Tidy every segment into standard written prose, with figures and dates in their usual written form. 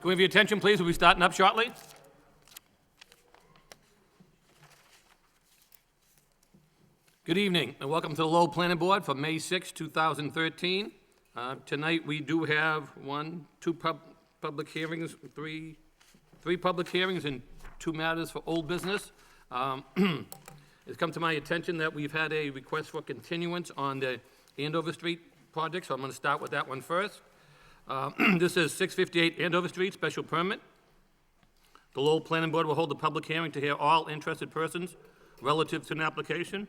Can we have your attention, please? We'll be starting up shortly. Good evening, and welcome to the Lowell Planning Board for May 6, 2013. Tonight, we do have two public hearings, three public hearings and 2 matters for old business. It's come to my attention that we've had a request for continuance on the Andover Street project, so I'm going to start with that one first. This is 658 Andover Street, special permit. The Lowell Planning Board will hold a public hearing to hear all interested persons relative to an application,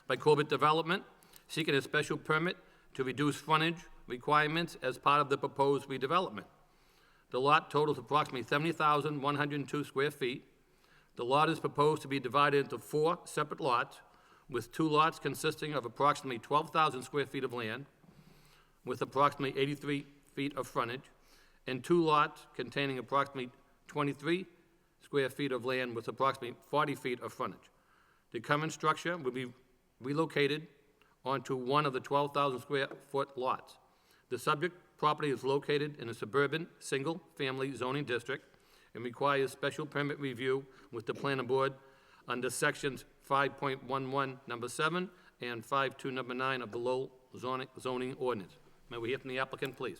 by Corbett Development, seeking a special permit to reduce frontage requirements as part of the proposed redevelopment. The lot totals approximately 70,102 square feet. The lot is proposed to be divided into 4 separate lots, with 2 lots consisting of approximately 12,000 square feet of land, with approximately 83 feet of frontage, and 2 lots containing approximately 23 square feet of land with approximately 40 feet of frontage. The current structure will be relocated onto one of the 12,000 square foot lots. The subject property is located in a suburban, single-family zoning district and requires special permit review with the planning board under sections 5.11, number 7, and 5.2, number 9 of the Lowell zoning ordinance. May we hear from the applicant, please?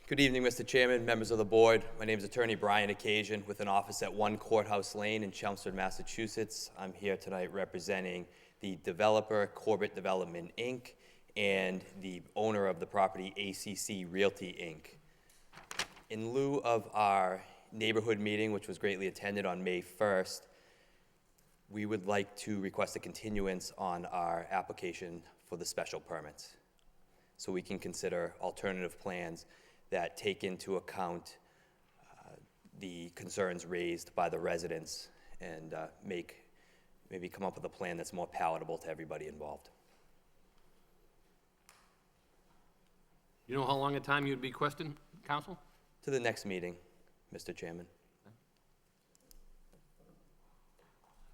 Good evening, Mr. Chairman, members of the board. My name is Attorney Brian Occasion with an office at 1 Courthouse Lane in Chelmsford, Massachusetts. I'm here tonight representing the developer, Corbett Development, Inc., and the owner of the property, ACC Realty, Inc. In lieu of our neighborhood meeting, which was greatly attended on May 1st, we would like to request a continuance on our application for the special permits, so we can consider alternative plans that take into account the concerns raised by the residents and maybe come up with a plan that's more palatable to everybody involved. You know how long a time you'd be requesting, counsel? To the next meeting, Mr. Chairman.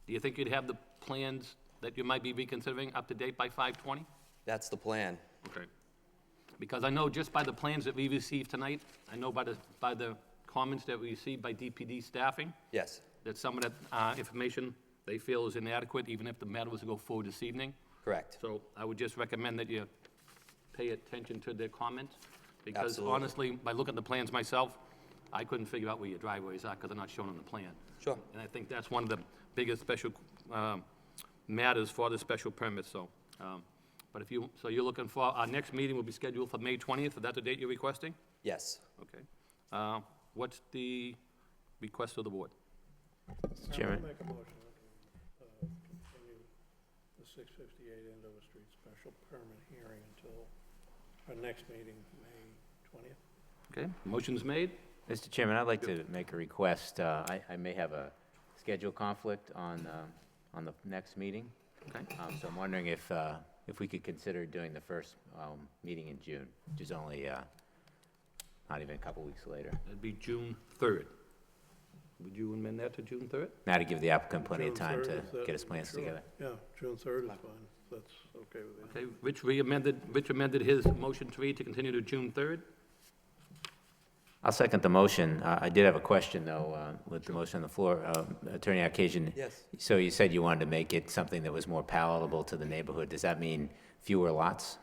Do you think you'd have the plans that you might be reconsidering up to date by 5/20? That's the plan. Okay. Because I know just by the plans that we received tonight, I know by the comments that we received by DPD staffing, Yes, that some of that information they feel is inadequate, even if the matter was to go forward this evening. correct. So I would just recommend that you pay attention to their comments, because Absolutely. honestly, by looking at the plans myself, I couldn't figure out where your driveways are because they're not shown on the plan. Sure. And I think that's one of the biggest special matters for the special permit, so. But so you're looking for, our next meeting will be scheduled for May 20th, is that the date you're requesting? Yes. Okay. What's the request of the board? Mr. Chairman. I'll make a motion to continue the 658 Andover Street special permit hearing until our next meeting, May 20th. Okay, motion's made. Mr. Chairman, I'd like to make a request. I may have a schedule conflict on the next meeting. Okay. So I'm wondering if we could consider doing the first meeting in June, which is only not even a couple weeks later. That'd be June 3rd. Would you amend that to June 3rd? Now to give the applicant plenty of June time 3rd, to is that- get his plans sure. together. Yeah, June 3rd is fine. That's okay with you. Okay, Rich amended his motion to read to continue to June 3rd. I'll second the motion. I did have a question, though, with the motion on the floor. Attorney Occasion. Yes. So you said you wanted to make it something that was more palatable to the neighborhood. Does that mean fewer lots?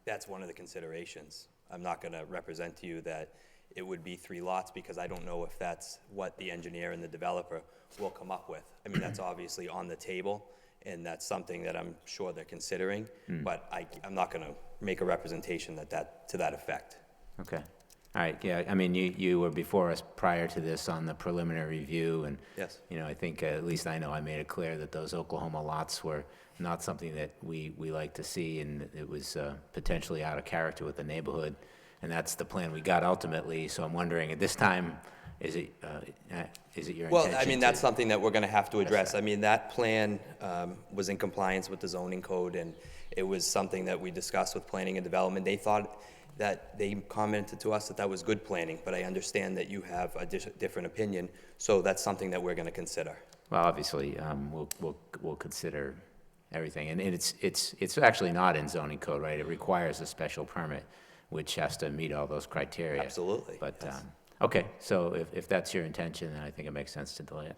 That's one of the considerations. I'm not going to represent to you that it would be 3 lots because I don't know if that's what the engineer and the developer will come up with. I mean, that's obviously on the table, and that's something that I'm sure they're considering, but I'm not going to make a representation to that effect. Okay. All right, yeah, I mean, you were before us prior to this on the preliminary review, and, Yes. you know, I think, at least I know I made it clear that those Oklahoma lots were not something that we like to see, and it was potentially out of character with the neighborhood, and that's the plan we got ultimately, so I'm wondering, at this time, is it your intention Well, I mean, that's to- something that we're going to have to address. I mean, that plan was in compliance with the zoning code, and it was something that we discussed with planning and development. They thought that they commented to us that that was good planning, but I understand that you have a different opinion, so that's something that we're going to consider. Well, obviously, we'll consider everything, and it's actually not in zoning code, right? It requires a special permit, which has to meet all those criteria. Absolutely, But, yes. okay, so if that's your intention, then I think it makes sense to delay it.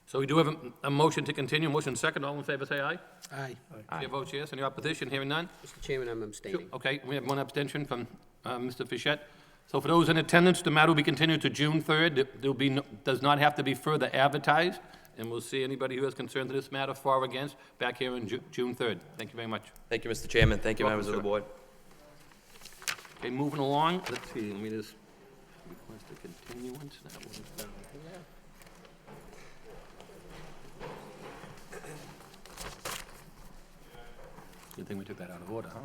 So we do have a motion to continue. Motion second. All in favor, say aye. Aye. Chair votes yes. Any opposition? Hearing none? Mr. Chairman, I'm abstaining. Okay, we have one abstention from Mr. Fischett. So for those in attendance, the matter will be continued to June 3rd. There'll be, does not have to be further advertised, and we'll see anybody who has concerns in this matter, for or against, back here on June 3rd. Thank you very much. Thank you, Mr. Chairman. Thank you, Welcome, members of the sir. board. Okay, moving along, let's see, let me just request a continuance. That one's down here. Good thing we took that out of order, huh?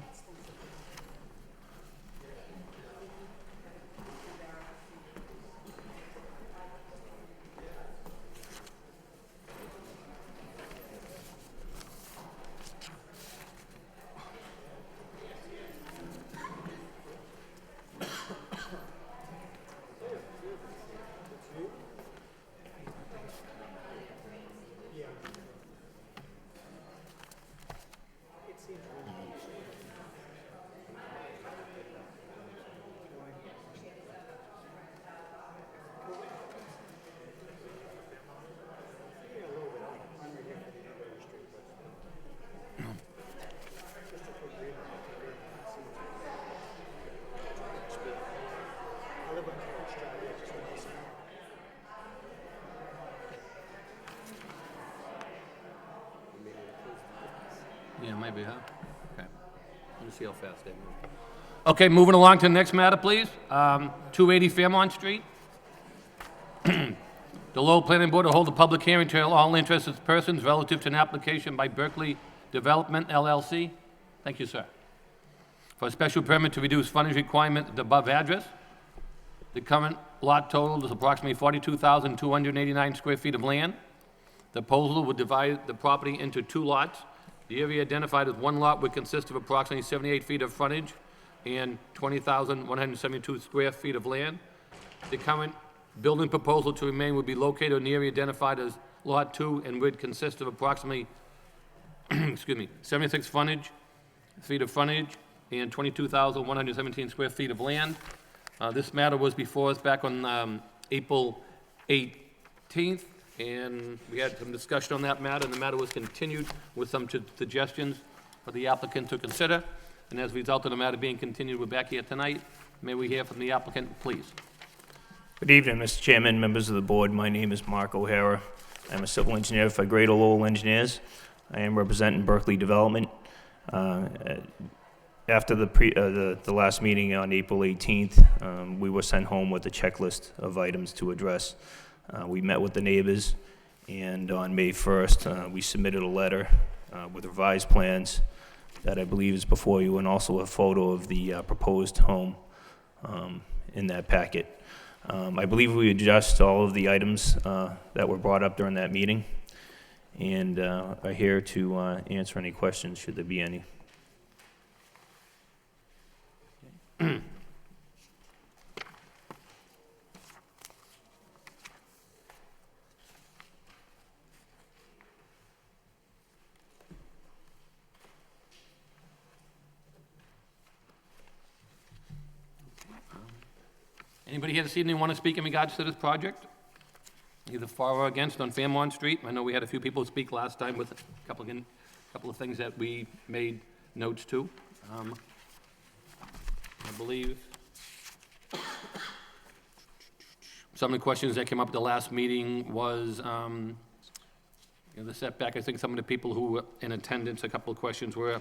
Yeah, maybe, huh? Okay. Let me see how fast they move. Okay, moving along to the next matter, please. 280 Fairmont Street. The Lowell Planning Board will hold a public hearing to all interested persons relative to an application by Berkeley Development LLC. Thank you, sir. For a special permit to reduce frontage requirement at the above address. The current lot total is approximately 42,289 square feet of land. The proposal would divide the property into 2 lots. The area identified as 1 lot would consist of approximately 78 feet of frontage and 20,172 square feet of land. The current building proposal to remain would be located in the area identified as Lot 2 and would consist of approximately, 76 feet of frontage and 22,117 square feet of land. This matter was before us back on April 18th, and we had some discussion on that matter, and the matter was continued with some suggestions for the applicant to consider. And as a result of the matter being continued, we're back here tonight. May we hear from the applicant, please? Good evening, Mr. Chairman, members of the board. My name is Mark O'Hara. I'm a civil engineer for Greater Lowell Engineers. I am representing Berkeley Development. After the last meeting on April 18th, we were sent home with a checklist of items to address. We met with the neighbors, and on May 1st, we submitted a letter with revised plans that I believe is before you, and also a photo of the proposed home in that packet. I believe we addressed all of the items that were brought up during that meeting, and are here to answer any questions, should there be any. Anybody here this evening want to speak in regards to this project? Either for or against on Fairmont Street? I know we had a few people speak last time with a couple of things that we made notes to. I believe some of the questions that came up at the last meeting was the setback. I think some of the people who were in attendance, a couple of questions were,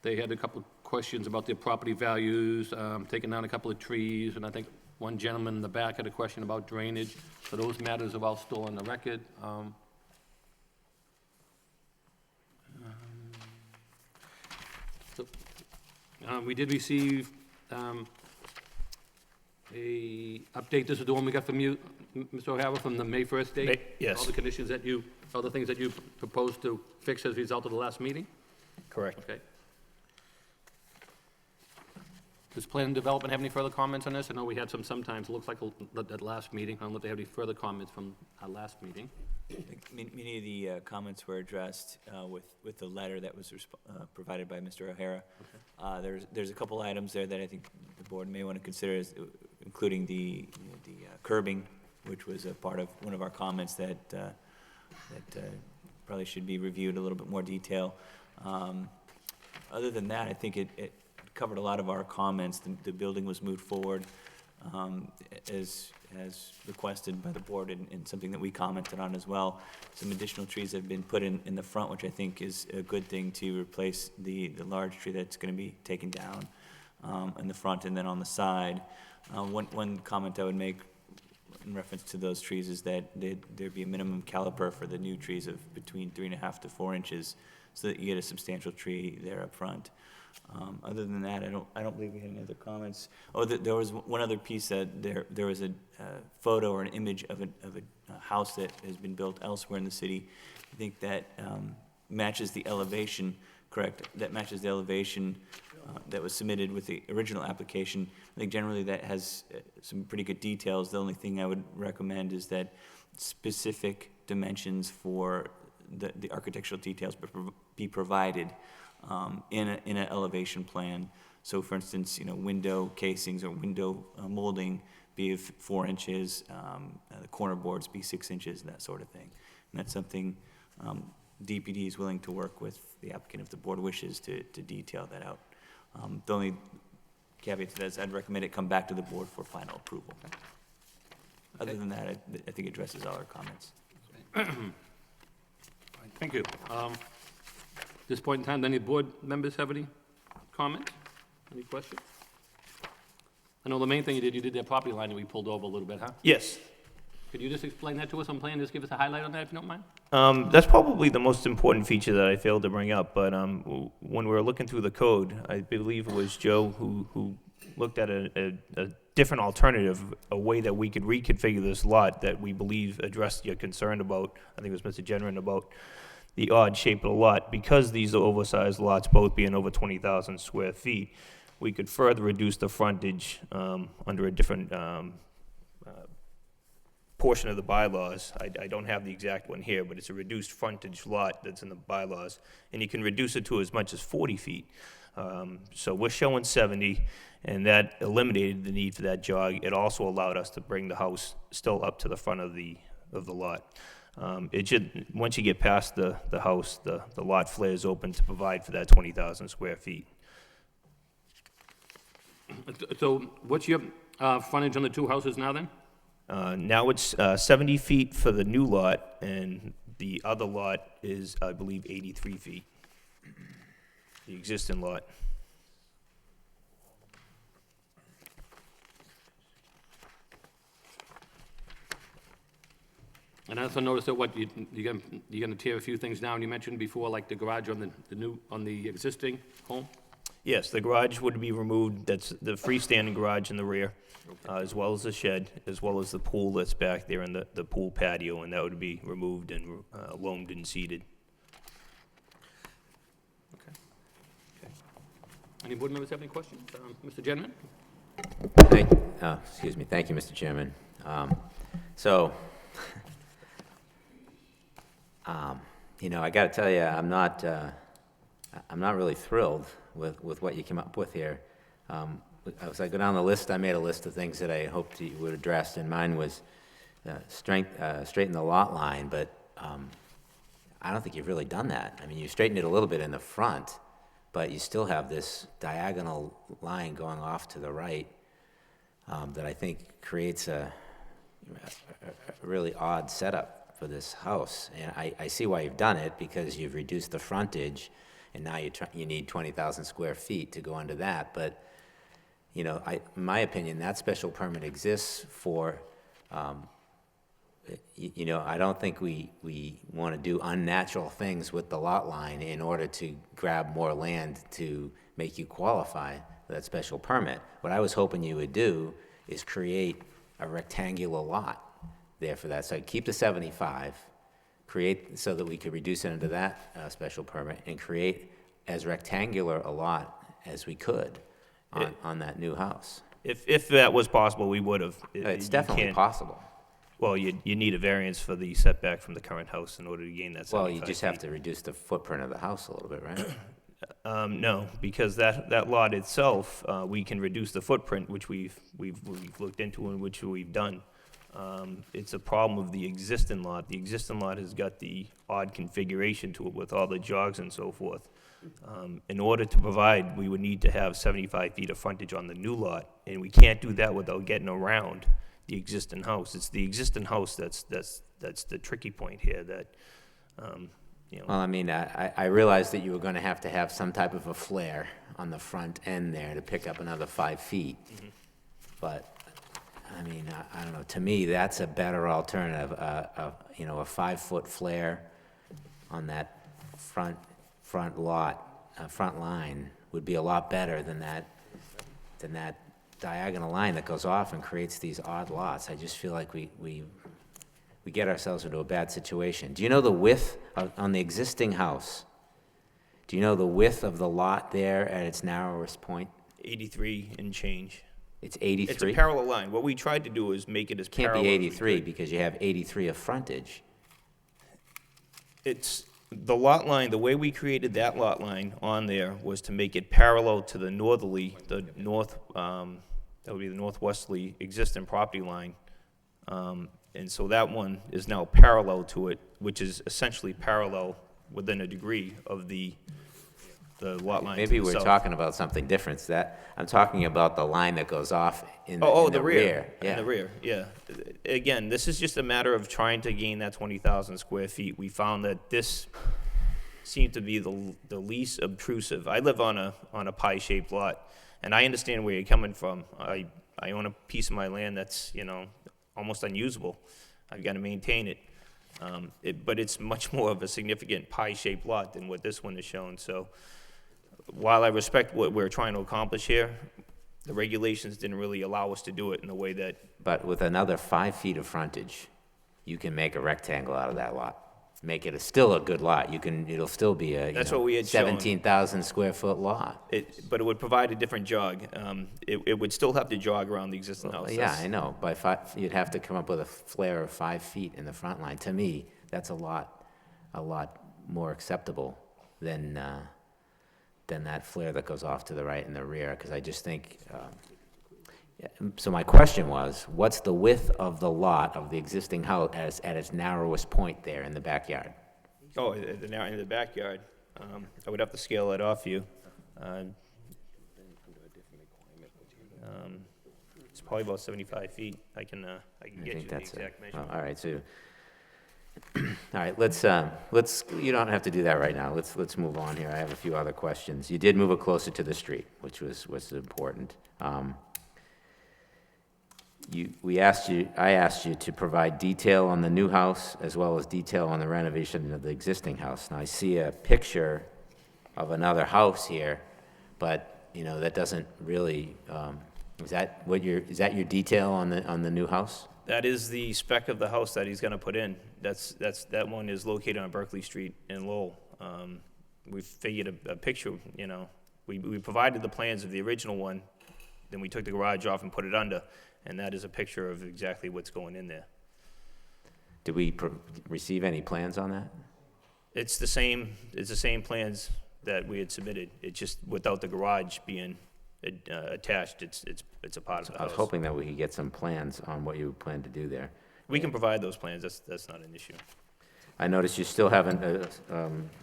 they had a couple of questions about their property values, taking down a couple of trees, and I think one gentleman in the back had a question about drainage. So those matters are all still on the record. We did receive a update. This is the one we got from you, Mr. O'Hara, from the May 1st date? Yes. All the conditions that you, all the things that you proposed to fix as a result of the last meeting? Correct. Okay. Does Plan and Development have any further comments on this? I know we had some sometimes, it looks like at last meeting. I don't know if they have any further comments from our last meeting. Many of the comments were addressed with the letter that was provided by Mr. O'Hara. There's a couple items there that I think the board may want to consider, including the curbing, which was a part of one of our comments that probably should be reviewed a little bit more detail. Other than that, I think it covered a lot of our comments. The building was moved forward as requested by the board, and something that we commented on as well. Some additional trees have been put in the front, which I think is a good thing to replace the large tree that's going to be taken down in the front and then on the side. One comment I would make in reference to those trees is that there'd be a minimum caliper for the new trees of between 3.5 to 4 inches, so that you get a substantial tree there up front. Other than that, I don't believe we had any other comments. Oh, there was one other piece that there was a photo or an image of a house that has been built elsewhere in the city. I think that matches the elevation, correct? That matches the elevation that was submitted with the original application. I think generally that has some pretty good details. The only thing I would recommend is that specific dimensions for the architectural details be provided in an elevation plan. So for instance, window casings or window molding be of 4 inches, the corner boards be 6 inches, that sort of thing. And that's something DPD is willing to work with the applicant if the board wishes to detail that out. The only caveat to that is I'd recommend it come back to the board for final approval. Other than that, I think it addresses all our comments. Thank you. At this point in time, do any board members have any comments? Any questions? I know the main thing you did that property line that we pulled over a little bit, huh? Yes. Could you just explain that to us on plan, just give us a highlight on that, if you don't mind? That's probably the most important feature that I failed to bring up, but when we were looking through the code, I believe it was Joe who looked at a different alternative, a way that we could reconfigure this lot that we believe addressed your concern about, I think it was Mr. Generin, about the odd shape of the lot. Because these are oversized lots, both being over 20,000 square feet, we could further reduce the frontage under a different portion of the bylaws. I don't have the exact one here, but it's a reduced frontage lot that's in the bylaws, and you can reduce it to as much as 40 feet. So we're showing 70, and that eliminated the need for that jog. It also allowed us to bring the house still up to the front of the lot. Once you get past the house, the lot flares open to provide for that 20,000 square feet. So what's your frontage on the two houses now, then? Now it's 70 feet for the new lot, and the other lot is, I believe, 83 feet, the existing lot. And I also noticed that you're gonna tear a few things down, you mentioned before, like the garage on the existing home? Yes, the garage would be removed. That's the freestanding garage in the rear, as well as the shed, as well as the pool that's back there in the pool patio, and that would be removed and loamed and seeded. Okay. Any board members have any questions? Mr. Generin? Excuse me. Thank you, Mr. Chairman. I got to tell you, I'm not really thrilled with what you came up with here. As I go down the list, I made a list of things that I hoped you would address, and mine was straighten the lot line, but I don't think you've really done that. I mean, you straightened it a little bit in the front, but you still have this diagonal line going off to the right that I think creates a really odd setup for this house. And I see why you've done it, because you've reduced the frontage, and now you need 20,000 square feet to go under that. But, in my opinion, that special permit exists for, I don't think we want to do unnatural things with the lot line in order to grab more land to make you qualify for that special permit. What I was hoping you would do is create a rectangular lot there for that. So keep the 75, create so that we could reduce it into that special permit, and create as rectangular a lot as we could. on that new house. If that was possible, we would have. It's definitely possible. Well, you need a variance for the setback from the current house in order to gain that 75 Well, you just have feet. to reduce the footprint of the house a little bit, right? No, because that lot itself, we can reduce the footprint, which we've looked into and which we've done. It's a problem of the existing lot. The existing lot has got the odd configuration to it with all the jogs and so forth. In order to provide, we would need to have 75 feet of frontage on the new lot, and we can't do that without getting around the existing house. It's the existing house that's the tricky point here, that, you know. Well, I mean, I realized that you were gonna have to have some type of a flare on the front end there to pick up another 5 feet. But, I mean, I don't know, to me, that's a better alternative, a 5-foot flare on that front lot, front line would be a lot better than that diagonal line that goes off and creates these odd lots. I just feel like we get ourselves into a bad situation. Do you know the width on the existing house? Do you know the width of the lot there at its narrowest point? 83 and change. It's 83? It's a parallel line. What we tried to do is make it as Can't parallel be as we 83 could. because you have 83 of frontage. It's, the lot line, the way we created that lot line on there was to make it parallel to the northerly, that would be the northwesterly existing property line. And so that one is now parallel to it, which is essentially parallel within a degree of the lot line to Maybe the we're south. talking about something different. I'm talking about the line that goes off in The the rear. rear. In the rear, yeah. Again, this is just a matter of trying to gain that 20,000 square feet. We found that this seemed to be the least obtrusive. I live on a pie-shaped lot, and I understand where you're coming from. I own a piece of my land that's, almost unusable. I've got to maintain it. But it's much more of a significant pie-shaped lot than what this one is shown. So while I respect what we're trying to accomplish here, the regulations didn't really allow us to do it in the way that, But with another 5 feet of frontage, you can make a rectangle out of that lot. Make it still a good lot. It'll still be a, That's what we had shown. 17,000 square foot lot. but it would provide a different jog. It would still have to jog around the existing house. Yeah, I know. You'd have to come up with a flare of 5 feet in the front line. To me, that's a lot more acceptable than that flare that goes off to the right and the rear, because I just think, so my question was, what's the width of the lot of the existing house at its narrowest point there in the backyard? Oh, in the backyard. I would have to scale that off you. It's probably about 75 feet. I can I get think you the that's exact oh, measurement. all right, so, all right, let's, you don't have to do that right now. Let's move on here. I have a few other questions. You did move it closer to the street, which was important. I asked you to provide detail on the new house as well as detail on the renovation of the existing house. Now, I see a picture of another house here, but, that doesn't really, is that your detail on the new house? That is the spec of the house that he's gonna put in. That one is located on Berkeley Street in Lowell. We figured a picture, we provided the plans of the original one, then we took the garage off and put it under, and that is a picture of exactly what's going in there. Did we receive any plans on that? It's the same plans that we had submitted. It's just without the garage being attached, it's a part of the I was house. hoping that we could get some plans on what you plan to do there. We can provide those plans, that's not an issue. I noticed you still haven't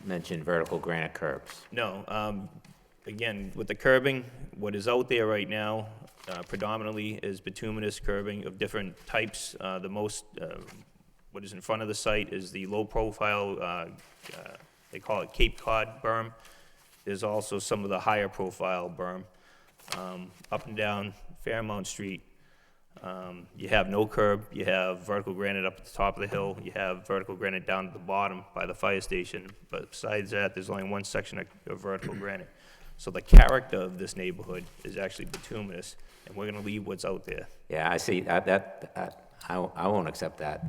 mentioned vertical granite curbs. No, again, with the curbing, what is out there right now predominantly is bituminous curbing of different types. The most, what is in front of the site is the low profile, they call it Cape Cod berm. There's also some of the higher profile berm. Up and down Fairmount Street, you have no curb, you have vertical granite up at the top of the hill, you have vertical granite down at the bottom by the fire station, but besides that, there's only one section of vertical granite. So the character of this neighborhood is actually bituminous, and we're gonna leave what's out there. Yeah, I see, I won't accept that.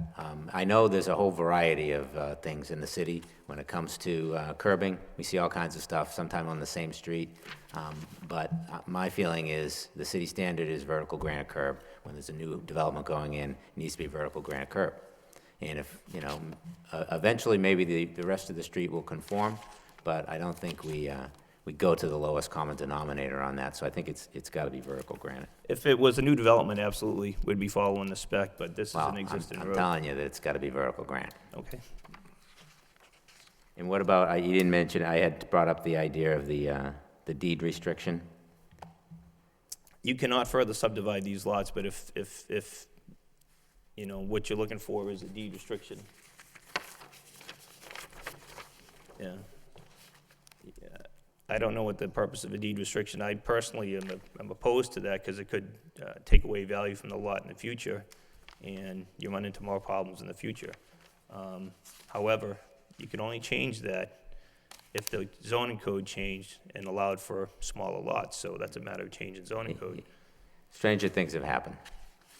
I know there's a whole variety of things in the city when it comes to curbing. We see all kinds of stuff, sometime on the same street. But my feeling is the city standard is vertical granite curb. When there's a new development going in, it needs to be vertical granite curb. And if, eventually maybe the rest of the street will conform, but I don't think we go to the lowest common denominator on that. So I think it's got to be vertical granite. If it was a new development, absolutely, we'd be following the spec, but this is Well, an existing I'm road. telling you that it's got to be vertical granite. Okay. And what about, you didn't mention, I had brought up the idea of the deed restriction. You cannot further subdivide these lots, but if what you're looking for is a deed restriction. Yeah. I don't know what the purpose of a deed restriction. I personally am opposed to that because it could take away value from the lot in the future, and you run into more problems in the future. However, you can only change that if the zoning code changed and allowed for smaller lots, so that's a matter of changing zoning code. Stranger things have happened.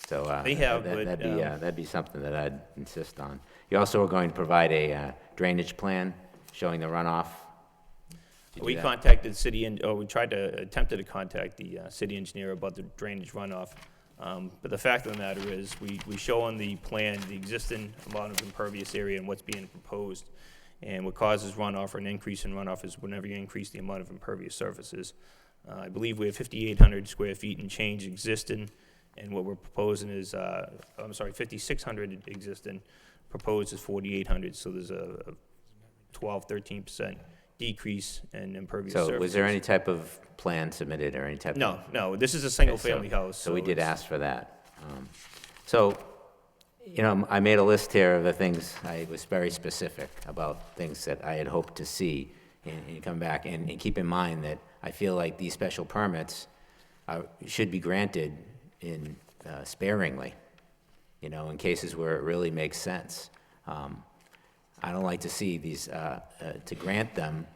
So They have, but, that'd be something that I'd insist on. You also are going to provide a drainage plan showing the runoff. Did you We do that? contacted we attempted to contact the city engineer about the drainage runoff. But the fact of the matter is, we show on the plan the existing amount of impervious area and what's being proposed. And what causes runoff or an increase in runoff is whenever you increase the amount of impervious surfaces. I believe we have 5,800 square feet and change existing, and what we're proposing is, 5,600 existing, proposed is 4,800, so there's a 13% decrease in impervious surfaces. So was there any type of plan submitted or any type of? No, this is a single-family house. So we did it's- ask for that. So, I made a list here of the things, I was very specific about things that I had hoped to see and come back. And keep in mind that I feel like these special permits should be granted sparingly, in cases where it really makes sense. I don't like to see these, to grant them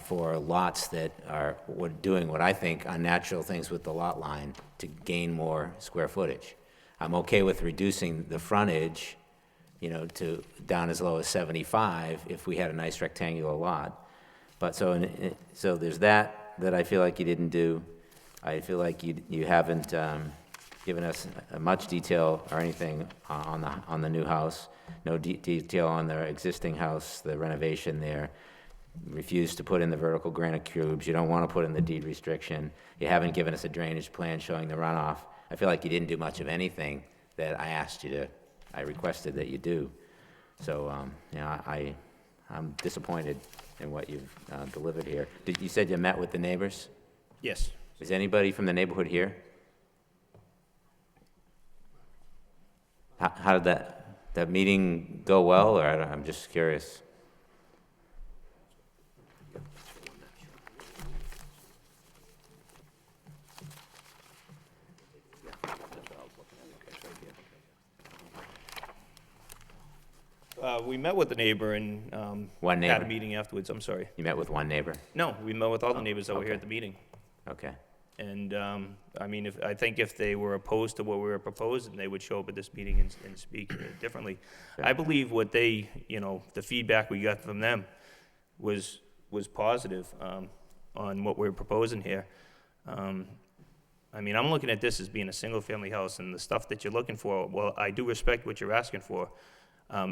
for lots that are doing what I think unnatural things with the lot line to gain more square footage. I'm okay with reducing the frontage, to down as low as 75 if we had a nice rectangular lot. But so there's that I feel like you didn't do. I feel like you haven't given us much detail or anything on the new house. No detail on the existing house, the renovation there. Refused to put in the vertical granite cubes. You don't want to put in the deed restriction. You haven't given us a drainage plan showing the runoff. I feel like you didn't do much of anything that I requested that you do. So, I'm disappointed in what you've delivered here. You said you met with the neighbors? Yes. Is anybody from the neighborhood here? How did that meeting go well, or I'm just curious? We met with the neighbor and One had a neighbor? meeting afterwards. I'm sorry. You met with one neighbor? No, we met with all the neighbors that were here okay. at the meeting. Okay. And, I think if they were opposed to what we were proposing, they would show up at this meeting and speak differently. I believe what the feedback we got from them was positive on what we're proposing here. I'm looking at this as being a single-family house, and the stuff that you're looking for, well, I do respect what you're asking for.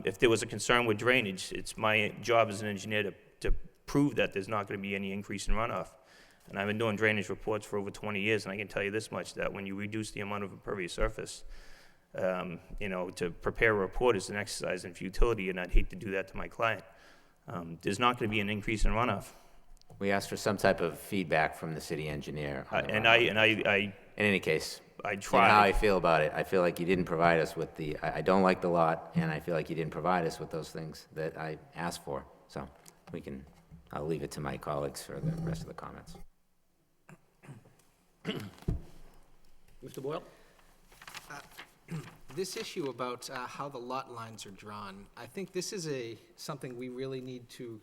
If there was a concern with drainage, it's my job as an engineer to prove that there's not going to be any increase in runoff. And I've been doing drainage reports for over 20 years, and I can tell you this much, that when you reduce the amount of impervious surface, to prepare a report is an exercise in futility, and I'd hate to do that to my client. There's not going to be an increase in runoff. We asked for some type of feedback from the city engineer. on the And runoff. I In any case, I you know how I tried. feel about it. I feel like you didn't provide us with I don't like the lot, and I feel like you didn't provide us with those things that I asked for. So I'll leave it to my colleagues for the rest of the comments. Mr. Boyle? This issue about how the lot lines are drawn, I think this is something we really need to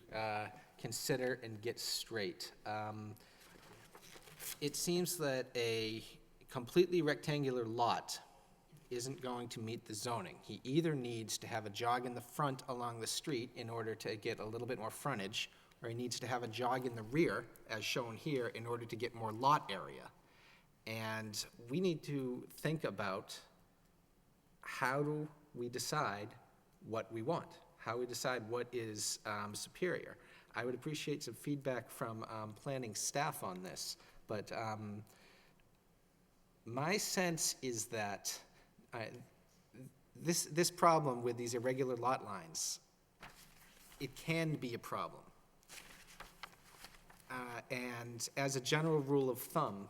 consider and get straight. It seems that a completely rectangular lot isn't going to meet the zoning. He either needs to have a jog in the front along the street in order to get a little bit more frontage, or he needs to have a jog in the rear, as shown here, in order to get more lot area. And we need to think about how do we decide what we want, how we decide what is superior. I would appreciate some feedback from planning staff on this, but my sense is that this problem with these irregular lot lines, it can be a problem. And as a general rule of thumb,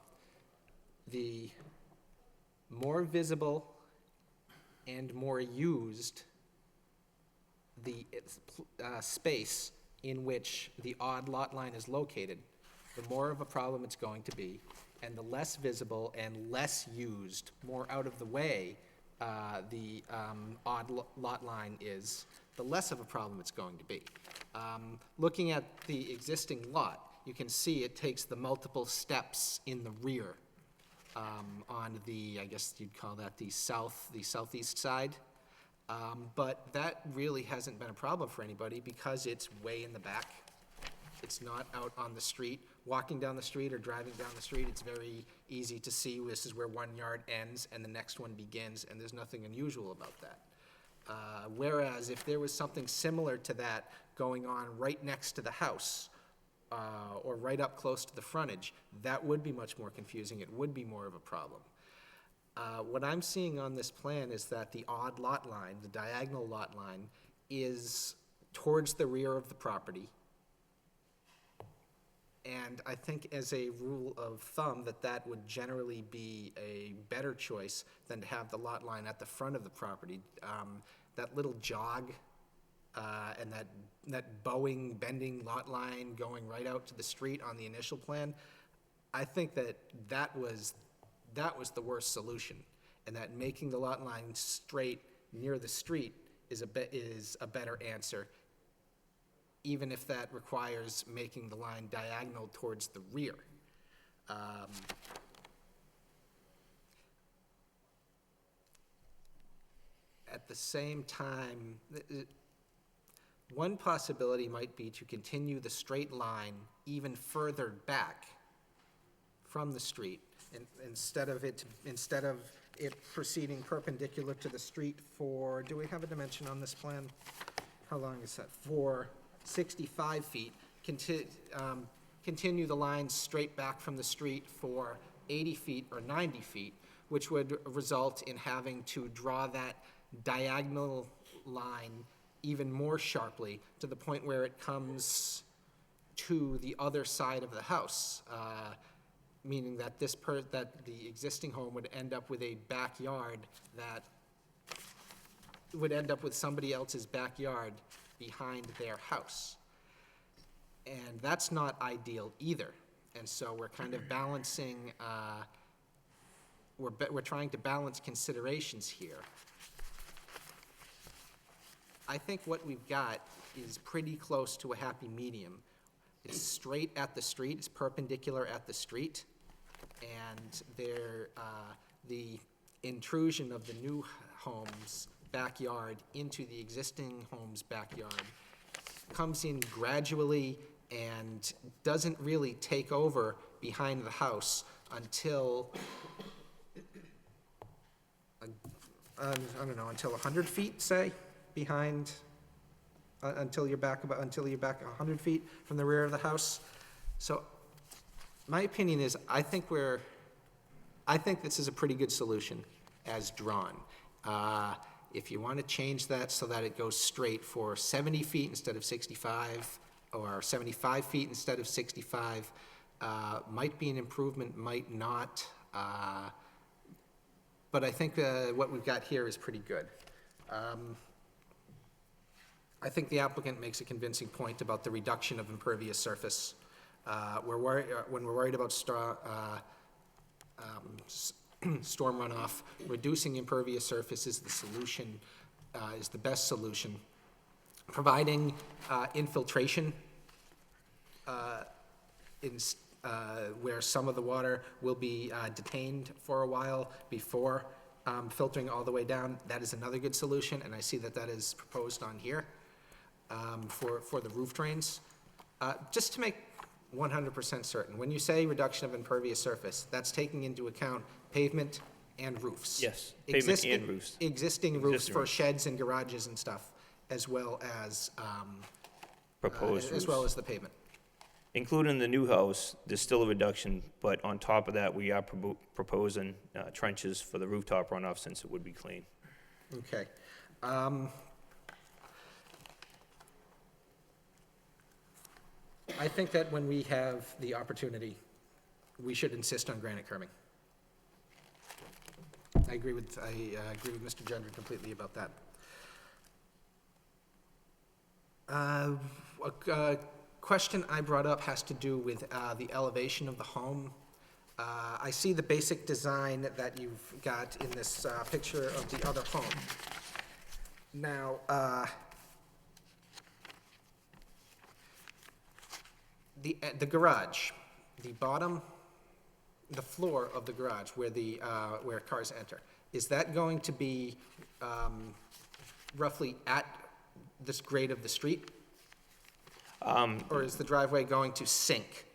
the more visible and more used the space in which the odd lot line is located, the more of a problem it's going to be. And the less visible and less used, more out of the way the odd lot line is, the less of a problem it's going to be. Looking at the existing lot, you can see it takes the multiple steps in the rear on the, I guess you'd call that the southeast side. But that really hasn't been a problem for anybody because it's way in the back. It's not out on the street. Walking down the street or driving down the street, it's very easy to see this is where one yard ends and the next one begins, and there's nothing unusual about that. Whereas if there was something similar to that going on right next to the house, or right up close to the frontage, that would be much more confusing. It would be more of a problem. What I'm seeing on this plan is that the odd lot line, the diagonal lot line, is towards the rear of the property. And I think as a rule of thumb that would generally be a better choice than to have the lot line at the front of the property. That little jog and that bowing, bending lot line going right out to the street on the initial plan, I think that was the worst solution, and that making the lot line straight near the street is a better answer, even if that requires making the line diagonal towards the rear. At the same time, one possibility might be to continue the straight line even further back from the street, and instead of it proceeding perpendicular to the street for, do we have a dimension on this plan? How long is that? For 65 feet, continue the line straight back from the street for 80 feet or 90 feet, which would result in having to draw that diagonal line even more sharply to the point where it comes to the other side of the house, meaning that that the existing home would end up with a backyard that would end up with somebody else's backyard behind their house. And that's not ideal either. And so we're kind of balancing, we're trying to balance considerations here. I think what we've got is pretty close to a happy medium. It's straight at the street, it's perpendicular at the street, and the intrusion of the new home's backyard into the existing home's backyard comes in gradually and doesn't really take over behind the house until, I don't know, until 100 feet, say, behind, until you're back 100 feet from the rear of the house. So my opinion is, I think this is a pretty good solution as drawn. If you want to change that so that it goes straight for 70 feet instead of 65, or 75 feet instead of 65, might be an improvement, might not. But I think what we've got here is pretty good. I think the applicant makes a convincing point about the reduction of impervious surface. When we're worried about storm runoff, reducing impervious surface is the solution, is the best solution. Providing infiltration where some of the water will be detained for a while before filtering all the way down. That is another good solution, and I see that that is proposed on here for the roof drains. Just to make 100% certain, when you say reduction of impervious surface, that's taking into account pavement and roofs? Yes, pavement and roofs. Existing roofs Existing for roofs. sheds and garages and stuff, as well as, Proposed as well roofs. as the pavement. Including the new house, there's still a reduction, but on top of that, we are proposing trenches for the rooftop runoff since it would be clean. Okay. I think that when we have the opportunity, we should insist on granite curbing. I agree with Mr. Gender completely about that. A question I brought up has to do with the elevation of the home. I see the basic design that you've got in this picture of the other home. Now, the garage, the bottom, the floor of the garage where where cars enter, is that going to be roughly at this grade of the street? Or is the driveway going to sink?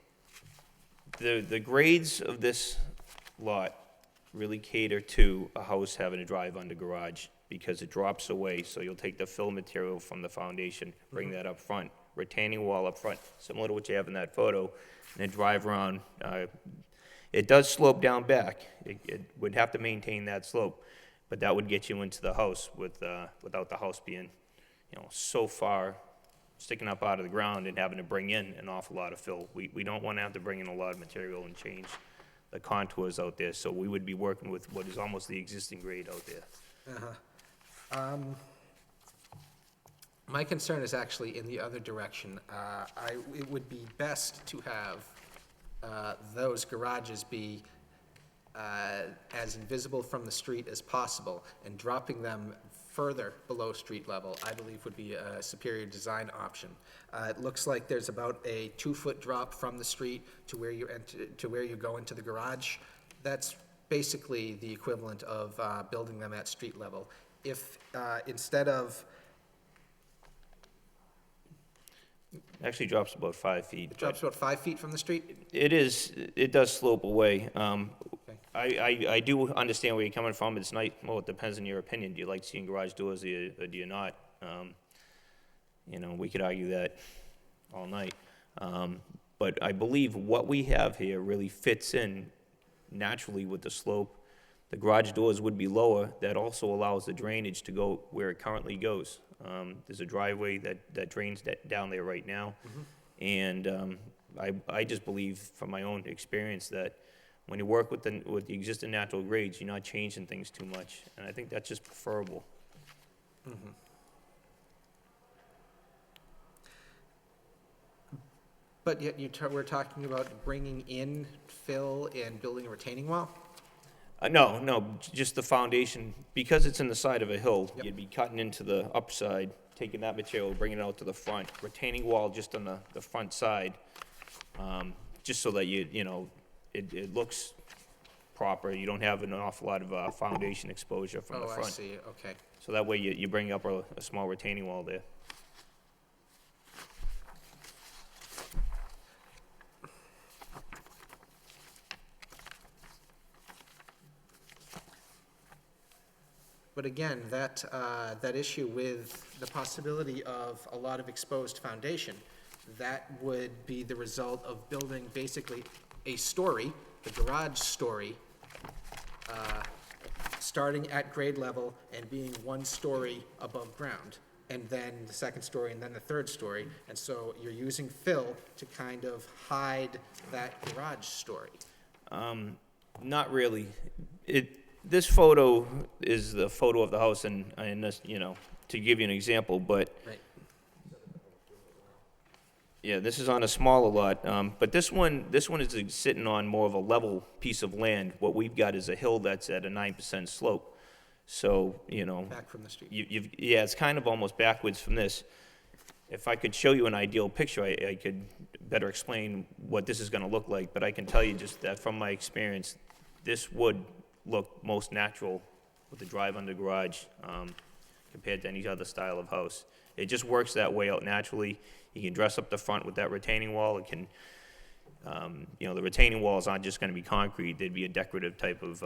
The grades of this lot really cater to a house having a drive under garage because it drops away, so you'll take the fill material from the foundation, bring that up front, retaining wall up front, similar to what you have in that photo, and then drive around. It does slope down back. It would have to maintain that slope, but that would get you into the house without the house being, so far sticking up out of the ground and having to bring in an awful lot of fill. We don't want to have to bring in a lot of material and change the contours out there, so we would be working with what is almost the existing grade out there. My concern is actually in the other direction. It would be best to have those garages be as invisible from the street as possible, and dropping them further below street level, I believe, would be a superior design option. It looks like there's about a 2-foot drop from the street to where you enter, to where you go into the garage. That's basically the equivalent of building them at street level. If instead of Actually drops about 5 feet. it drops about 5 feet from the street? It does slope away. I do understand where you're coming from. It's nice, well, it depends on your opinion. Do you like seeing garage doors or do you not? We could argue that all night. But I believe what we have here really fits in naturally with the slope. The garage doors would be lower. That also allows the drainage to go where it currently goes. There's a driveway that drains down there right now. And I just believe from my own experience that when you work with the existing natural grades, you're not changing things too much. And I think that's just preferable. But yet we're talking about bringing in fill and building a retaining wall? No, just the foundation. Because it's in the side of a hill, you'd be cutting into the upside, taking that material, bringing it out to the front, retaining wall just on the front side, just so that it looks proper. You don't have an awful lot of foundation exposure from the Oh, front. I see, okay. So that way you bring up a small retaining wall there. But again, that issue with the possibility of a lot of exposed foundation, that would be the result of building basically a story, the garage story, starting at grade level and being 1 story above ground, and then the 2nd story, and then the 3rd story. And so you're using fill to kind of hide that garage story. Not really. This photo is the photo of the house, and this, to give you an example, but Right. yeah, this is on a smaller lot, but this one is sitting on more of a level piece of land. What we've got is a hill that's at a 9% slope. So, Back from the street. yeah, it's kind of almost backwards from this. If I could show you an ideal picture, I could better explain what this is gonna look like, but I can tell you just that from my experience, this would look most natural with the drive-under garage compared to any other style of house. It just works that way out naturally. You can dress up the front with that retaining wall. It can, the retaining walls aren't just gonna be concrete, they'd be a decorative type of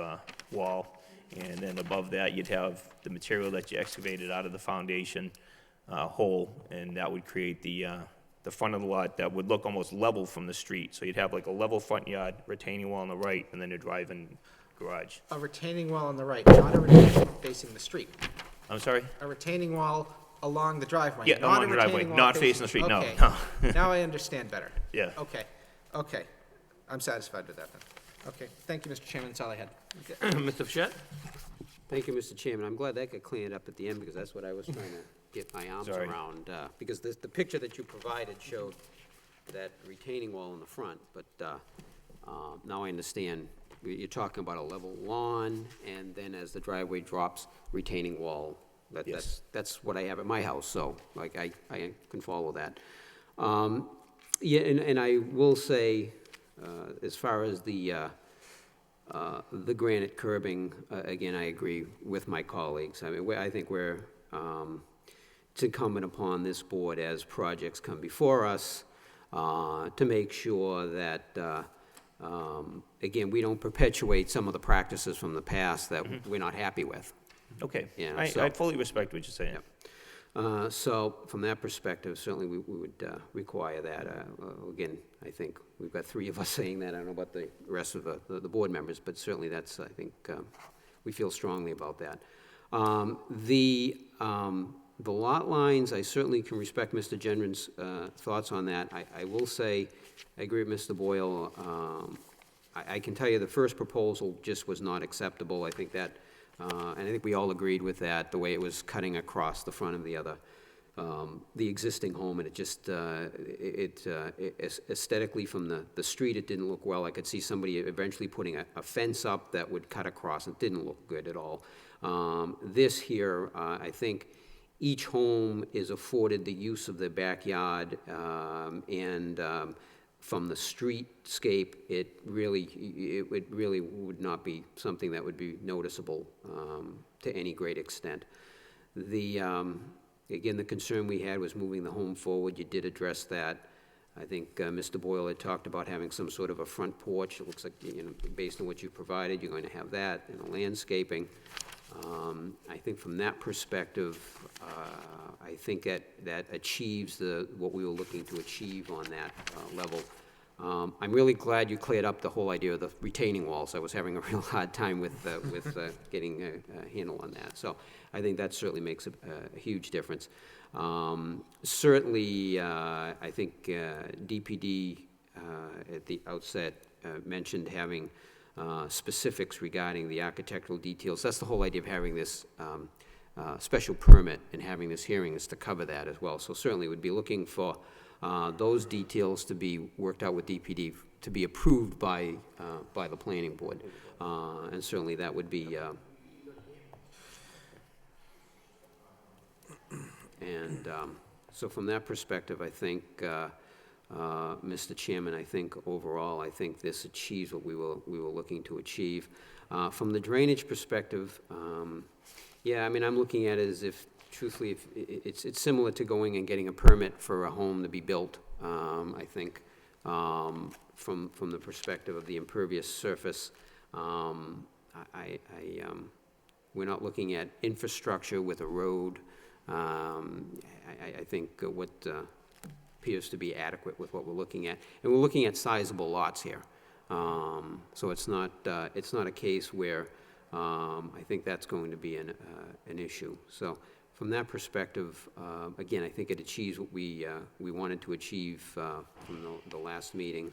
wall. And then above that, you'd have the material that you excavated out of the foundation hole, and that would create the front of the lot that would look almost level from the street. So you'd have like a level front yard, retaining wall on the right, and then a drive-in garage. A retaining wall on the right, not a retaining wall facing the street. I'm sorry? A retaining wall along the driveway. Yeah, not along a the driveway, retaining wall not facing the street, no, Okay. no. Now I understand better. Yeah. Okay. I'm satisfied with that then. Okay, thank you, Mr. Chairman, that's all I had. Mr. Fischett? Thank you, Mr. Chairman. I'm glad that got cleaned up at the end, because that's what I was trying to get my arms Sorry. around. Because the picture that you provided showed that retaining wall in the front, but now I understand. You're talking about a level lawn, and then as the driveway drops, retaining wall. Yes. That's what I have at my house, so, like, I can follow that. Yeah, and I will say, as far as the granite curbing, again, I agree with my colleagues. I mean, I think it's incumbent upon this board as projects come before us to make sure that, again, we don't perpetuate some of the practices from the past that we're not happy with. Okay, Yeah, I so- fully respect what you're saying. Yep. So from that perspective, certainly we would require that. Again, I think we've got three of us saying that. I don't know about the rest of the board members, but certainly that's, I think, we feel strongly about that. The lot lines, I certainly can respect Mr. Gendron's thoughts on that. I will say, I agree with Mr. Boyle. I can tell you the first proposal just was not acceptable. I think that, and I think we all agreed with that, the way it was cutting across the front of the existing home, and it just, aesthetically from the street, it didn't look well. I could see somebody eventually putting a fence up that would cut across. It didn't look good at all. This here, I think each home is afforded the use of the backyard, and from the streetscape, it really would not be something that would be noticeable to any great extent. Again, the concern we had was moving the home forward. You did address that. I think Mr. Boyle had talked about having some sort of a front porch. It looks like, based on what you provided, you're going to have that, and the landscaping. I think from that perspective, I think that achieves what we were looking to achieve on that level. I'm really glad you cleared up the whole idea of the retaining walls. I was having a real hard time with getting a handle on that. So I think that certainly makes a huge difference. Certainly, I think DPD at the outset mentioned having specifics regarding the architectural details. That's the whole idea of having this special permit and having this hearing, is to cover that as well. So certainly we'd be looking for those details to be worked out with DPD, to be approved by the planning board. And certainly that would be, so from that perspective, I think, Mr. Chairman, I think overall, I think this achieves what we were looking to achieve. From the drainage perspective, yeah, I mean, I'm looking at it as if, truthfully, if it's similar to going and getting a permit for a home to be built, I think, from the perspective of the impervious surface. We're not looking at infrastructure with a road. I think what appears to be adequate with what we're looking at. And we're looking at sizable lots here. So it's not a case where I think that's going to be an issue. So from that perspective, again, I think it achieves what we wanted to achieve from the last meeting.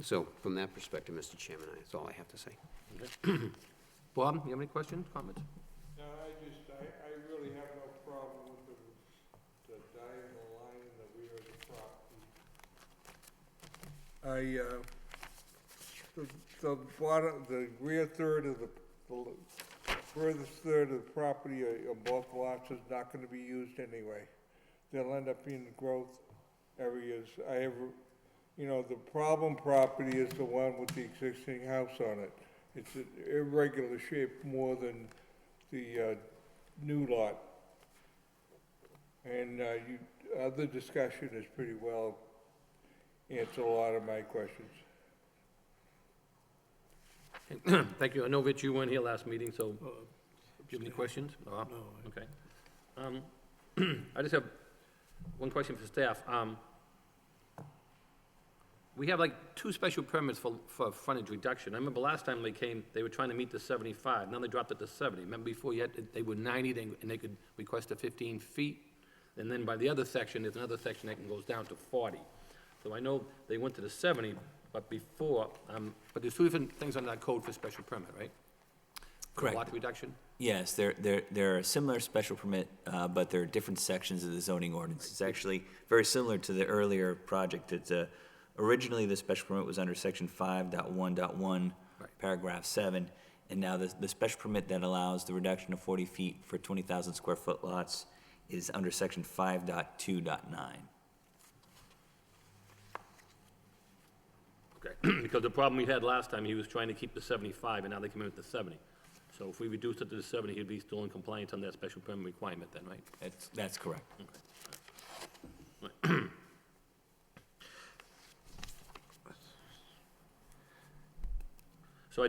So from that perspective, Mr. Chairman, that's all I have to say. Bob, you have any questions, comments? No, I really have no problem with the diagonal line in the rear of the property. The rear third of the furthest third of the property on both lots is not gonna be used anyway. They'll end up being growth areas. the problem property is the one with the existing house on it. It's an irregular shape more than the new lot. And other discussion has pretty well answered a lot of my questions. Thank you. I know, Rich, you weren't here last meeting, so do you have any questions? No. Okay. I just have one question for staff. We have like 2 special permits for frontage reduction. I remember last time they came, they were trying to meet the 75, now they dropped it to 70. Remember before they were 90, and they could request a 15 feet? And then by the other section, there's another section that goes down to 40. So I know they went to the 70, but before, but there's 2 different things on that code for special permit, right? Correct. Lot reduction? Yes, they're a similar special permit, but they're different sections of the zoning ordinance. It's actually very similar to the earlier project. It's originally the special permit was under section 5.1.1, paragraph 7, and now the special permit that allows the reduction of 40 feet for 20,000 square foot lots is under section 5.2.9. Okay, because the problem we had last time, he was trying to keep the 75, and now they come in with the 70. So if we reduced it to the 70, he'd be still in compliance on that special permit requirement then, right? That's correct. So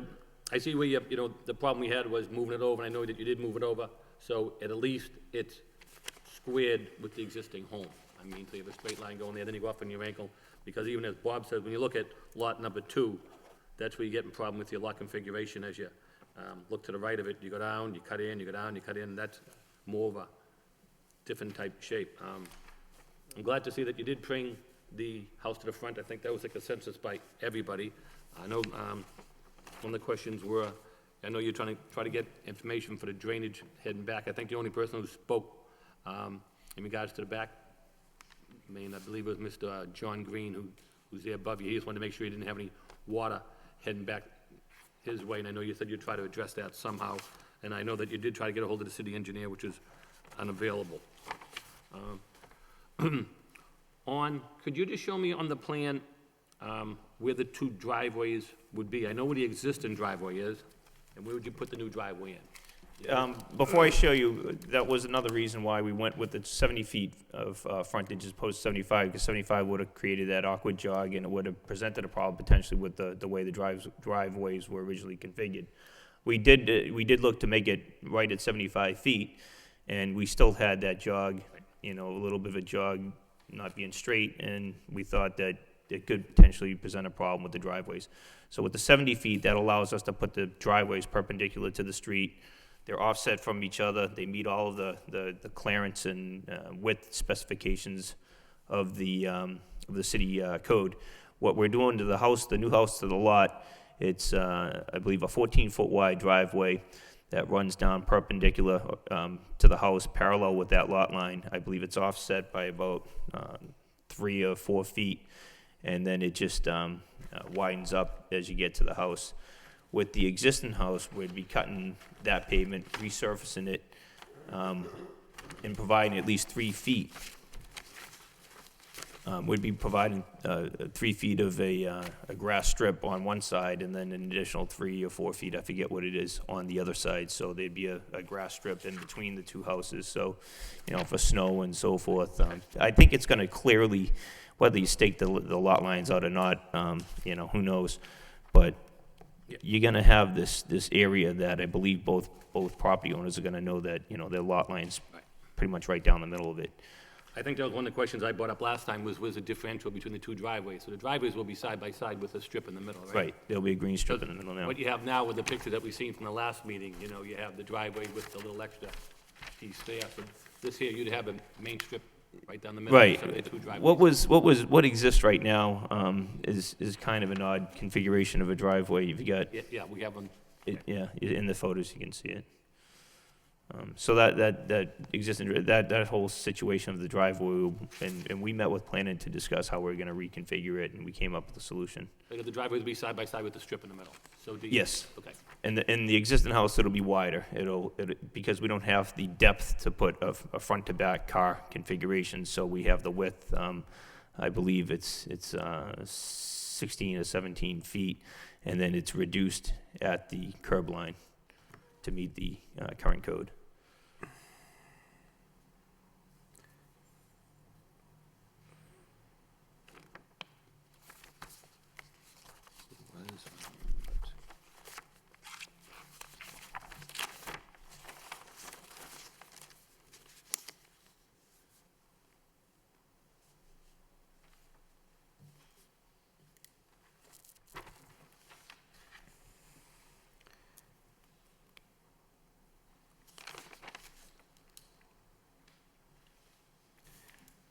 I see where you know, the problem we had was moving it over, and I know that you did move it over, so at least it's squared with the existing home. I mean, so you have a straight line going there, then you go off on your ankle, because even as Bob said, when you look at lot number 2, that's where you get a problem with your lot configuration as you look to the right of it, you go down, you cut in, you go down, you cut in, that's more of a different type shape. I'm glad to see that you did bring the house to the front. I think that was a consensus by everybody. I know one of the questions were, I know you're trying to get information for the drainage heading back. I think the only person who spoke in regards to the back, I believe it was Mr. John Green, who's there above you. He just wanted to make sure he didn't have any water heading back his way, and I know you said you'd try to address that somehow, and I know that you did try to get a hold of the city engineer, which is unavailable. Could you just show me on the plan where the 2 driveways would be? I know where the existing driveway is, and where would you put the new driveway in? Before I show you, that was another reason why we went with the 70 feet of frontage as opposed to 75, because 75 would have created that awkward jog, and it would have presented a problem potentially with the way the driveways were originally configured. We did look to make it right at 75 feet, and we still had that jog, a little bit of a jog not being straight, and we thought that it could potentially present a problem with the driveways. So with the 70 feet, that allows us to put the driveways perpendicular to the street. They're offset from each other. They meet all of the clearance and width specifications of the city code. What we're doing to the house, the new house to the lot, it's, I believe, a 14-foot wide driveway that runs down perpendicular to the house, parallel with that lot line. I believe it's offset by about 3 or 4 feet, and then it just widens up as you get to the house. With the existing house, we'd be cutting that pavement, resurfacing it, and providing at least 3 feet. We'd be providing 3 feet of a grass strip on one side, and then an additional 3 or 4 feet, I forget what it is, on the other side. So there'd be a grass strip in between the 2 houses, so, for snow and so forth. I think it's gonna clearly, whether you stake the lot lines out or not, who knows? But you're gonna have this area that I believe both property owners are gonna know that, their lot line's pretty much right down the middle of it. I think that was one of the questions I brought up last time, was the differential between the 2 driveways. So the driveways will be side by side with a strip in the middle, right? Right, there'll be a green strip in the middle now. What you have now with the picture that we've seen from the last meeting, you have the driveway with the little extra piece there. So this here, you'd have a main strip right down the middle. Right. Instead of the 2 driveways. What exists right now is kind of an odd configuration of a driveway. You've got, Yeah, we have them. in the photos you can see it. So that existing, that whole situation of the driveway, and we met with planning to discuss how we're gonna reconfigure it, and we came up with a solution. The driveways will be side by side with the strip in the middle. So Yes. Okay. And in the existing house, it'll be wider. Because we don't have the depth to put a front to back car configuration, so we have the width, I believe it's 16 or 17 feet, and then it's reduced at the curb line to meet the current code.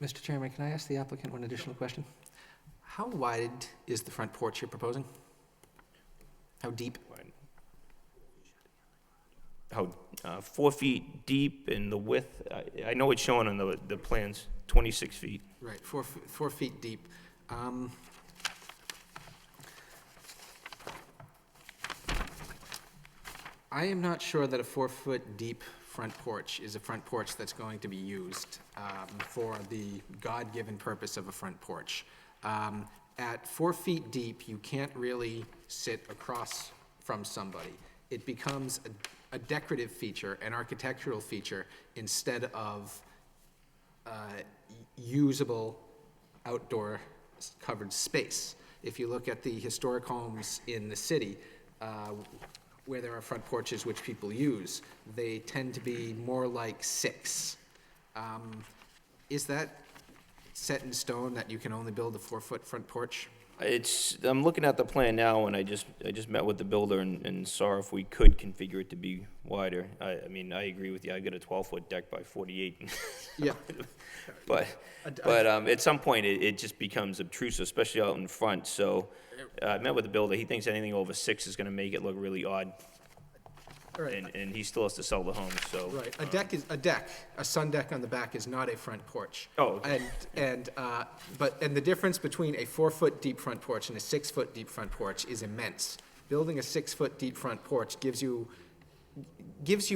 Mr. Chairman, can I ask the applicant one additional question? How wide is the front porch you're proposing? How deep? How, 4 feet deep, and the width, I know it's shown on the plans, 26 feet. Right, 4 feet deep. I am not sure that a 4-foot deep front porch is a front porch that's going to be used for the God-given purpose of a front porch. At 4 feet deep, you can't really sit across from somebody. It becomes a decorative feature, an architectural feature, instead of usable outdoor covered space. If you look at the historic homes in the city, where there are front porches which people use, they tend to be more like 6. Is that set in stone that you can only build a 4-foot front porch? I'm looking at the plan now, and I just met with the builder and saw if we could configure it to be wider. I mean, I agree with you, I got a 12-foot deck by 48. Yeah. But at some point, it just becomes obtrusive, especially out in front, so I met with the builder, he thinks anything over 6 is gonna make it look really odd, Right. and he still has to sell the home, so. Right, a deck is, a sun deck on the back is not a front porch. Oh, okay. And the difference between a 4-foot deep front porch and a 6-foot deep front porch is immense. Building a 6-foot deep front porch gives you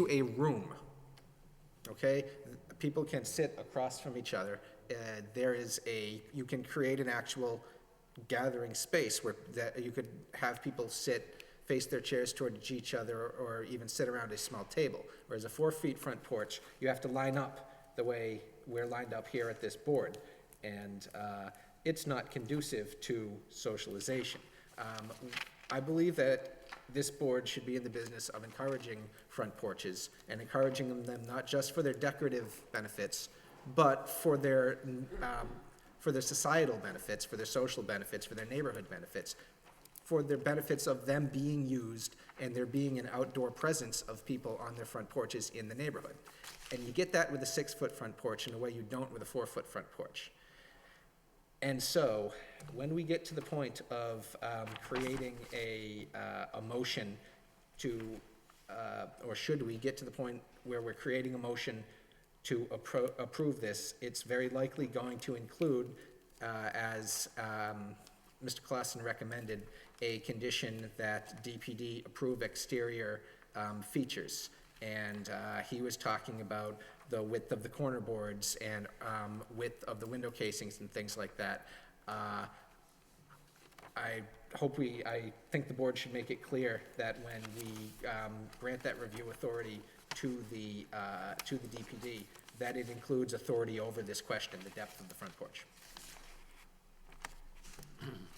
a room, okay? People can sit across from each other. You can create an actual gathering space where that you could have people face their chairs towards each other, or even sit around a small table. Whereas a 4 feet front porch, you have to line up the way we're lined up here at this board, and it's not conducive to socialization. I believe that this board should be in the business of encouraging front porches, and encouraging them not just for their decorative benefits, but for their societal benefits, for their social benefits, for their neighborhood benefits, for their benefits of them being used and there being an outdoor presence of people on their front porches in the neighborhood. And you get that with a 6-foot front porch in a way you don't with a 4-foot front porch. And so, when we get to the point of creating a motion to, or should we get to the point where we're creating a motion to approve this, it's very likely going to include, as Mr. Clausen recommended, a condition that DPD approve exterior features. And he was talking about the width of the corner boards and width of the window casings and things like that. I think the board should make it clear that when we grant that review authority to the DPD, that it includes authority over this question, the depth of the front porch.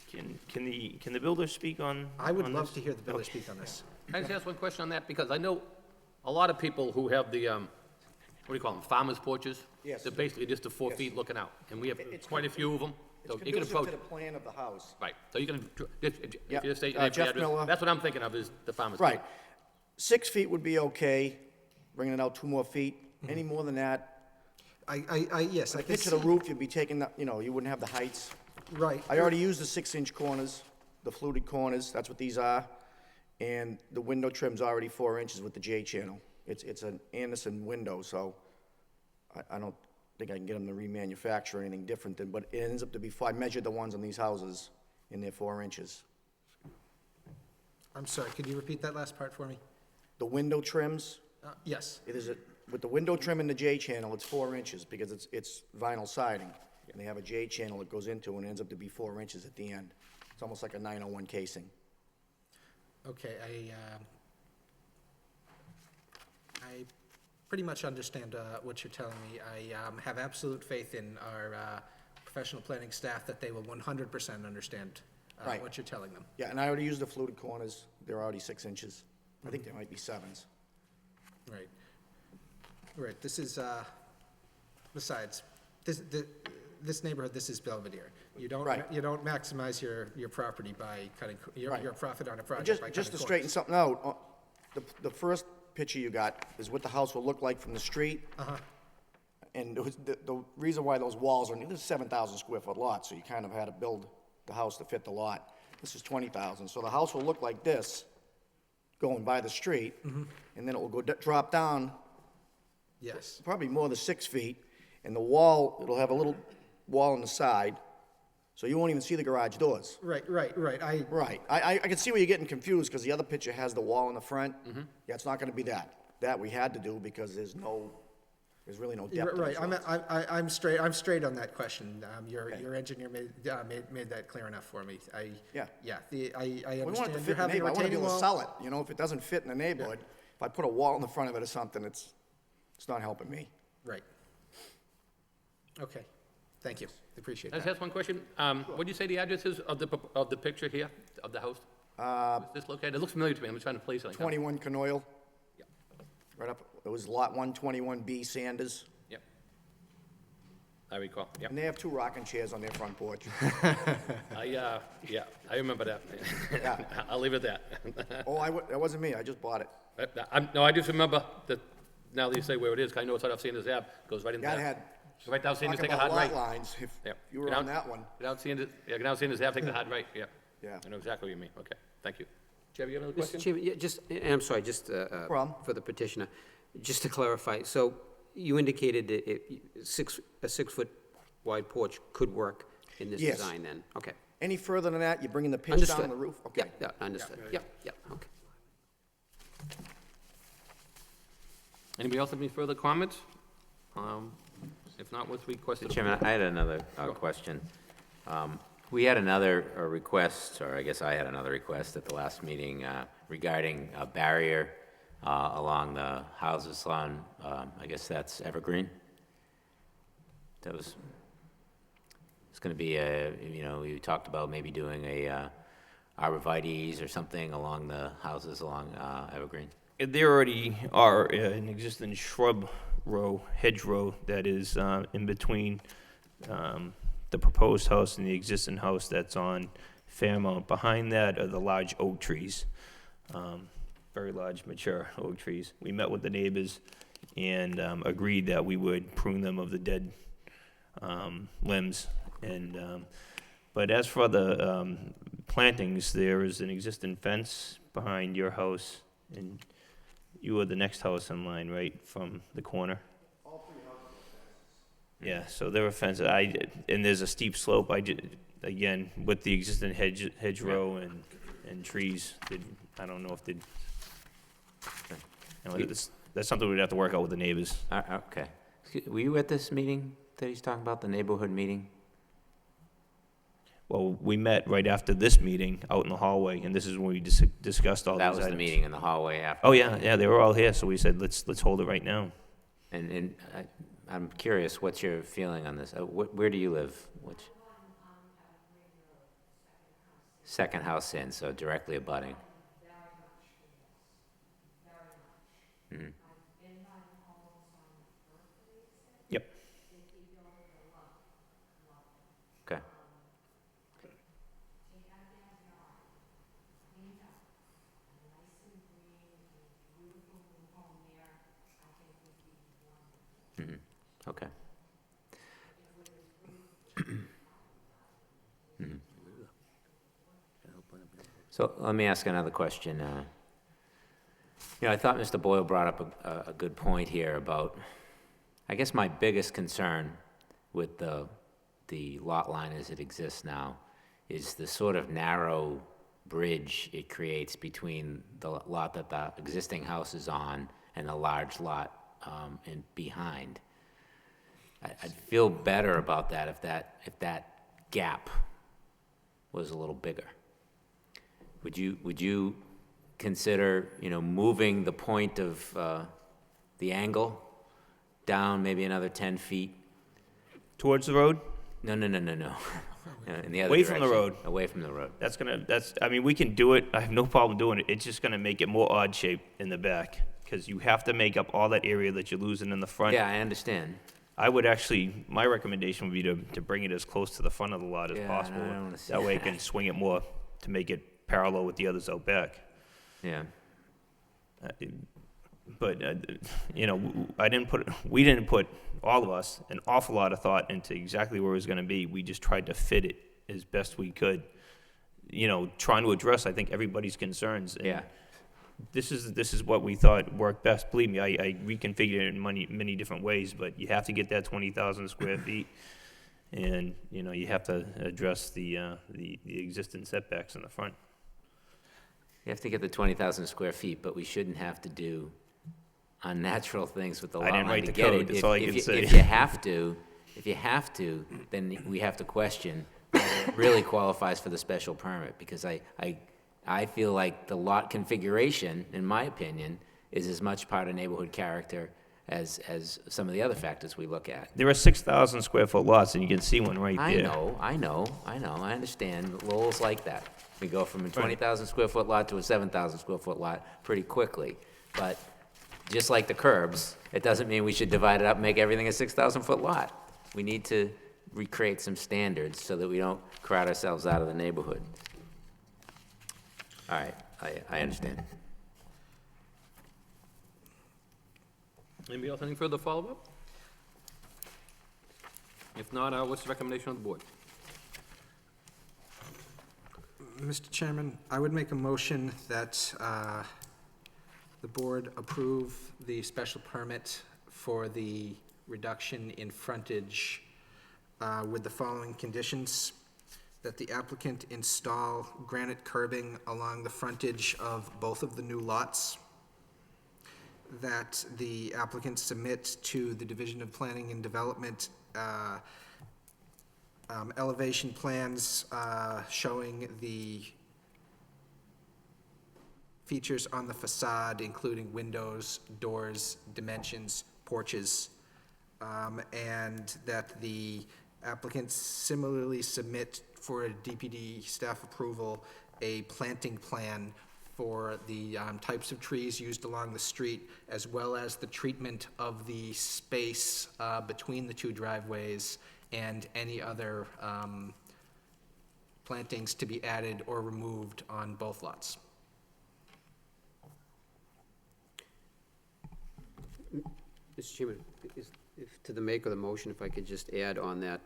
Can the builder speak on? I would on love this? to hear the builder Okay. speak on this. Can I just ask one question on that? Because I know a lot of people who have the, what do you call them, farmers' porches? Yes. They're basically just the 4 feet looking out, and we have It's quite a few of them. So It's you can conducive approach, to the plan of the house. right, so you can, if Yeah. you state your name, Jeff your address, Miller. that's what I'm thinking of, is the farmer's. Right. 6 feet would be okay, bringing it out 2 more feet. Any more than that, Yes, I can pitch see. of the roof, you'd be taking, you wouldn't have the heights. Right. I already used the 6-inch corners, the fluted corners, that's what these are. And the window trim's already 4 inches with the J channel. It's an Anderson window, so I don't think I can get them to remanufacture anything different than, but it ends up to be, I measured the ones on these houses, and they're 4 inches. I'm sorry, could you repeat that last part for me? The window trims, Yes. it is, with the window trim and the J channel, it's 4 inches, because it's vinyl siding. And they have a J channel that goes into, and it ends up to be 4 inches at the end. It's almost like a 901 casing. Okay, I pretty much understand what you're telling me. I have absolute faith in our professional planning staff that they will 100% understand Right. what you're telling them. Yeah, and I already used the fluted corners. They're already 6 inches. I think they might be 7s. Right. Right, this is, besides, this neighborhood, this is Belvedere. You don't, Right. you don't maximize your property by cutting, your Right. profit on a project by cutting Just to corners. straighten something out, the first picture you got is what the house will look like from the street. And it was the reason why those walls are, this is 7,000 square foot lot, so you kind of had to build the house to fit the lot. This is 20,000, so the house will look like this, going by the street, and then it will go, drop down Yes, probably more than 6 feet, and the wall, it'll have a little wall on the side, so you won't even see the garage doors. right. Right. I can see where you're getting confused, because the other picture has the wall in the front. Yeah, it's not gonna be that. That we had to do because there's really no depth to Right, this I'm straight on that question. Your engineer made that clear enough for me. Yeah. Yeah, I We want it to understand fit you're in the having a neighborhood. I wanna be retaining able to wall. sell it, you know, if it doesn't fit in the neighborhood, if I put a wall in the front of it or something, it's not helping me. Right. Okay, thank you, appreciate Can I just that. ask one question? What did you say the address is of the picture here, of the house? Is this located? It looks familiar to me, I'm just trying to place it. 21 Canoyle, Yeah. right up, it was lot 121B Sanders, Yep. I recall, yep. and they have 2 rocking chairs on their front porch. Yeah, I remember that. Yeah. I'll leave it at that. Oh, that wasn't me, I just bought it. No, I just remember that, now that you say where it is, 'cause I know it's right off Sanders Ave, goes right in Yeah, there. it had, Right down Sanders, talk take a about hard lot right. lines, if Yep. you were Get on out- that one. Get out Sanders Ave, take the hard right, yep. Yeah. I know exactly what you mean, okay, thank you. Jeff, you have another Mr. question? Chairman, yeah, just, and I'm sorry, just Problem. for the petitioner, just to clarify, so you indicated that a 6-foot wide porch could work in this Yes. design then? Okay. Any further than that, you're bringing the pitch Understood. down on the roof? Okay. Yeah, understood. Yep, okay. Anybody else have any further comments? If not, what's requested? Mr. Chairman, I had another question. We had another request, or I guess I had another request at the last meeting regarding a barrier along the houses on, I guess that's Evergreen. That was, it's going to be we talked about maybe doing a arborvitae's or something along the houses along Evergreen. There already are an existing shrub row, hedge row, that is in between the proposed house and the existing house that's on Fairmount. Behind that are the large oak trees, very large, mature oak trees. We met with the neighbors and agreed that we would prune them of the dead limbs. But as for the plantings, there is an existing fence behind your house, and you are the next house in line, right, from the corner? All 3 houses. Yeah, so there are fences, and there's a steep slope, again, with the existing hedgerow and trees, I don't know if they'd, that's something we'd have to work out with the neighbors. Okay. Were you at this meeting that he's talking about, the neighborhood meeting? Well, we met right after this meeting out in the hallway, and this is when we discussed all these That items. was the meeting in the hallway after. Oh, yeah, they were all here, so we said, let's hold it right now. And I'm curious, what's your feeling on this? Where do you live? Which? Second house in, so directly abutting. Mhm. Yep. Okay. Mhm. Okay. Mhm. So let me ask another question. I thought Mr. Boyle brought up a good point here about, I guess my biggest concern with the lot line as it exists now is the sort of narrow bridge it creates between the lot that the existing house is on and the large lot in behind. I'd feel better about that if that gap was a little bigger. Would you consider, moving the point of the angle down maybe another 10 feet? Towards the road? No. In the other Away from the direction. road. Away from the road. I mean, we can do it, I have no problem doing it, it's just gonna make it more odd shaped in the back, because you have to make up all that area that you're losing in the front. Yeah, I understand. I would actually, my recommendation would be to bring it as close to the front of the lot as Yeah, possible. I don't wanna see That way it that. can swing it more to make it parallel with the others out back. Yeah. But, we didn't put, all of us, an awful lot of thought into exactly where it was gonna be. We just tried to fit it as best we could, trying to address, I think, everybody's concerns. And Yeah. This is what we thought worked best. Believe me, I reconfigured it in many different ways, but you have to get that 20,000 square feet. And, you have to address the existing setbacks in the front. You have to get the 20,000 square feet, but we shouldn't have to do unnatural things with the I lot didn't line write to the get code, it. that's If- all I if can you- say. If you have to, then we have to question whether it really qualifies for the special permit, because I feel like the lot configuration, in my opinion, is as much part of neighborhood character as some of the other factors we look at. There are 6,000 square foot lots, and you can see one right there. I understand. Lowell's like that. We go from a 20,000 square foot lot to a 7,000 square foot lot pretty quickly. But just like the curbs, it doesn't mean we should divide it up and make everything a 6,000 foot lot. We need to recreate some standards so that we don't crowd ourselves out of the neighborhood. All right, I understand. Anybody else, any further follow-up? If not, what's the recommendation of the board? Mr. Chairman, I would make a motion that the board approve the special permit for the reduction in frontage with the following conditions: that the applicant install granite curbing along the frontage of both of the new lots, that the applicant submit to the Division of Planning and Development elevation plans showing the features on the facade, including windows, doors, dimensions, porches, and that the applicant similarly submit for a DPD staff approval a planting plan for the types of trees used along the street, as well as the treatment of the space between the two driveways and any other plantings to be added or removed on both lots. Mr. Chairman, to the maker of the motion, if I could just add on that,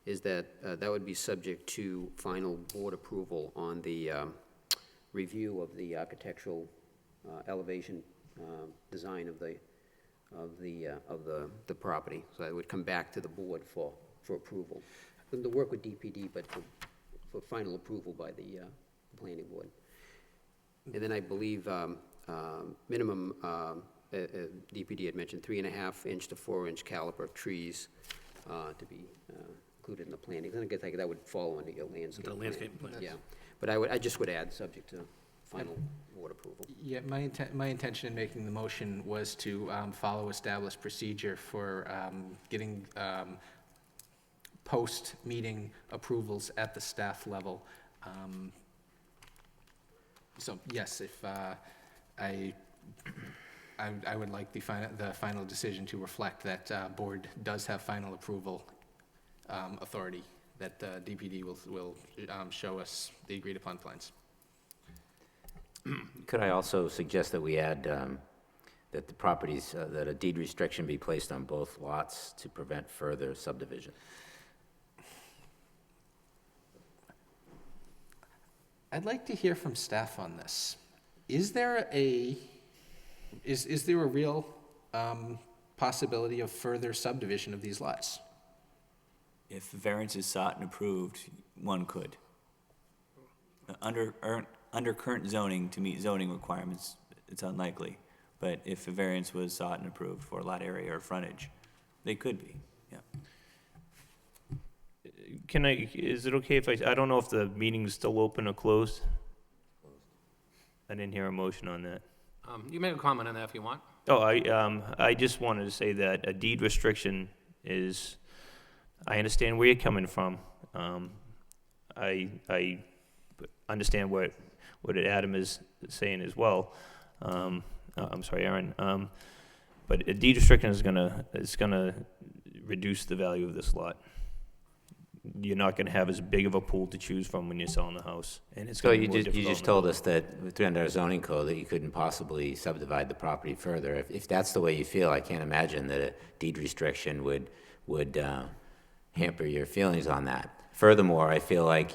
is that that would be subject to final board approval on the review of the architectural elevation design of the property. So it would come back to the board for approval. The work with DPD, but for final approval by the planning board. And then I believe minimum, DPD had mentioned 3.5 inch to 4 inch caliper trees to be included in the planning. I guess that would fall under your landscape plan. landscape plan. Yeah, but I just would add, subject to final board approval. Yeah, my intention in making the motion was to follow established procedure for getting post-meeting approvals at the staff level. So, yes, if I would like the final decision to reflect that board does have final approval authority, that DPD will show us the agreed-upon plans. Could I also suggest that we add that the properties, that a deed restriction be placed on both lots to prevent further subdivision? I'd like to hear from staff on this. Is there a real possibility of further subdivision of these lots? If variance is sought and approved, one could. Under current zoning, to meet zoning requirements, it's unlikely. But if a variance was sought and approved for lot area or frontage, they could be, yeah. is it okay if I don't know if the meeting's still open or closed? I didn't hear a motion on that. You make a comment on that if you want. Oh, I just wanted to say that a deed restriction is, I understand where you're coming from. I understand what Adam is saying as well. I'm sorry, Aaron. But a deed restriction is gonna reduce the value of this lot. You're not gonna have as big of a pool to choose from when you're selling the house, and it's So gonna be you more just, difficult. you just told us that under our zoning code that you couldn't possibly subdivide the property further. If that's the way you feel, I can't imagine that a deed restriction would hamper your feelings on that. Furthermore, I feel like,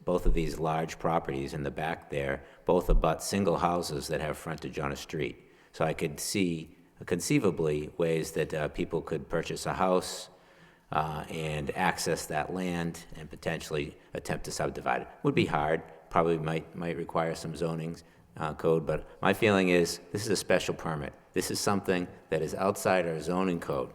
both of these large properties in the back there, both abut single houses that have frontage on a street. So I could see conceivably ways that people could purchase a house and access that land and potentially attempt to subdivide it. Would be hard, probably might require some zoning code, but my feeling is this is a special permit. This is something that is outside our zoning code.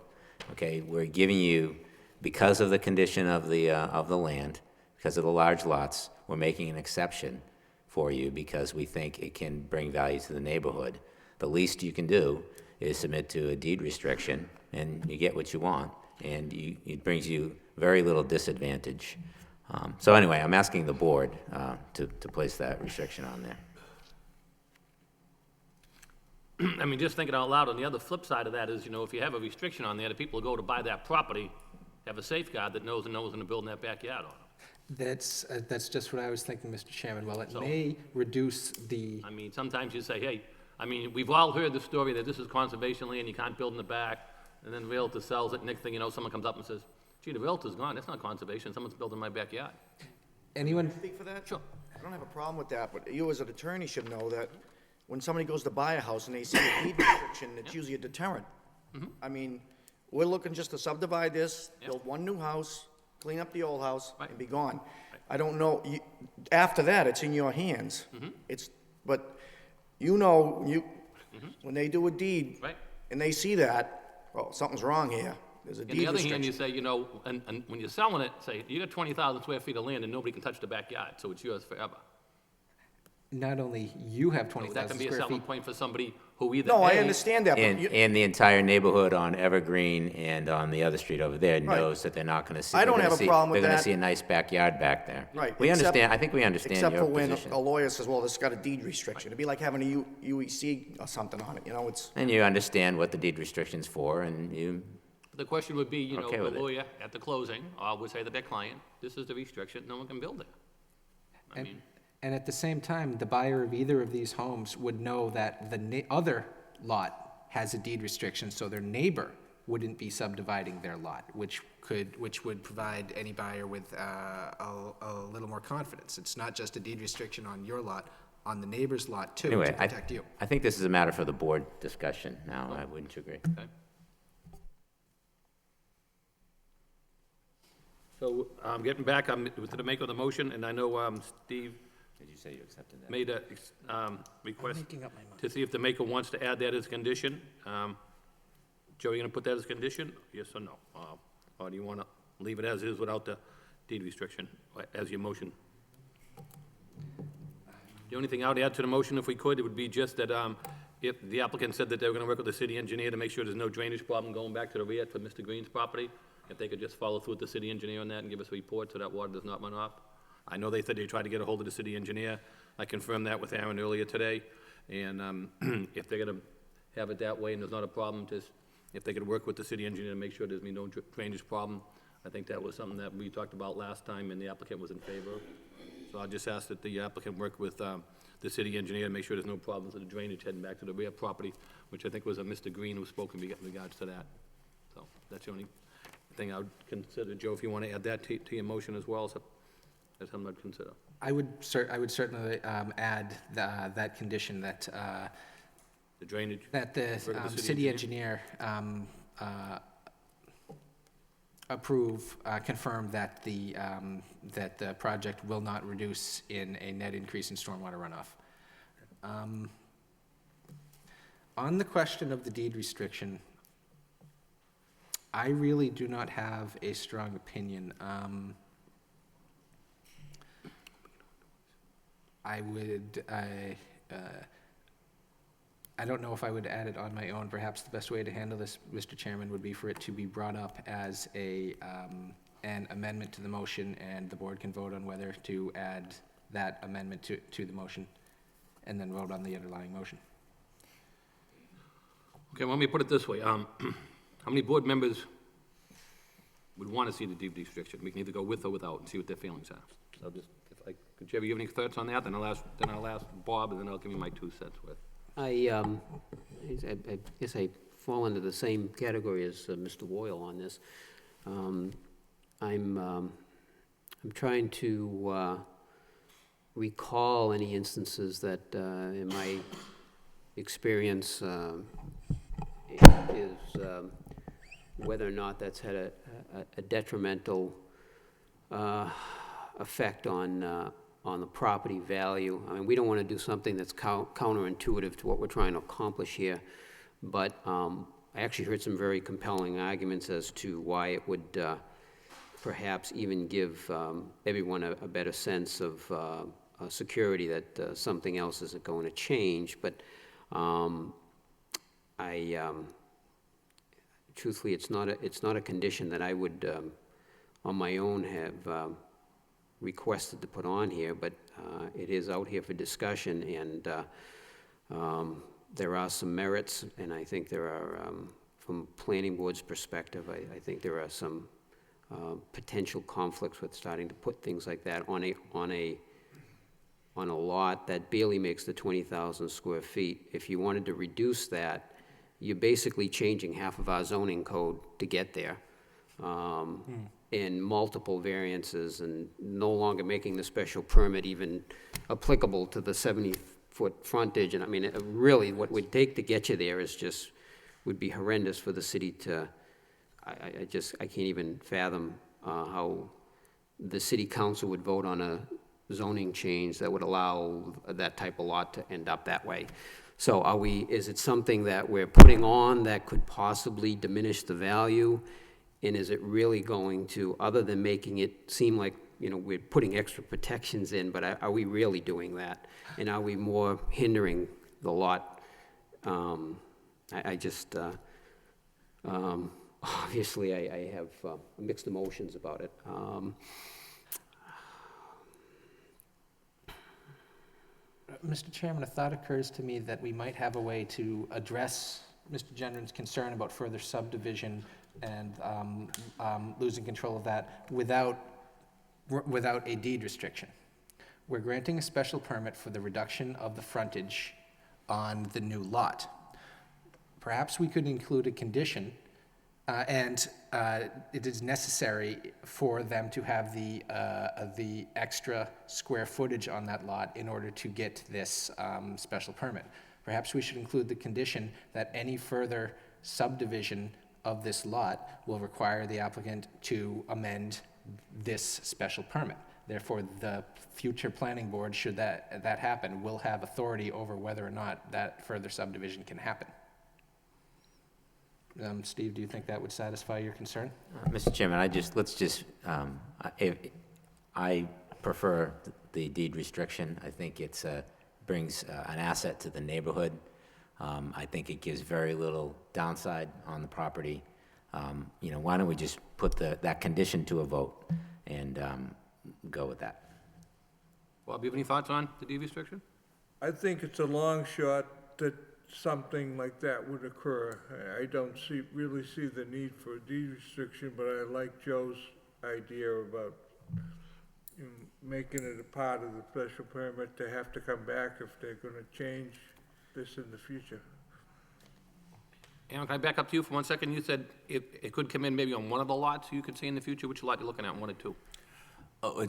Okay, we're giving you, because of the condition of the land, because of the large lots, we're making an exception for you because we think it can bring value to the neighborhood. The least you can do is submit to a deed restriction, and you get what you want, and it brings you very little disadvantage. So anyway, I'm asking the board to place that restriction on there. I mean, just thinking out loud, on the other flip side of that is, if you have a restriction on there, the people who go to buy that property have a safeguard that knows no one's gonna build in that backyard on them. That's just what I was thinking, Mr. Chairman. While it So- may reduce the, I mean, sometimes you say, hey, we've all heard the story that this is conservation land, you can't build in the back, and then the realtor sells it, next thing you know, someone comes up and says, gee, the realtor's gone, that's not conservation, someone's building in my backyard. anyone, Speak for that? Sure. I don't have a problem with that, but you as an attorney should know that when somebody goes to buy a house and they see a deed restriction, it's usually a deterrent. I mean, we're looking just to subdivide this, build one new house, clean up the old house, Right. and be gone. I don't know, after that, it's in your hands. But when they do a deed, Right. and they see that, well, something's wrong here, there's a On the deed other hand, you restriction. say, and when you're selling it, say, you got 20,000 square feet of land and nobody can touch the backyard, so it's yours forever. not only you have So 20,000 that can be a square selling feet, point for somebody who either No, I A, understand that, but And the entire neighborhood on Evergreen and on the other street over there knows that they're not gonna see. I don't they're gonna have a see- problem with They're gonna that. see a nice backyard back there. Right, We except- understand, I think we understand Except your for when position. a lawyer says, well, it's got a deed restriction. It'd be like having a UEC or something on it, it's, And you understand what the deed restriction's for, and you, the question would be, Okay the with it. lawyer at the closing, would say to their client, this is the restriction, no one can build there. I mean, and at the same time, the buyer of either of these homes would know that the other lot has a deed restriction, so their neighbor wouldn't be subdividing their lot, which would provide any buyer with a little more confidence. It's not just a deed restriction on your lot, on the neighbor's lot too, to anyway, protect you. I think this is a matter for the board discussion now, wouldn't you agree? okay. So, getting back, I'm to the make of the motion, and I know, Steve Did you say you accepted that? made a, request Making up my mind. to see if the maker wants to add that as a condition. Joe, you gonna put that as a condition, yes or no? Or do you wanna leave it as is without the deed restriction, as your motion? The only thing I would add to the motion, if we could, it would be just that, if the applicant said that they were gonna work with the city engineer to make sure there's no drainage problem going back to the rear for Mr. Green's property, if they could just follow through with the city engineer on that and give us a report so that water does not run off. I know they said they tried to get a hold of the city engineer. I confirmed that with Aaron earlier today. And if they're gonna have it that way and there's not a problem, just, if they could work with the city engineer to make sure there's no drainage problem. I think that was something that we talked about last time and the applicant was in favor of. So I'll just ask that the applicant work with the city engineer to make sure there's no problems with the drainage heading back to the rear property, which I think was Mr. Green who spoke in regards to that. So that's the only thing I would consider. Joe, if you want to add that to your motion as well, so that's something I'd consider. I would certainly add that condition that The drainage. that the Refer to the city engineer confirm that the project will not reduce in a net increase in stormwater runoff. On the question of the deed restriction, I really do not have a strong opinion. I don't know if I would add it on my own. Perhaps the best way to handle this, Mr. Chairman, would be for it to be brought up as an amendment to the motion, and the board can vote on whether to add that amendment to the motion, and then vote on the underlying motion. Okay, well, let me put it this way. How many board members would want to see the deed restriction? We can either go with or without and see what their feelings are. So just, Jerry, you have any thoughts on that? Then I'll ask Bob, and then I'll give you my 2 cents worth. I guess I fall into the same category as Mr. Boyle on this. I'm trying to recall any instances that, in my experience, is whether or not that's had a detrimental effect on the property value. I mean, we don't want to do something that's counterintuitive to what we're trying to accomplish here, but I actually heard some very compelling arguments as to why it would perhaps even give everyone a better sense of security that something else isn't going to change. But truthfully, it's not a condition that I would on my own have requested to put on here, but it is out here for discussion, and there are some merits, and I think there are, from planning board's perspective, I think there are some potential conflicts with starting to put things like that on a lot that barely makes the 20,000 square feet. If you wanted to reduce that, you're basically changing half of our zoning code to get there. In multiple variances, and no longer making the special permit even applicable to the 70-foot frontage. And I mean, really, what it would take to get you there would be horrendous for the city to, I can't even fathom how the city council would vote on a zoning change that would allow that type of lot to end up that way. So is it something that we're putting on that could possibly diminish the value? And is it really going to, other than making it seem like, we're putting extra protections in, but are we really doing that? And are we more hindering the lot? Obviously, I have mixed emotions about it. Mr. Chairman, a thought occurs to me that we might have a way to address Mr. Gendron's concern about further subdivision and losing control of that without a deed restriction. We're granting a special permit for the reduction of the frontage on the new lot. Perhaps we could include a condition, and it is necessary for them to have the extra square footage on that lot in order to get this special permit. Perhaps we should include the condition that any further subdivision of this lot will require the applicant to amend this special permit. Therefore, the future planning board, should that happen, will have authority over whether or not that further subdivision can happen. Steve, do you think that would satisfy your concern? Mr. Chairman, I prefer the deed restriction. I think it brings an asset to the neighborhood. I think it gives very little downside on the property. Why don't we just put that condition to a vote and go with that? Bob, you have any thoughts on the deed restriction? I think it's a long shot that something like that would occur. I don't really see the need for a deed restriction, but I like Joe's idea about making it a part of the special permit to have to come back if they're gonna change this in the future. Aaron, can I back up to you for 1 second? You said it could come in maybe on one of the lots you could see in the future. Which lot are you looking at, 1 or 2? Oh,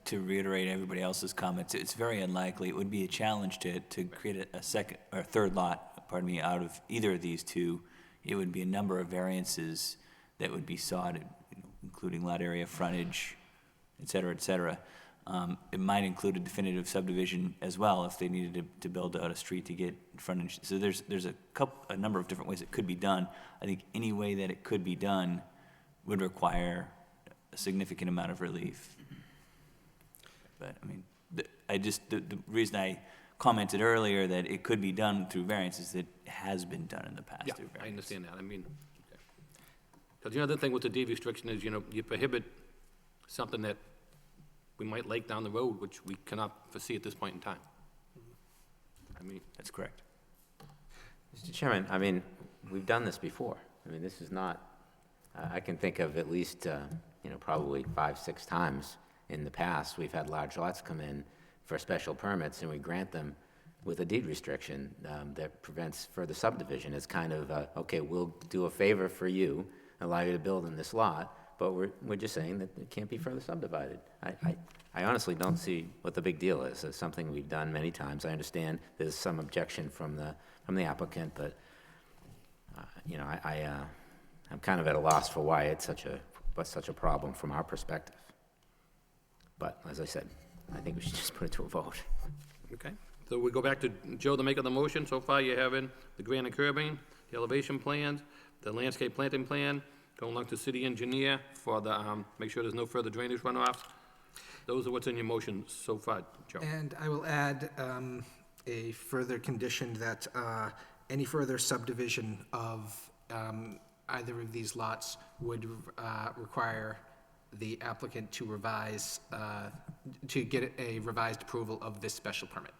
to reiterate everybody else's comments, it's very unlikely. It would be a challenge to create a second or third lot, out of either of these two. It would be a number of variances that would be sought, including lot area, frontage, et cetera, et cetera. It might include a definitive subdivision as well if they needed to build out a street to get frontage. So there's a number of different ways it could be done. I think any way that it could be done would require a significant amount of relief. But, I mean, the reason I commented earlier that it could be done through variance is that it has been done in the past Yeah, through variance. I understand that, I mean, because the other thing with the deed restriction is, you prohibit something that we might like down the road, which we cannot foresee at this point in time. I mean, That's correct. Mr. Chairman, I mean, we've done this before. I mean, this is not, I can think of at least, probably 5, 6 times in the past, we've had large lots come in for special permits, and we grant them with a deed restriction that prevents further subdivision. It's kind of, okay, we'll do a favor for you, allow you to build in this lot, but we're just saying that it can't be further subdivided. I honestly don't see what the big deal is. It's something we've done many times. I understand there's some objection from the applicant, but, I'm kind of at a loss for why it's such a problem from our perspective. But, as I said, I think we should just put it to a vote. okay, so we go back to Joe, the maker of the motion. So far, you're having the granite curbing, the elevation plans, the landscape planting plan, going along to city engineer for the, make sure there's no further drainage runoffs. Those are what's in your motion so far, Joe. And I will add a further condition that any further subdivision of either of these lots would require the applicant to revise, to get a revised approval of this special permit.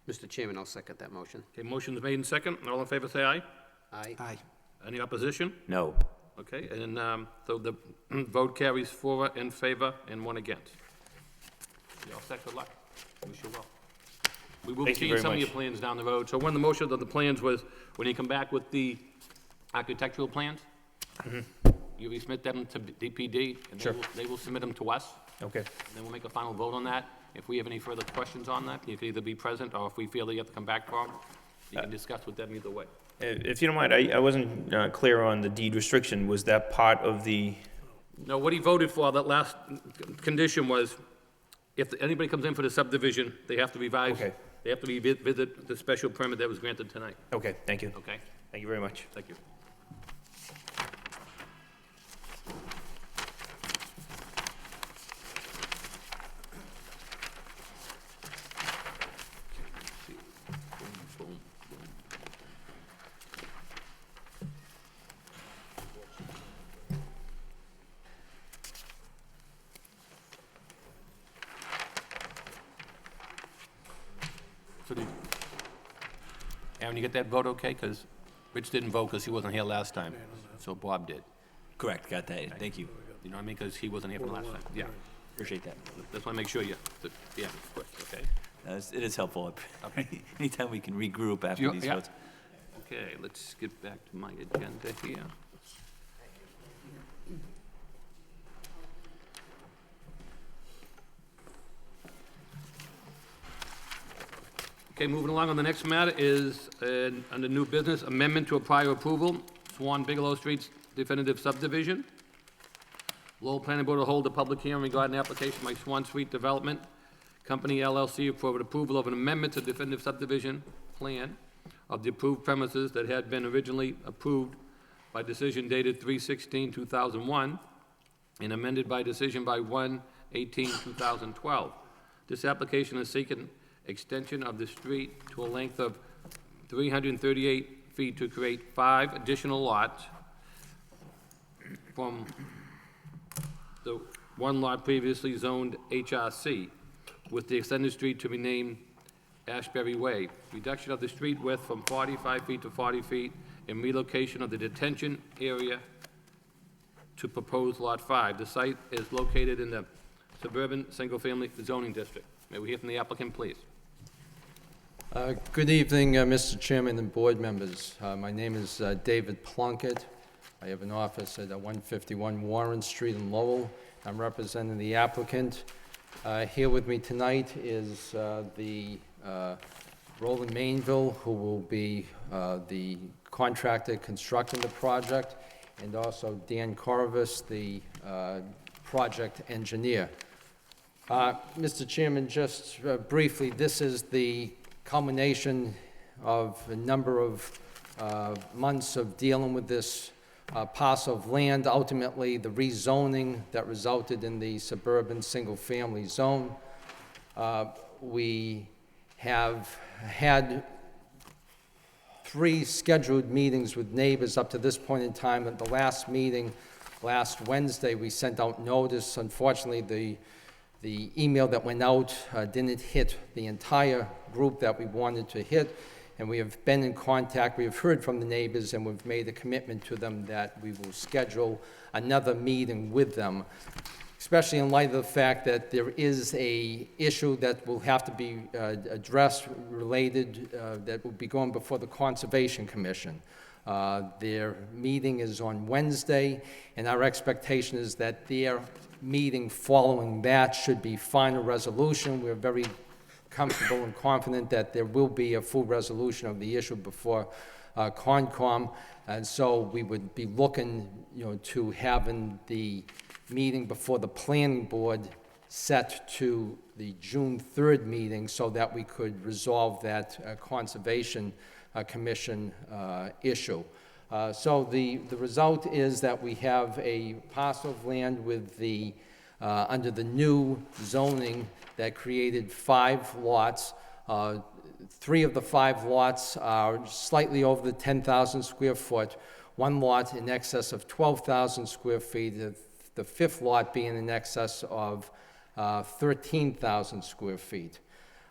Mr. Chairman, I'll second that motion. Okay, motion's made and second. All in favor, say aye. Aye. Aye. Any opposition? No. Okay, and so the vote carries 4 in favor and 1 against. You all set? Good luck. Wish you well. We will be Thank you seeing very some of your much. plans down the road. So one of the motions of the plans was, when you come back with the architectural plans, you resubmit them to DPD, and Sure. they will submit them to us, Okay. and then we'll make a final vote on that. If we have any further questions on that, you can either be present, or if we feel that you have to come back for them, you can discuss with them either way. If you don't mind, I wasn't clear on the deed restriction. Was that part of the, No, what he voted for, that last condition was, if anybody comes in for the subdivision, they have to revise. Okay. They have to revisit the special permit that was granted tonight, okay, thank you. okay? Thank you very much. Thank you. So did, Aaron, you get that vote okay? Because Rich didn't vote because he wasn't here last time, so Bob did. Correct, got that. Thank you. You know what I mean? Because he wasn't here from last time. Yeah, Appreciate that. just want to make sure you, yeah, quick, okay? It is helpful. Anytime we can regroup after Yeah, these yeah. votes. Okay, let's get back to my agenda here. Okay, moving along on the next matter is, under new business, amendment to a prior approval, Swan Bigelow Street's definitive subdivision. Lowell Planning Board will hold a public hearing regarding the application by Swan Street Development Company LLC for approval of an amendment to definitive subdivision plan of the approved premises that had been originally approved by decision dated 3/16/2001 and amended by decision by 1/18/2012. This application is seeking extension of the street to a length of 338 feet to create 5 additional lots from the one lot previously zoned HRC, with the extended street to be named Ashbury Way. Reduction of the street width from 45 feet to 40 feet, and relocation of the detention area to proposed Lot 5. The site is located in the suburban single-family zoning district. May we hear from the applicant, please? Good evening, Mr. Chairman and board members. My name is David Plunkett. I have an office at 151 Warren Street in Lowell. I'm representing the applicant. Here with me tonight is the Roland Mainville, who will be the contractor constructing the project, and also Dan Corvus, the project engineer. Mr. Chairman, just briefly, this is the culmination of a number of months of dealing with this parcel of land, ultimately the rezoning that resulted in the suburban single-family zone. We have had 3 scheduled meetings with neighbors up to this point in time. At the last meeting, last Wednesday, we sent out notice. Unfortunately, the email that went out didn't hit the entire group that we wanted to hit, and we have been in contact. We have heard from the neighbors, and we've made a commitment to them that we will schedule another meeting with them, especially in light of the fact that there is a issue that will have to be addressed related, that will be going before the Conservation Commission. Their meeting is on Wednesday, and our expectation is that their meeting following that should be final resolution. We're very comfortable and confident that there will be a full resolution of the issue before Concom, and so we would be looking, to having the meeting before the planning board set to the June 3rd meeting so that we could resolve that Conservation Commission issue. So the result is that we have a parcel of land with the, under the new zoning that created 5 lots. 3 of the 5 lots are slightly over the 10,000 square foot, 1 lot in excess of 12,000 square feet, the 5th lot being in excess of 13,000 square feet.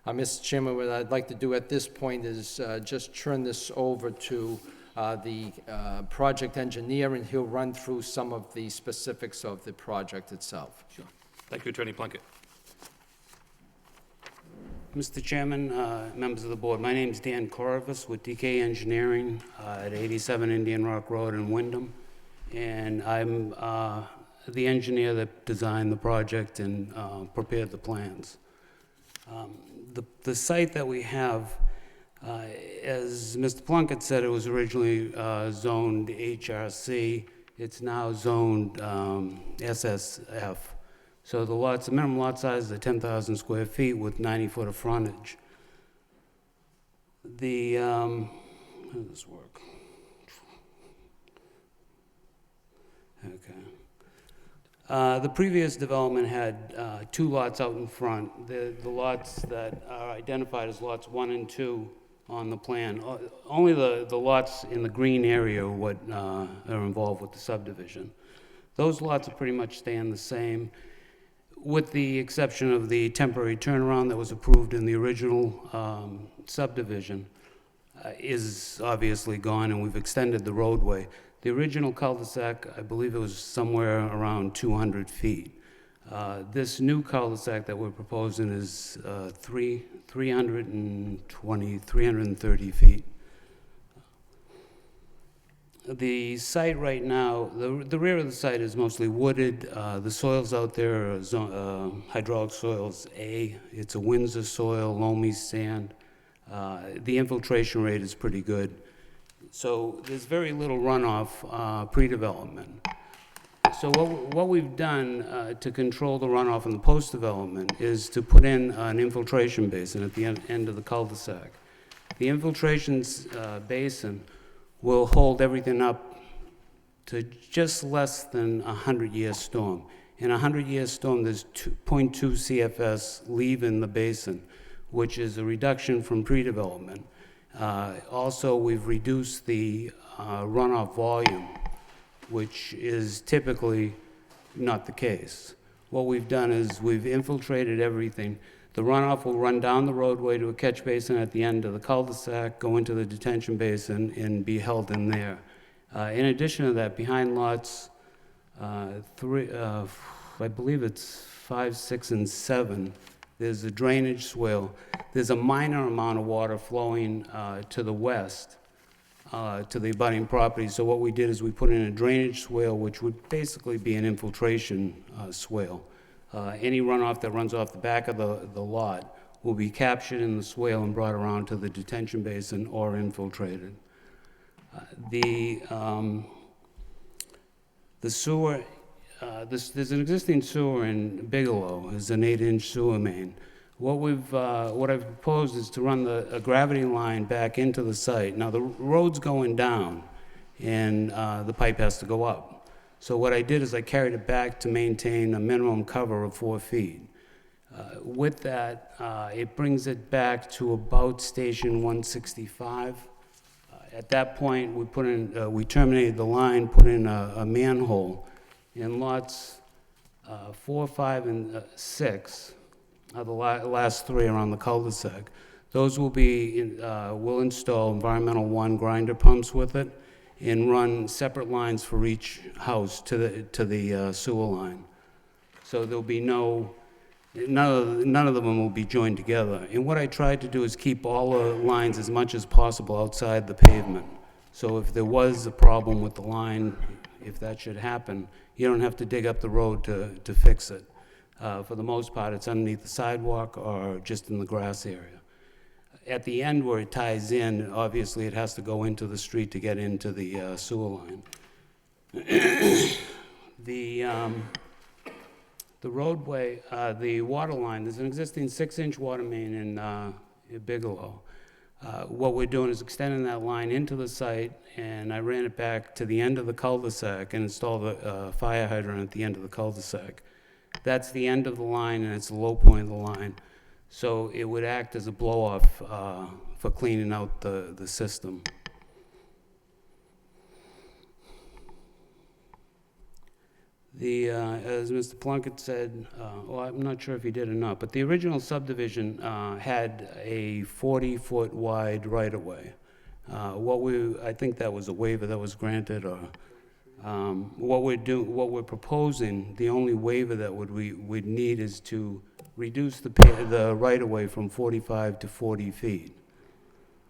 Mr. Chairman, what I'd like to do at this point is just turn this over to the project engineer, and he'll run through some of the specifics of the project itself. Sure. Thank you, Attorney Plunkett. Mr. Chairman, members of the board, my name is Dan Corvus with DK Engineering at 87 Indian Rock Road in Wyndham, and I'm the engineer that designed the project and prepared the plans. The site that we have, as Mr. Plunkett said, it was originally zoned HRC. It's now zoned SSF. So the minimum lot size is 10,000 square feet with 90 foot of frontage. How does this work? Okay. The previous development had 2 lots out in front. The lots that are identified as lots 1 and 2 on the plan. Only the lots in the green area are what are involved with the subdivision. Those lots are pretty much staying the same, with the exception of the temporary turnaround that was approved in the original subdivision is obviously gone, and we've extended the roadway. The original cul-de-sac, I believe it was somewhere around 200 feet. This new cul-de-sac that we're proposing is 330 feet. The site right now, the rear of the site is mostly wooded. The soils out there are hydraulic soils A. It's a Windsor soil, loamy sand. The infiltration rate is pretty good. So there's very little runoff pre-development. So what we've done to control the runoff in the post-development is to put in an infiltration basin at the end of the cul-de-sac. The infiltration basin will hold everything up to just less than a 100-year storm. In a 100-year storm, there's 0.2 CFS leaving the basin, which is a reduction from pre-development. Also, we've reduced the runoff volume, which is typically not the case. What we've done is we've infiltrated everything. The runoff will run down the roadway to a catch basin at the end of the cul-de-sac, go into the detention basin, and be held in there. In addition to that, behind lots 3, I believe it's 5, 6, and 7, there's a drainage swale. There's a minor amount of water flowing to the west, to the abutting property. So what we did is we put in a drainage swale, which would basically be an infiltration swale. Any runoff that runs off the back of the lot will be captured in the swale and brought around to the detention basin or infiltrated. The sewer there's an existing sewer in Bigelow, it's an 8-inch sewer main. What I've proposed is to run a gravity line back into the site. Now, the road's going down, and the pipe has to go up. So what I did is I carried it back to maintain a minimum cover of 4 feet. With that, it brings it back to about station 165. At that point, we terminated the line, put in a manhole, and lots 4, 5, and 6 are the last 3 are on the cul-de-sac. Those we'll install environmental 1 grinder pumps with it and run separate lines for each house to the sewer line. So there'll be none of them will be joined together. And what I tried to do is keep all the lines as much as possible outside the pavement. So if there was a problem with the line, if that should happen, you don't have to dig up the road to fix it. For the most part, it's underneath the sidewalk or just in the grass area. At the end where it ties in, obviously it has to go into the street to get into the sewer line. The roadway, the water line, there's an existing 6-inch water main in Bigelow. What we're doing is extending that line into the site, and I ran it back to the end of the cul-de-sac and installed a fire hydrant at the end of the cul-de-sac. That's the end of the line, and it's the low point of the line. So it would act as a blow-off for cleaning out the system. As Mr. Plunkett said, well, I'm not sure if he did or not, but the original subdivision had a 40-foot wide right-of-way. I think that was a waiver that was granted, or what we're proposing, the only waiver that we'd need is to reduce the right-of-way from 45 to 40 feet.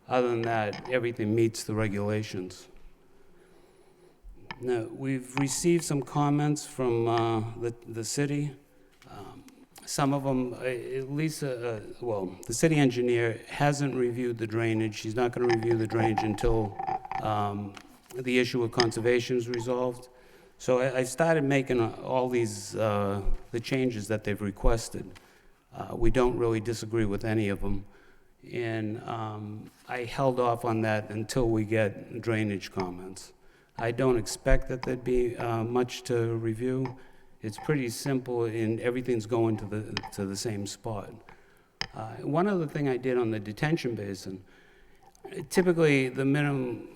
Other than that, everything meets the regulations. Now, we've received some comments from the city. Some of them, at least, well, the city engineer hasn't reviewed the drainage. She's not going to review the drainage until the issue of conservation is resolved. So I started making all these, the changes that they've requested. We don't really disagree with any of them. And I held off on that until we get drainage comments. I don't expect that there'd be much to review. It's pretty simple, and everything's going to the same spot. One other thing I did on the detention basin, typically the minimum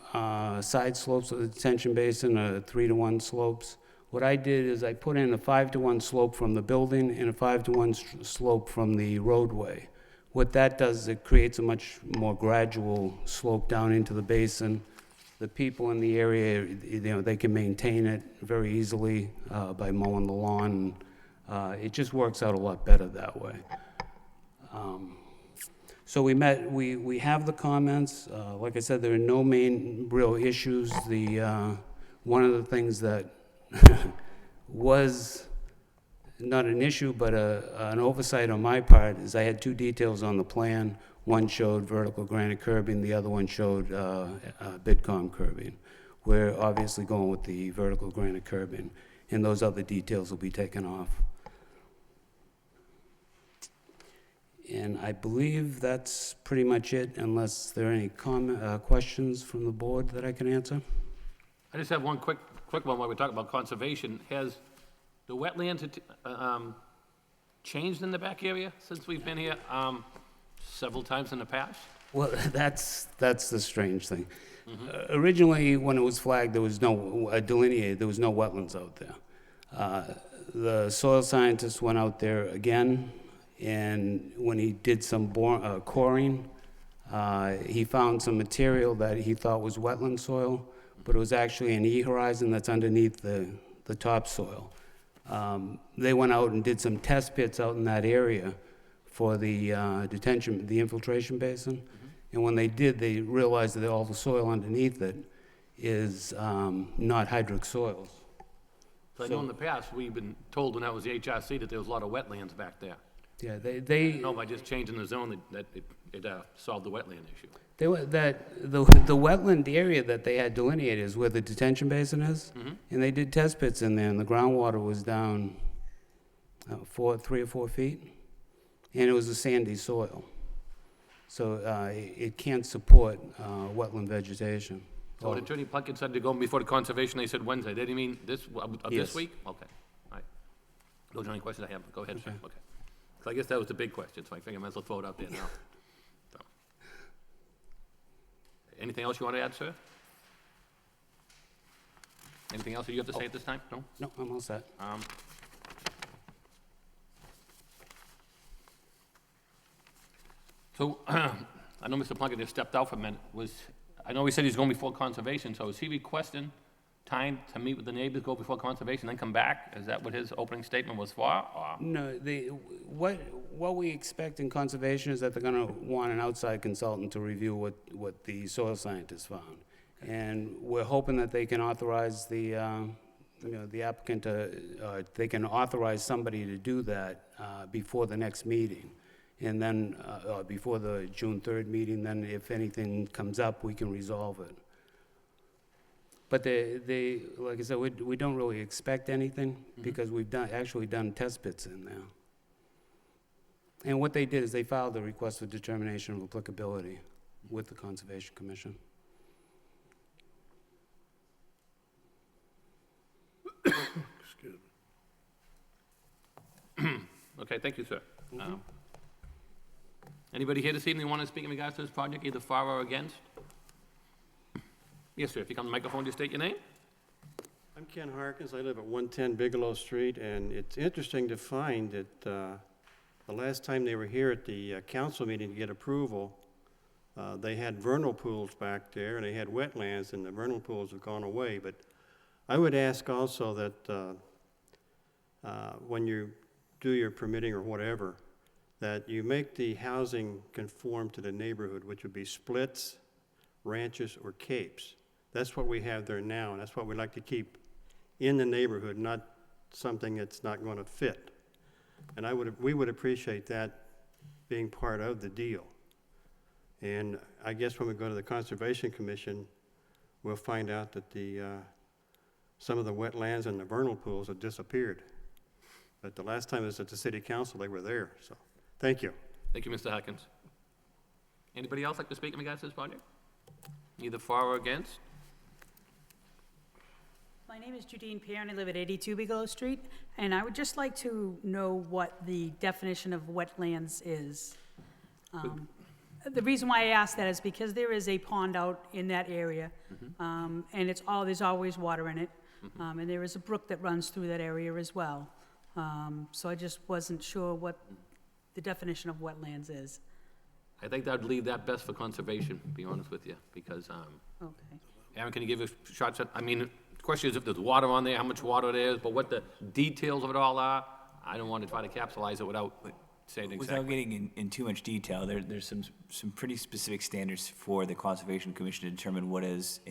side slopes of the detention basin are 3-to-1 slopes. What I did is I put in a 5-to-1 slope from the building and a 5-to-1 slope from the roadway. What that does is it creates a much more gradual slope down into the basin. The people in the area, they can maintain it very easily by mowing the lawn. It just works out a lot better that way. So we have the comments. Like I said, there are no main real issues. One of the things that was not an issue, but an oversight on my part is I had 2 details on the plan. One showed vertical granite curbing, the other one showed bitcom curbing. We're obviously going with the vertical granite curbing, and those other details will be taken off. And I believe that's pretty much it, unless there are any questions from the board that I can answer. I just have one quick one while we talk about conservation. Has the wetlands changed in the back area since we've been here several times in the past? Well, that's the strange thing. Originally, when it was flagged, there was no delineated, there was no wetlands out there. The soil scientist went out there again, and when he did some coring, he found some material that he thought was wetland soil, but it was actually an E-horizon that's underneath the topsoil. They went out and did some test pits out in that area for the the infiltration basin. And when they did, they realized that all the soil underneath it is not hydric soils. So I know in the past, we've been told when I was the HRC that there was a lot of wetlands back there. Yeah, they No, by just changing the zone, that it solved the wetland issue. They were, the wetland area that they had delineated is where the detention basin is. And they did test pits in there, and the groundwater was down 3 or 4 feet. And it was a sandy soil. So it can't support wetland vegetation. So what Attorney Plunkett said to go before the conservation, they said Wednesday. They didn't mean this, of this Yes. week? Okay, all right. Those are the only questions I have. Go ahead, sir. Okay. So I guess that was the big question, so I think I might as well throw it out there now. So. Anything else you want to add, sir? Anything else that you have to say at this time? No? No, I'm all set. So, I know Mr. Plunkett just stepped out for a minute. I know he said he's going before conservation, so is he requesting time to meet with the neighbors, go before conservation, then come back? Is that what his opening statement was for, or? No, what we expect in conservation is that they're gonna want an outside consultant to review what the soil scientists found. And we're hoping that they can authorize the applicant to, they can authorize somebody to do that before the next meeting. And then, before the June 3rd meeting, then if anything comes up, we can resolve it. But they, like I said, we don't really expect anything, because we've actually done test pits in there. And what they did is they filed a request for determination of applicability with the Conservation Commission. Excuse me. Okay, thank you, sir. Anybody here this evening want to speak in regards to this project, either for or against? Yes, sir, if you come to the microphone, just state your name. I'm Ken Harkins. I live at 110 Bigelow Street, and it's interesting to find that the last time they were here at the council meeting to get approval, they had vernal pools back there, and they had wetlands, and the vernal pools have gone away. But I would ask also that when you do your permitting or whatever, that you make the housing conform to the neighborhood, which would be splits, ranches, or capes. That's what we have there now, and that's what we'd like to keep in the neighborhood, not something that's not going to fit. And we would appreciate that being part of the deal. And I guess when we go to the Conservation Commission, we'll find out that some of the wetlands and the vernal pools have disappeared. But the last time it was at the city council, they were there, so, thank you. Thank you, Mr. Harkins. Anybody else like to speak in regards to this project? Either for or against? My name is Judine Pear, and I live at 82 Bigelow Street, and I would just like to know what the definition of wetlands is. The reason why I ask that is because there is a pond out in that area, and there's always water in it, and there is a brook that runs through that area as well. So I just wasn't sure what the definition of wetlands is. I think I'd leave that best for conservation, to be honest with you, because, Okay. Aaron, can you give us shots at, I mean, the question is if there's water on there, how much water there is, but what the details of it all are, I don't want to try to capsulize it without saying exactly. Without getting in too much detail, there's some pretty specific standards for the Conservation Commission to determine what is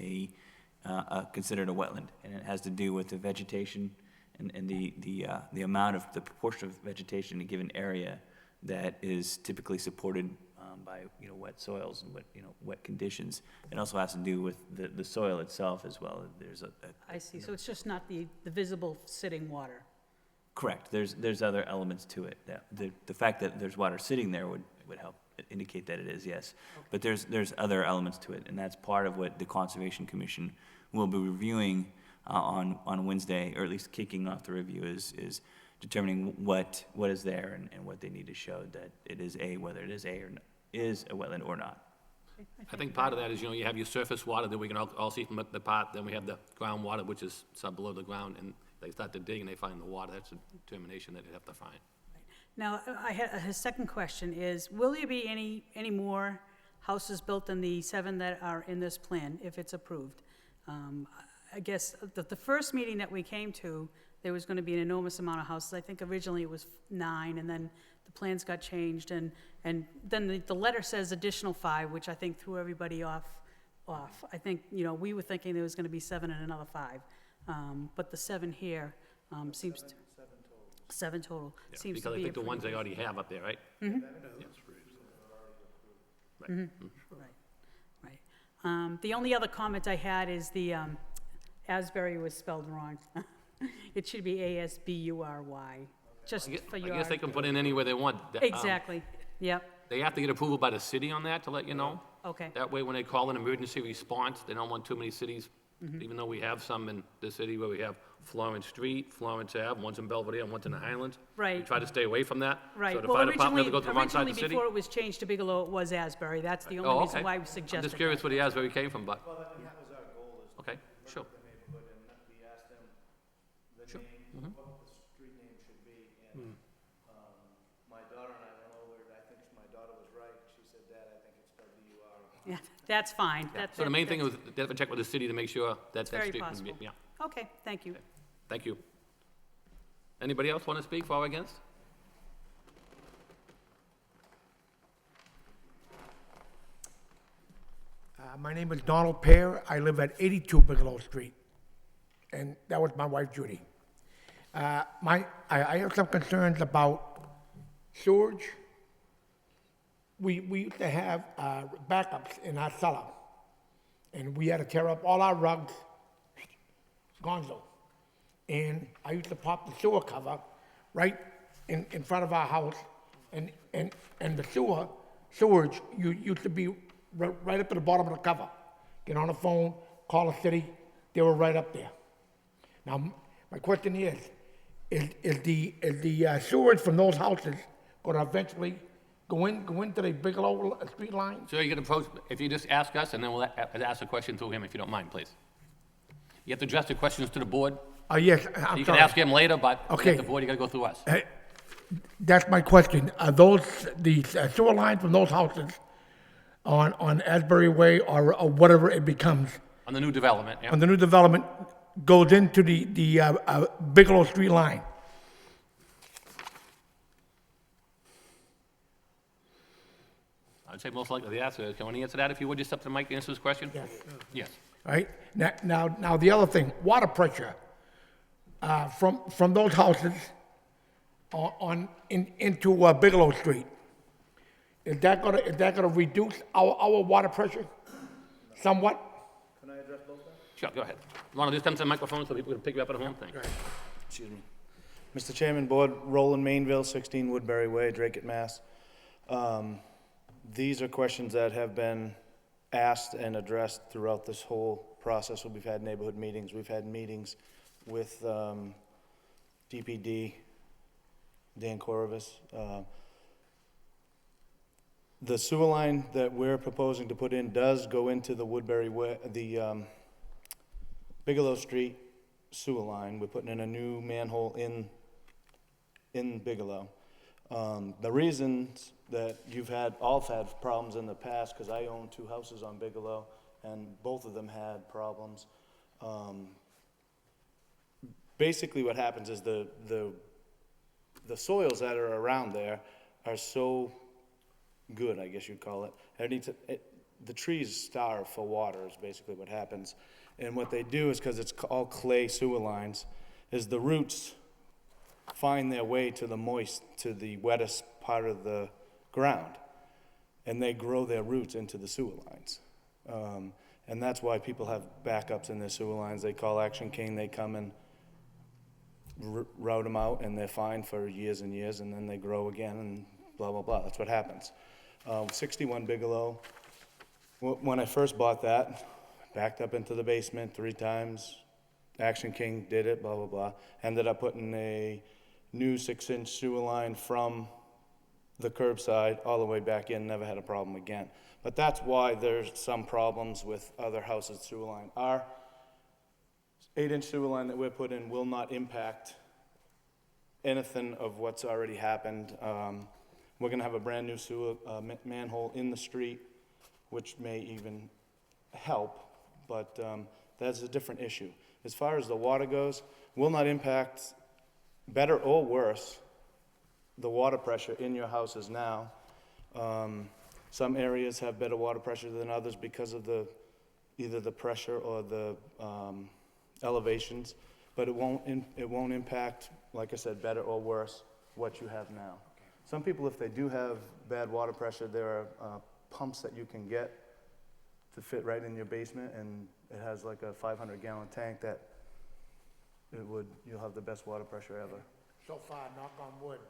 considered a wetland, and it has to do with the vegetation and the amount of the proportion of vegetation in a given area that is typically supported by wet soils and wet conditions. It also has to do with the soil itself as well. There's I see, so it's just not the visible sitting water. correct. There's other elements to it. The fact that there's water sitting there would help indicate that it is, yes. But there's other elements to it, and that's part of what the Conservation Commission will be reviewing on Wednesday, or at least kicking off the review, is determining what is there and what they need to show that it is whether it is is a wetland or not. I think part of that is, you have your surface water that we can all see from the part, then we have the groundwater, which is below the ground, and they start to dig and they find the water. That's a determination that they have to find. Now, his second question is, will there be any more houses built than the 7 that are in this plan, if it's approved? I guess the first meeting that we came to, there was going to be an enormous amount of houses. I think originally it was 9, and then the plans got changed, and then the letter says additional 5, which I think threw everybody off. I think, we were thinking there was going to be 7 and another 5, but the 7 here seems to... 7 total. Yeah, Seems because to be I think the a ones they pretty already have up there, right? Right. The only other comment I had is the Asbury was spelled wrong. It should be A-S-B-U-R-Y, just for I your... guess they can put in anywhere they want. Exactly, yep, They have to get approval by the city on that, to let you know. okay, That way, when they call an emergency response, they don't want too many cities, even though we have some in the city where we have Florence Street, Florence Ave, one's in Belvedere, and one's in the Highlands. We Right. try to stay away from that. right. So the Well, fire department originally, doesn't go to the wrong side of the originally city. before it was changed to Bigelow, it was Asbury, that's the Oh, only okay. reason why we I'm suggested just that. curious where the Asbury came from, but. Okay, sure. Sure. My daughter and I went over it, I think my daughter was right, she said, Dad, I think it's W-R. Yeah, that's fine. So the main thing was, they have to check with the city to make sure that that very street would be, possible. yeah, Okay, thank you. thank you. Anybody else want to speak for or against? My name is Donald Pear. I live at 82 Bigelow Street, and that was my wife Judy. I have some concerns about sewage. We used to have backups in our cellar, and we had to tear up all our rugs, gonzo. And I used to pop the sewer cover right in front of our house, and the sewage used to be right up at the bottom of the cover. Get on the phone, call the city, they were right up there. Now, my question is the sewage from those houses gonna eventually go into the Bigelow street line? So you can approach, if you just ask us, and then we'll ask a question through him, if you don't mind, please. You have to address the questions to the board. Yes, I'm You sorry. can ask him later, but Okay. at the board, you gotta go through us. That's my question. Are the sewer lines from those houses on Asbury Way or whatever it becomes, On the new development, yeah. on the new development, goes into the Bigelow Street line? I'd say most likely the answer is, can we answer that if you would, just up to the mic, answer his question? Yes. Yes. Right? Now, the other thing, water pressure, from those houses into Bigelow Street. Is that gonna reduce our water pressure somewhat? Sure, go ahead. You wanna just come to the microphone so people can pick you up at home? Thanks. Excuse me. Mr. Chairman, Board, Roland Mainville, 16 Woodbury Way, Drake, Mass. These are questions that have been asked and addressed throughout this whole process. We've had neighborhood meetings, we've had meetings with DPD, Dan Corvus. The sewer line that we're proposing to put in does go into the Woodbury Way, the Bigelow Street sewer line. We're putting in a new manhole in Bigelow. The reasons that all have had problems in the past, because I own 2 houses on Bigelow, and both of them had problems. Basically what happens is the soils that are around there are so good, I guess you'd call it. The trees starve for water is basically what happens. And what they do is, because it's all clay sewer lines, is the roots find their way to the wettest part of the ground. And they grow their roots into the sewer lines. And that's why people have backups in their sewer lines. They call Action King, they come and route them out, and they're fine for years and years, and then they grow again, and blah, blah, blah. That's what happens. 61 Bigelow, when I first bought that, backed up into the basement 3 times. Action King did it, blah, blah, blah. Ended up putting a new 6-inch sewer line from the curbside all the way back in, never had a problem again. But that's why there's some problems with other houses' sewer line. Our 8-inch sewer line that we're putting in will not impact anything of what's already happened. We're gonna have a brand-new sewer manhole in the street, which may even help, but that's a different issue. As far as the water goes, will not impact, better or worse, the water pressure in your houses now. Some areas have better water pressure than others because of either the pressure or the elevations, but it won't impact, like I said, better or worse, what you have now. Some people, if they do have bad water pressure, there are pumps that you can get to fit right in your basement, and it has like a 500-gallon tank that you'll have the best water pressure ever. So far, knock on wood,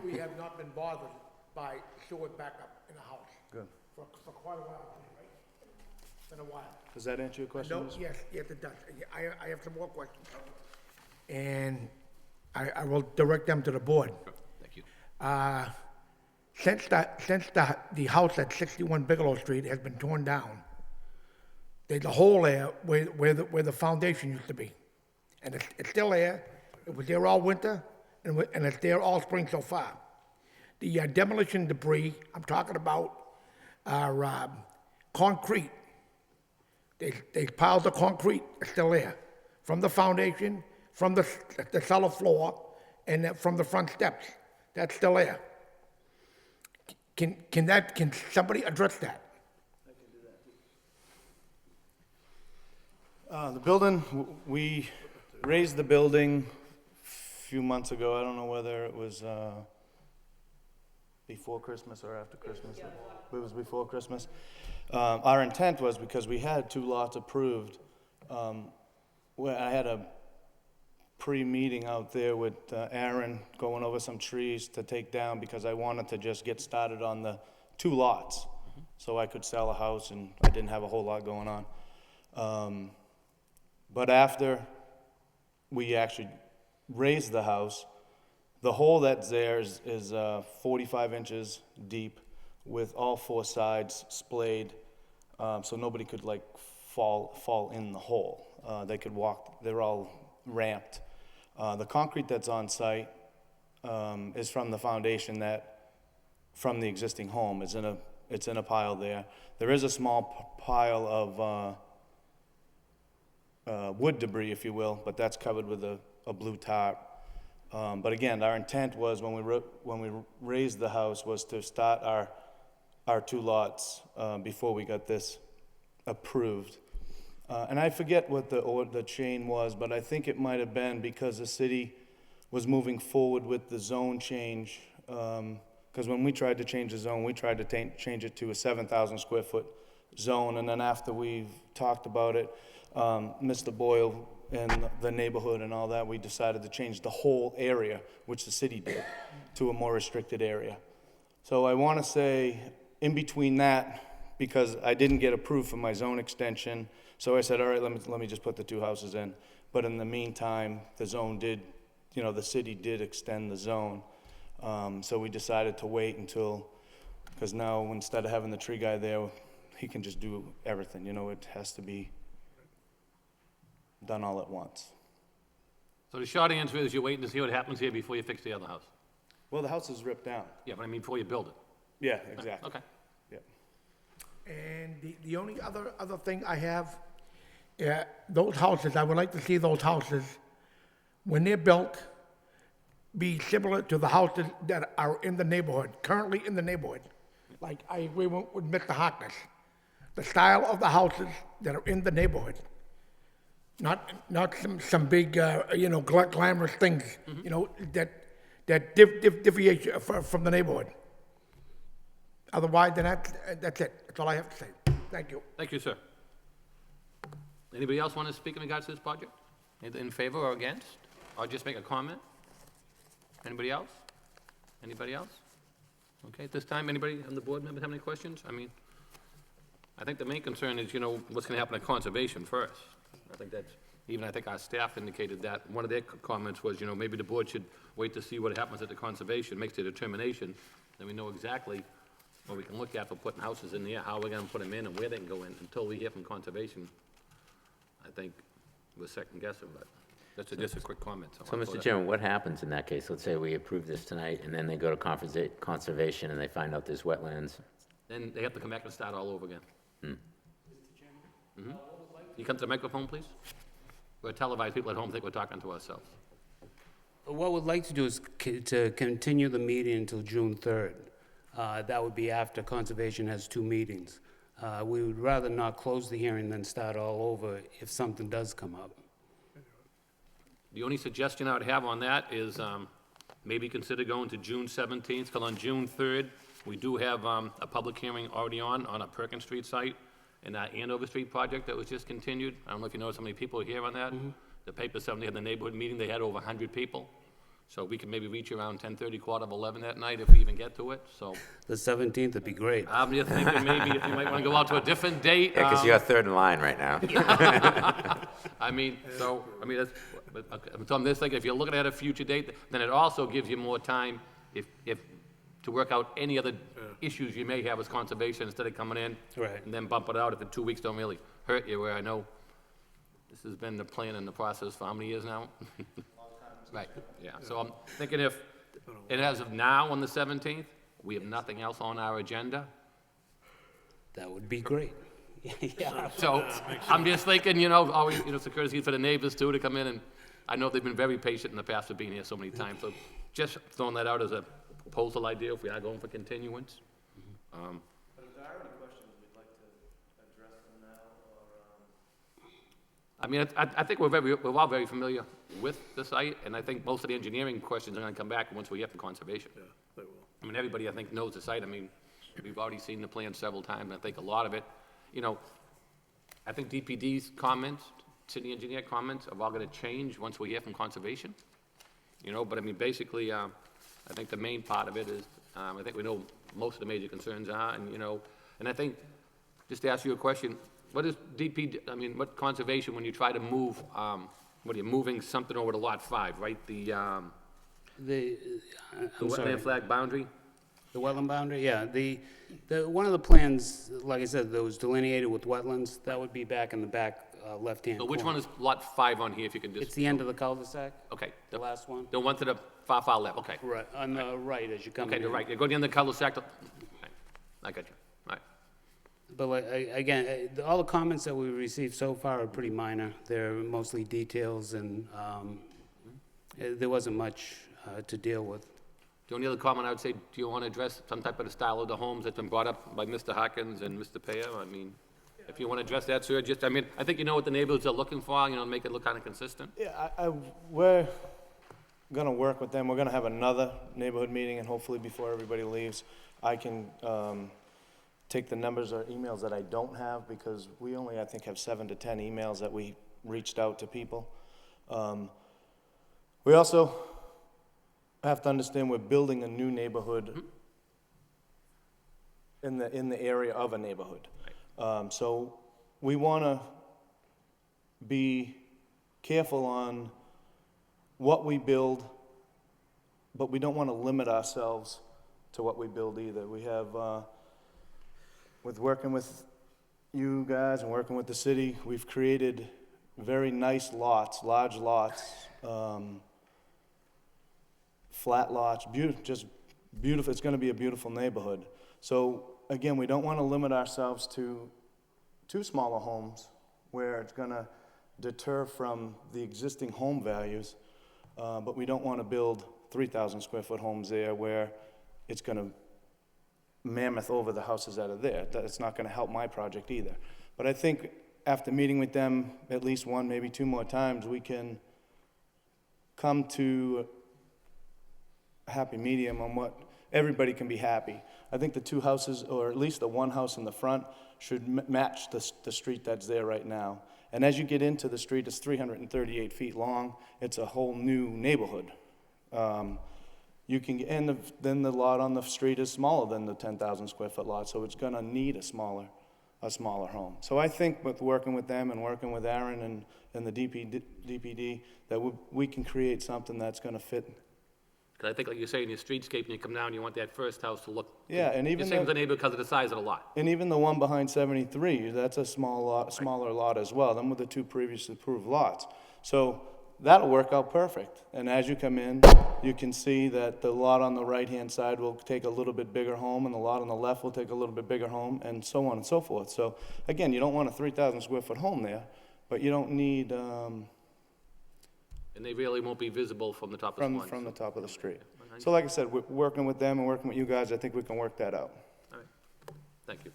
we have not been bothered by sewer backup in the house Good. for quite a while, right? It's been a while. Does that answer your question? No, Ms.? yes, it does. I have some more questions. And I will direct them to the board. Thank you. Since the house at 61 Bigelow Street has been torn down, there's a hole there where the foundation used to be. And it's still there. It was there all winter, and it's there all spring so far. The demolition debris I'm talking about are concrete. They piles of concrete are still there, from the foundation, from the cellar floor, and then from the front steps. That's still there. Can somebody address that? The building, we raised the building a few months ago. I don't know whether it was before Christmas or after Christmas. It was before Christmas. Our intent was, because we had 2 lots approved, where I had a pre-meeting out there with Aaron, going over some trees to take down, because I wanted to just get started on the 2 lots, so I could sell a house, and I didn't have a whole lot going on. But after we actually raised the house, the hole that's there is 45 inches deep, with all 4 sides splayed, so nobody could like fall in the hole. They could walk, they're all ramped. The concrete that's on site is from the foundation from the existing home. It's in a pile there. There is a small pile of wood debris, if you will, but that's covered with a blue tarp. But again, our intent was, when we raised the house, was to start our 2 lots before we got this approved. And I forget what the chain was, but I think it might have been because the city was moving forward with the zone change. Because when we tried to change the zone, we tried to change it to a 7,000 square foot zone. And then after we've talked about it, Mr. Boyle and the neighborhood and all that, we decided to change the whole area, which the city did, to a more restricted area. So I want to say, in between that, because I didn't get approved for my zone extension, so I said, all right, let me just put the 2 houses in. But in the meantime, the zone did, the city did extend the zone. So we decided to wait until, because now instead of having the tree guy there, he can just do everything. It has to be done all at once. So the short answer is you're waiting to see what happens here before you fix the other house? Well, the house is ripped down. Yeah, but I mean before you build it. Yeah, exactly. Okay. Yeah. And the only other thing I have, those houses, I would like to see those houses, when they're built, be similar to the houses that are in the neighborhood, currently in the neighborhood. Like, I agree with Mr. Harkness. The style of the houses that are in the neighborhood. Not some big, glamorous things, that deviate from the neighborhood. Otherwise, then that's it. That's all I have to say. Thank you. Thank you, sir. Anybody else want to speak in regards to this project? Either in favor or against? Or just make a comment? Anybody else? Anybody else? Okay, at this time, anybody on the board members have any questions? I think the main concern is, what's going to happen to conservation first. I think our staff indicated that. One of their comments was, maybe the board should wait to see what happens at the conservation, makes the determination, then we know exactly what we can look at for putting houses in there, how we're going to put them in, and where they can go in. Until we hear from conservation, I think we're second guessing, but that's just a quick comment. So, Mr. Chairman, what happens in that case? Let's say we approve this tonight, and then they go to conservation, and they find out there's wetlands. Then they have to come back and start all over again. Mr. Chairman? You come to the microphone, please? We're televised, people at home think we're talking to ourselves. What we'd like to do is to continue the meeting until June 3rd. That would be after Conservation has 2 meetings. We would rather not close the hearing than start all over if something does come up. The only suggestion I would have on that is maybe consider going to June 17th, because on June 3rd, we do have a public hearing already on a Perkins Street site and that Andover Street project that was just continued. I don't know if you noticed how many people are here on that. The paper said when they had the neighborhood meeting, they had over 100 people. So we can maybe reach around 10:30, 11:15 that night if we even get to it, so. The 17th would be great. I'm just thinking maybe if you might want to go out to a different date. Yeah, because you're third in line right now. I mean, that's, so I'm just thinking, if you're looking at a future date, then it also gives you more time if, to work out any other issues you may have with conservation instead of coming in. Right. And then bump it out if the 2 weeks don't really hurt you, where I know this has been the plan and the process for how many years now? Right, yeah, so I'm thinking if, and as of now, on the 17th, we have nothing else on our agenda. That would be great. Yeah. So I'm just thinking, always, it's a courtesy for the neighbors too to come in, and I know they've been very patient in the past for being here so many times. So just throwing that out as a proposal idea if we are going for continuance. But if there are any questions, we'd like to address them now, or, I mean, I think we're all very familiar with the site, and I think most of the engineering questions are gonna come back once we get to conservation. Yeah, they will. I mean, everybody, I think, knows the site. I mean, we've already seen the plan several times, and I think a lot of it, I think DPD's comments, city engineer comments, are all gonna change once we hear from conservation. But I mean, basically, I think the main part of it is, I think we know most of the major concerns are, and I think, just to ask you a question, what is what conservation, when you try to move, what are you, moving something over to Lot 5, right? The I'm wetland sorry. flag boundary? The wetland boundary, yeah. One of the plans, like I said, that was delineated with wetlands, that would be back in the back left-hand So corner. which one is Lot 5 on here, if you can just? It's the end of the cul-de-sac, Okay. the last one. The one to the far, far left, okay. Right, on the right as you come in. Okay, you're right, you're going down the cul-de-sac, I got you, all right. But again, all the comments that we've received so far are pretty minor. They're mostly details, and there wasn't much to deal with. The only other comment I would say, do you want to address some type of the style of the homes that's been brought up by Mr. Hawkins and Mr. Paya? I mean, if you want to address that, sir, I think you know what the neighborhoods are looking for, make it look kind of consistent. Yeah, we're gonna work with them. We're gonna have another neighborhood meeting, and hopefully before everybody leaves, I can take the numbers or emails that I don't have, because we only, I think, have 7 to 10 emails that we reached out to people. We also have to understand we're building a new neighborhood in the area of a neighborhood. So we want to be careful on what we build, but we don't want to limit ourselves to what we build either. We have, with working with you guys and working with the city, we've created very nice lots, large lots, flat lots, just beautiful. It's going to be a beautiful neighborhood. So again, we don't want to limit ourselves to two smaller homes where it's going to deter from the existing home values, but we don't want to build 3,000 square foot homes there where it's going to mammoth over the houses that are there. It's not going to help my project either. But I think after meeting with them at least one, maybe two more times, we can come to a happy medium on what everybody can be happy. I think the two houses, or at least the one house in the front, should match the street that's there right now. And as you get into the street, it's 338 feet long. It's a whole new neighborhood. You can, then the lot on the street is smaller than the 10,000 square foot lot, so it's gonna need a smaller home. So I think with working with them and working with Aaron and the DPD, that we can create something that's gonna fit. Because I think, like you say, in your streetscape, and you come down, you want that first house to look. Yeah, and even the same as the neighbor because of the size of the lot. And even the one behind 73, that's a smaller lot as well. Them were the two previously approved lots. So that'll work out perfect. And as you come in, you can see that the lot on the right-hand side will take a little bit bigger home, and the lot on the left will take a little bit bigger home, and so on and so forth. So again, you don't want a 3,000 square foot home there, but you don't need, And they really won't be visible from the top of the from the top of the street. So like I said, we're working with them and working with you guys, I think we can work that out. All right, thank you.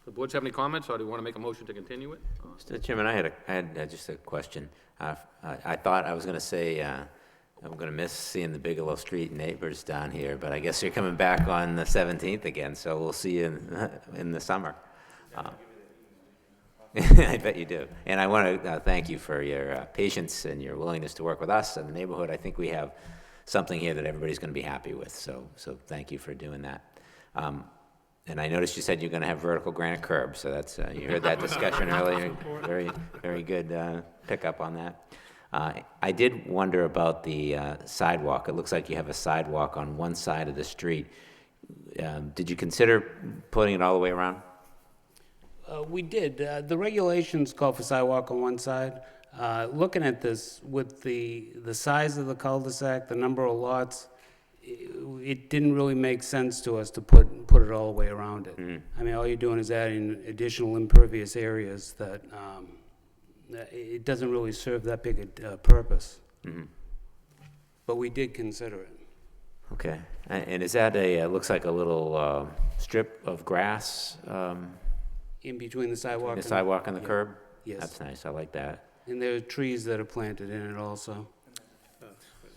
The boards have any comments, or do you want to make a motion to continue it? Mr. Chairman, I had just a question. I thought I was going to say I'm going to miss seeing the Bigelow Street neighbors down here, but I guess you're coming back on the 17th again, so we'll see you in the summer. I bet you do. And I want to thank you for your patience and your willingness to work with us and the neighborhood. I think we have something here that everybody's going to be happy with, so thank you for doing that. And I noticed you said you're going to have vertical granite curbs, so that's, you heard that discussion earlier. Very, very good pickup on that. I did wonder about the sidewalk. It looks like you have a sidewalk on one side of the street. Did you consider putting it all the way around? We did. The regulations call for sidewalk on one side. Looking at this, with the size of the cul-de-sac, the number of lots, it didn't really make sense to us to put it all the way around it. I mean, all you're doing is adding additional impervious areas that it doesn't really serve that big a purpose. But we did consider it. Okay. And is that looks like a little strip of grass? In between the sidewalk The sidewalk and the yeah. curb? Yes. That's nice, I like that. And there are trees that are planted in it also.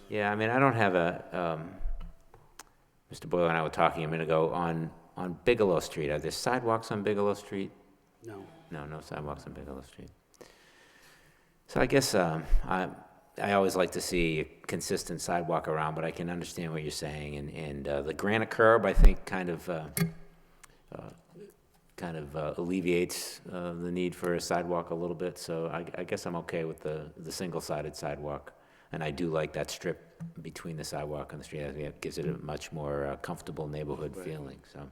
Yeah, I mean, I don't have Mr. Boyle and I were talking a minute ago, on Bigelow Street, are there sidewalks on Bigelow Street? No. No sidewalks on Bigelow Street. So I guess I always like to see a consistent sidewalk around, but I can understand what you're saying. And the granite curb, I think, kind of alleviates the need for a sidewalk a little bit. So I guess I'm okay with the single-sided sidewalk. And I do like that strip between the sidewalk and the street. I think it gives it a much more comfortable neighborhood feeling, so.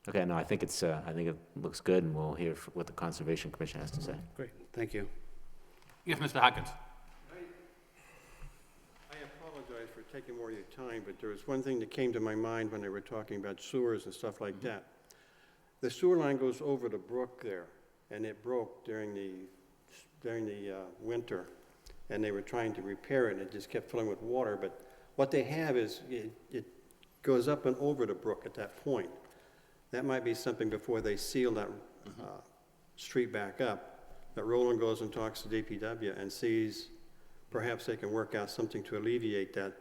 Okay, no, I think it looks good, and we'll hear what the Conservation Commission has to say. Great, thank you. Yes, Mr. Hawkins. I apologize for taking more of your time, but there was one thing that came to my mind when they were talking about sewers and stuff like that. The sewer line goes over the brook there, and it broke during the winter, and they were trying to repair it, and it just kept filling with water. But what they have is it goes up and over the brook at that point. That might be something before they seal that street back up, that Roland goes and talks to DPW and sees perhaps they can work out something to alleviate that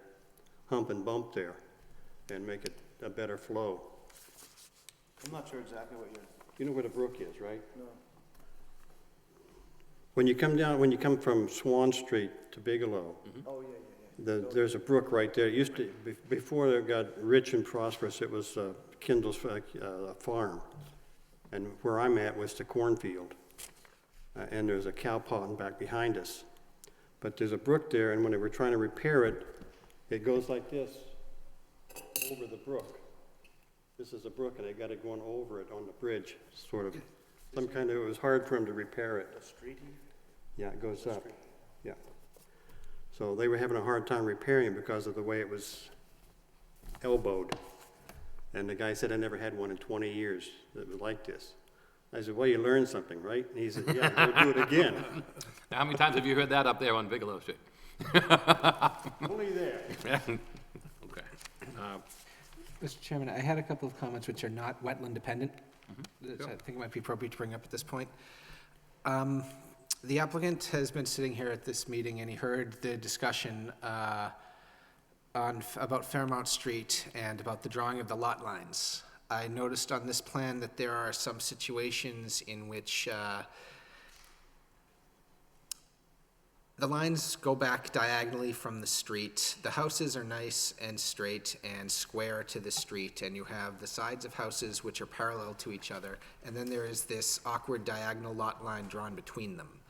hump and bump there and make it a better flow. I'm not sure exactly what you're... You know where the brook is, right? No. When you come from Swan Street to Bigelow, Oh, yeah. there's a brook right there. It used to, before it got rich and prosperous, it was Kindle's farm. And where I'm at was the cornfield. And there's a cow pond back behind us. But there's a brook there, and when they were trying to repair it, it goes like this, over the brook. This is a brook, and they got it going over it on the bridge, sort of. It was hard for them to repair it. The street? Yeah, it goes up, yeah. So they were having a hard time repairing it because of the way it was elbowed. And the guy said, I never had one in 20 years that was like this. I said, well, you learned something, right? And he said, yeah, go do it again. Now, how many times have you heard that up there on Bigelow Street? Only there. Okay. Mr. Chairman, I had a couple of comments which are not wetland dependent. I think it might be appropriate to bring up at this point. The applicant has been sitting here at this meeting, and he heard the discussion about Fairmount Street and about the drawing of the lot lines. I noticed on this plan that there are some situations in which the lines go back diagonally from the street. The houses are nice and straight and square to the street, and you have the sides of houses which are parallel to each other, and then there is this awkward diagonal lot line drawn between them.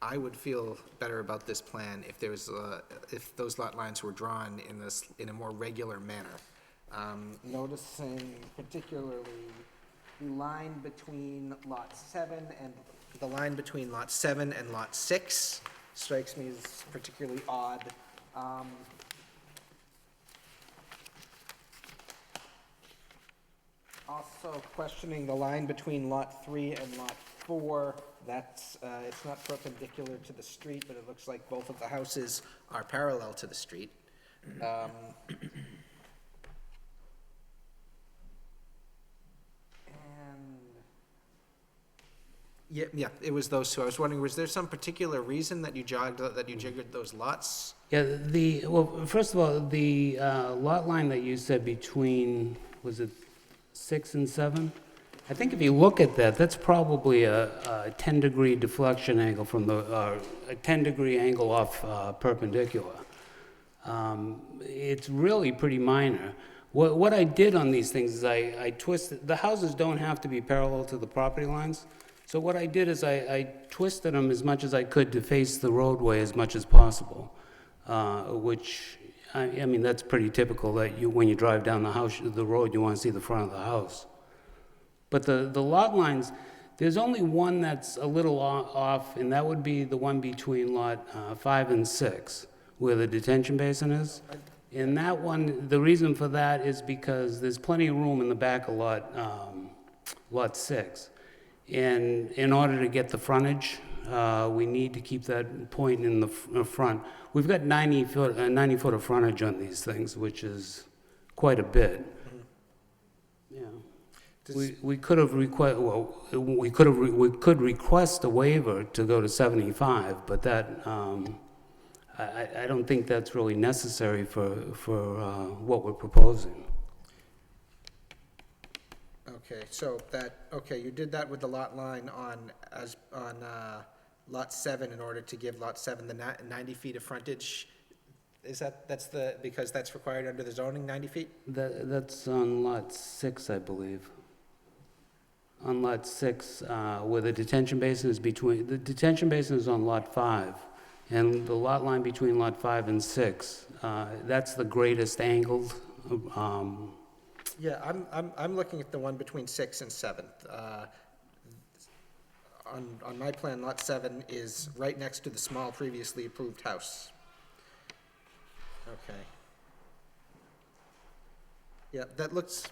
I would feel better about this plan if there was if those lot lines were drawn in a more regular manner. Noticing particularly the line between lot 7 and lot 6 strikes me as particularly odd. Also questioning the line between lot 3 and lot 4. That's, it's not perpendicular to the street, but it looks like both of the houses are parallel to the street. Yeah, it was those two. I was wondering, was there some particular reason that you jiggered those lots? Yeah, well, first of all, the lot line that you said between, was it 6 and 7? I think if you look at that, that's probably a 10-degree deflection angle from a 10-degree angle off perpendicular. It's really pretty minor. What I did on these things is I twisted, the houses don't have to be parallel to the property lines. So what I did is I twisted them as much as I could to face the roadway as much as possible, which, I mean, that's pretty typical that when you drive down the road, you want to see the front of the house. But the lot lines, there's only one that's a little off, and that would be the one between lot 5 and 6, where the detention basin is. And that one, the reason for that is because there's plenty of room in the back of lot 6. And in order to get the frontage, we need to keep that point in the front. We've got 90 foot of frontage on these things, which is quite a bit. Yeah. We could have we could request a waiver to go to 75, but that, I don't think that's really necessary for what we're proposing. Okay, so you did that with the lot line on lot 7 in order to give lot 7 the 90 feet of frontage. Because that's required under the zoning, 90 feet? That's on lot 6, I believe. On lot 6, where the detention basin is the detention basin is on lot 5, and the lot line between lot 5 and 6, that's the greatest angled. Yeah, I'm looking at the one between 6 and 7th. On my plan, lot 7 is right next to the small previously approved house. Okay. Yeah, that looks...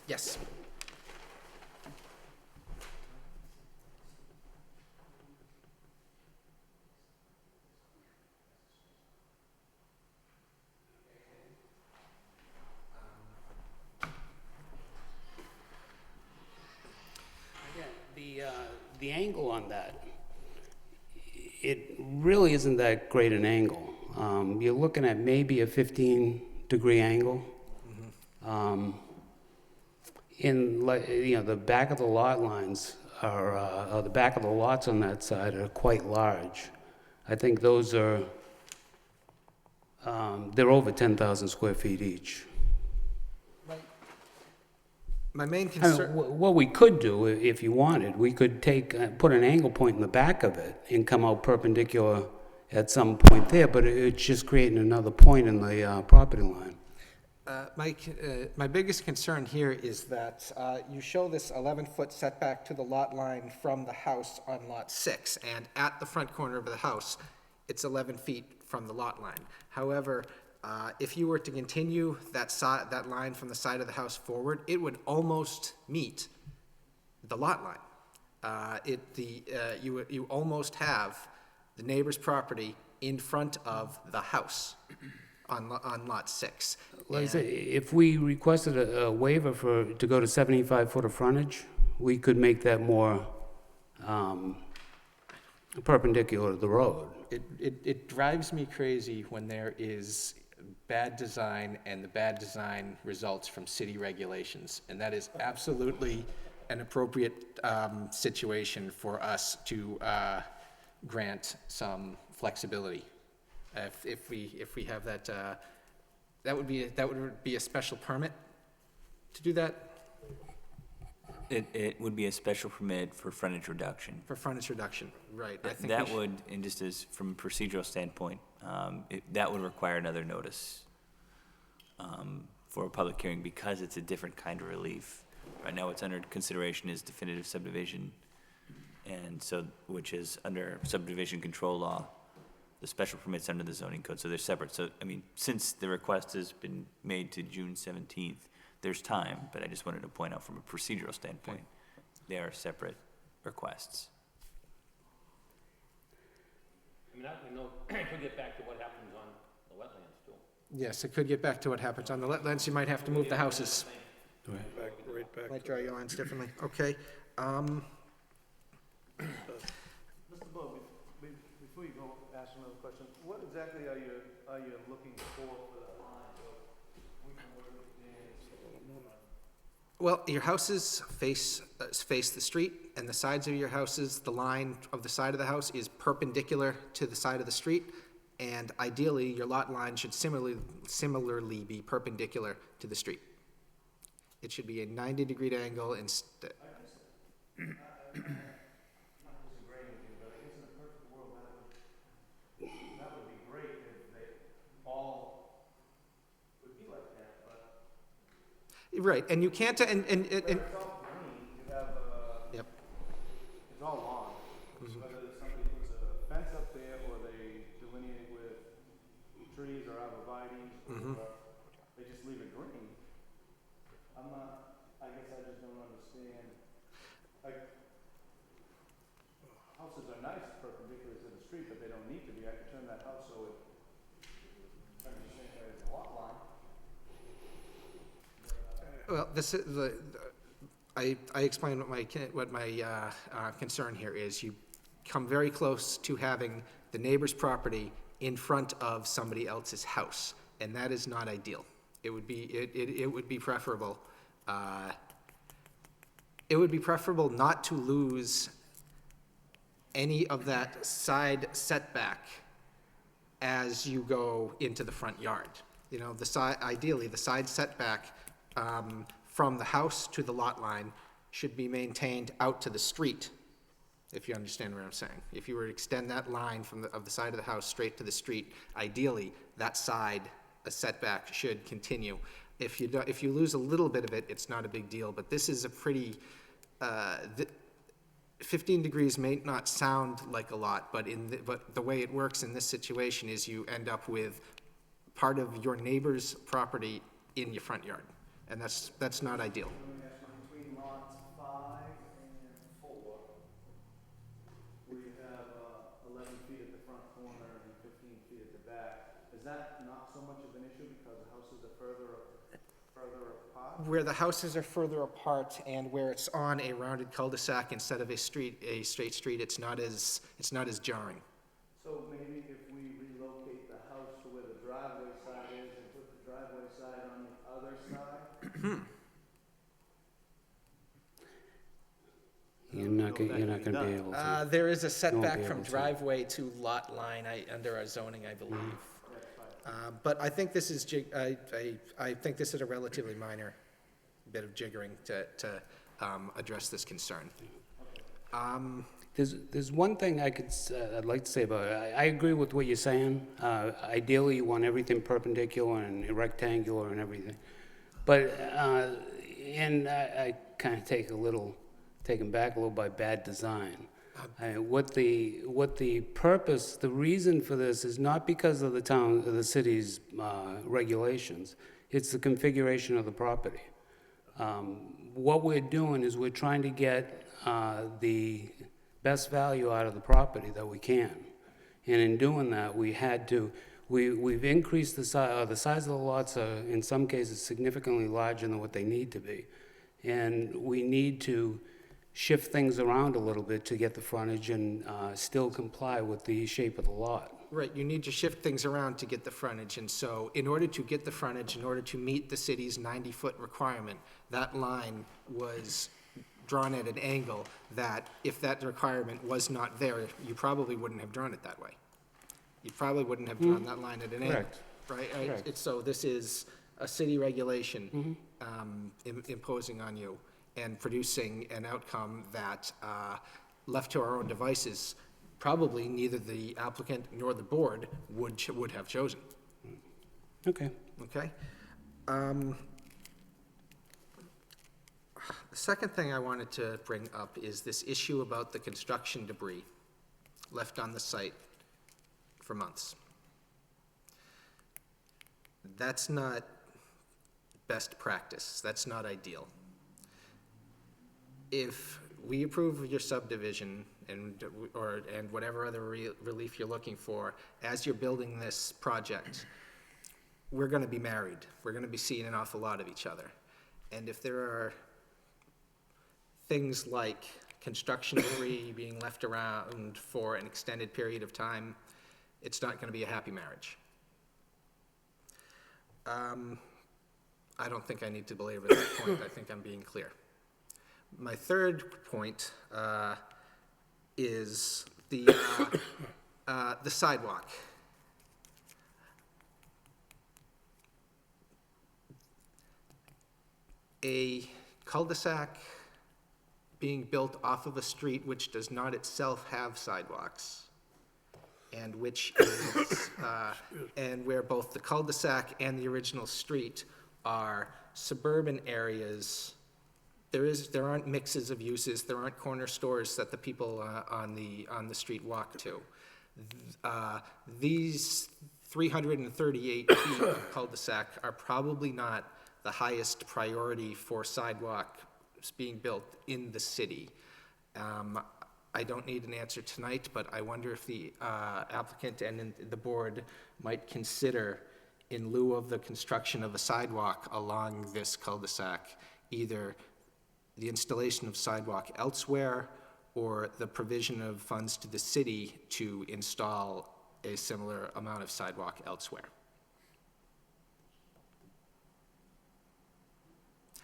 Yes. The angle on that, it really isn't that great an angle. You're looking at maybe a 15-degree angle. The back of the lot lines are, the back of the lots on that side are quite large. I think those are, they're over 10,000 square feet each. My main I mean, concern... what we could do, if you wanted, we could put an angle point in the back of it and come out perpendicular at some point there, but it's just creating another point in the property line. My biggest concern here is that you show this 11-foot setback to the lot line from the house on lot 6, and at the front corner of the house, it's 11 feet from the lot line. However, if you were to continue that line from the side of the house forward, it would almost meet the lot line. You almost have the neighbor's property in front of the house on lot 6. Like I say, if we requested a waiver to go to 75 foot of frontage, we could make that more perpendicular to the road. It drives me crazy when there is bad design, and the bad design results from city regulations. And that is absolutely an appropriate situation for us to grant some flexibility. If we have that, that would be a special permit to do that? It would be a special permit for frontage reduction. For frontage reduction, right. I think That would, and just as from a procedural standpoint, that would require another notice for a public hearing because it's a different kind of relief. Right now, what's under consideration is definitive subdivision, and so, which is under subdivision control law. The special permit's under the zoning code, so they're separate. So, I mean, since the request has been made to June 17th, there's time, but I just wanted to point out from a procedural standpoint, they are separate requests. I mean, I know, it could get back to what happens on the wetlands, too. Yes, it could get back to what happens on the wetlands. You might have to move the houses. Back right back. Might draw your lines differently. Okay. Mr. Bo, before you go ask another question, what exactly are you looking for that line, so we can work with Well, your houses face the street, and the sides of your houses, the line of the side of the house is perpendicular to the side of the street, and ideally, your lot line should similarly be perpendicular to the street. It should be a 90-degree angle instead. not disagreeing with you, but I guess in a perfect world, that would be great if they all would be like that, but. Right, and you can't, and It's all green, you have, yep. it's all lawn. So whether somebody puts a fence up there, or they delineate with trees or arborvitae's, or they just leave it green. I guess I just don't understand, like, houses are nice perpendicular to the street, but they don't need to be. I could turn that house so it turns the same way as the lot line. Well, this is I explained what my concern here is. You come very close to having the neighbor's property in front of somebody else's house, and that is not ideal. It would be preferable. It would be preferable not to lose any of that side setback as you go into the front yard. You know, ideally, the side setback from the house to the lot line should be maintained out to the street, if you understand what I'm saying. If you were to extend that line of the side of the house straight to the street, ideally, that side setback should continue. If you lose a little bit of it, it's not a big deal, but this is a pretty, 15 degrees may not sound like a lot, but the way it works in this situation is you end up with part of your neighbor's property in your front yard, and that's not ideal. Between lots 5 and 4, we have 11 feet at the front corner and 15 feet at the back. Is that not so much of an issue because the houses are further apart? Where the houses are further apart and where it's on a rounded cul-de-sac instead of a straight street, it's not as jarring. So maybe if we relocate the house to where the driveway side is and put the driveway side on the other side? You're not gonna be able to. There is a won't setback be from able to. driveway to lot line under our zoning, I believe. But I think this is, I think this is a relatively minor bit of jiggering to address this concern. There's one thing I'd like to say about it. I agree with what you're saying. Ideally, you want everything perpendicular and rectangular and everything. But, and I kind of taken back a little by bad design. What the purpose, the reason for this is not because of the city's regulations. It's the configuration of the property. What we're doing is we're trying to get the best value out of the property that we can. And in doing that, we've increased the size of the lots are in some cases significantly larger than what they need to be. And we need to shift things around a little bit to get the frontage and still comply with the shape of the lot. Right, you need to shift things around to get the frontage, and so in order to get the frontage, in order to meet the city's 90-foot requirement, that line was drawn at an angle that, if that requirement was not there, you probably wouldn't have drawn it that way. You probably wouldn't have drawn that line at an angle, right? Correct. So this is a city regulation imposing on you and producing an outcome that, left to our own devices, probably neither the applicant nor the board would have chosen. Okay. Okay? The second thing I wanted to bring up is this issue about the construction debris left on the site for months. That's not best practice. That's not ideal. If we approve of your subdivision and whatever other relief you're looking for, as you're building this project, we're gonna be married. We're gonna be seeing an awful lot of each other. And if there are things like construction debris being left around for an extended period of time, it's not going to be a happy marriage. I don't think I need to belabor that point. I think I'm being clear. My third point is the sidewalk. A cul-de-sac being built off of a street which does not itself have sidewalks, and which is, and where both the cul-de-sac and the original street are suburban areas, there aren't mixes of uses, there aren't corner stores that the people on the street walk to. These 338 feet of cul-de-sac are probably not the highest priority for sidewalks being built in the city. I don't need an answer tonight, but I wonder if the applicant and the board might consider, in lieu of the construction of a sidewalk along this cul-de-sac, either the installation of sidewalk elsewhere or the provision of funds to the city to install a similar amount of sidewalk elsewhere.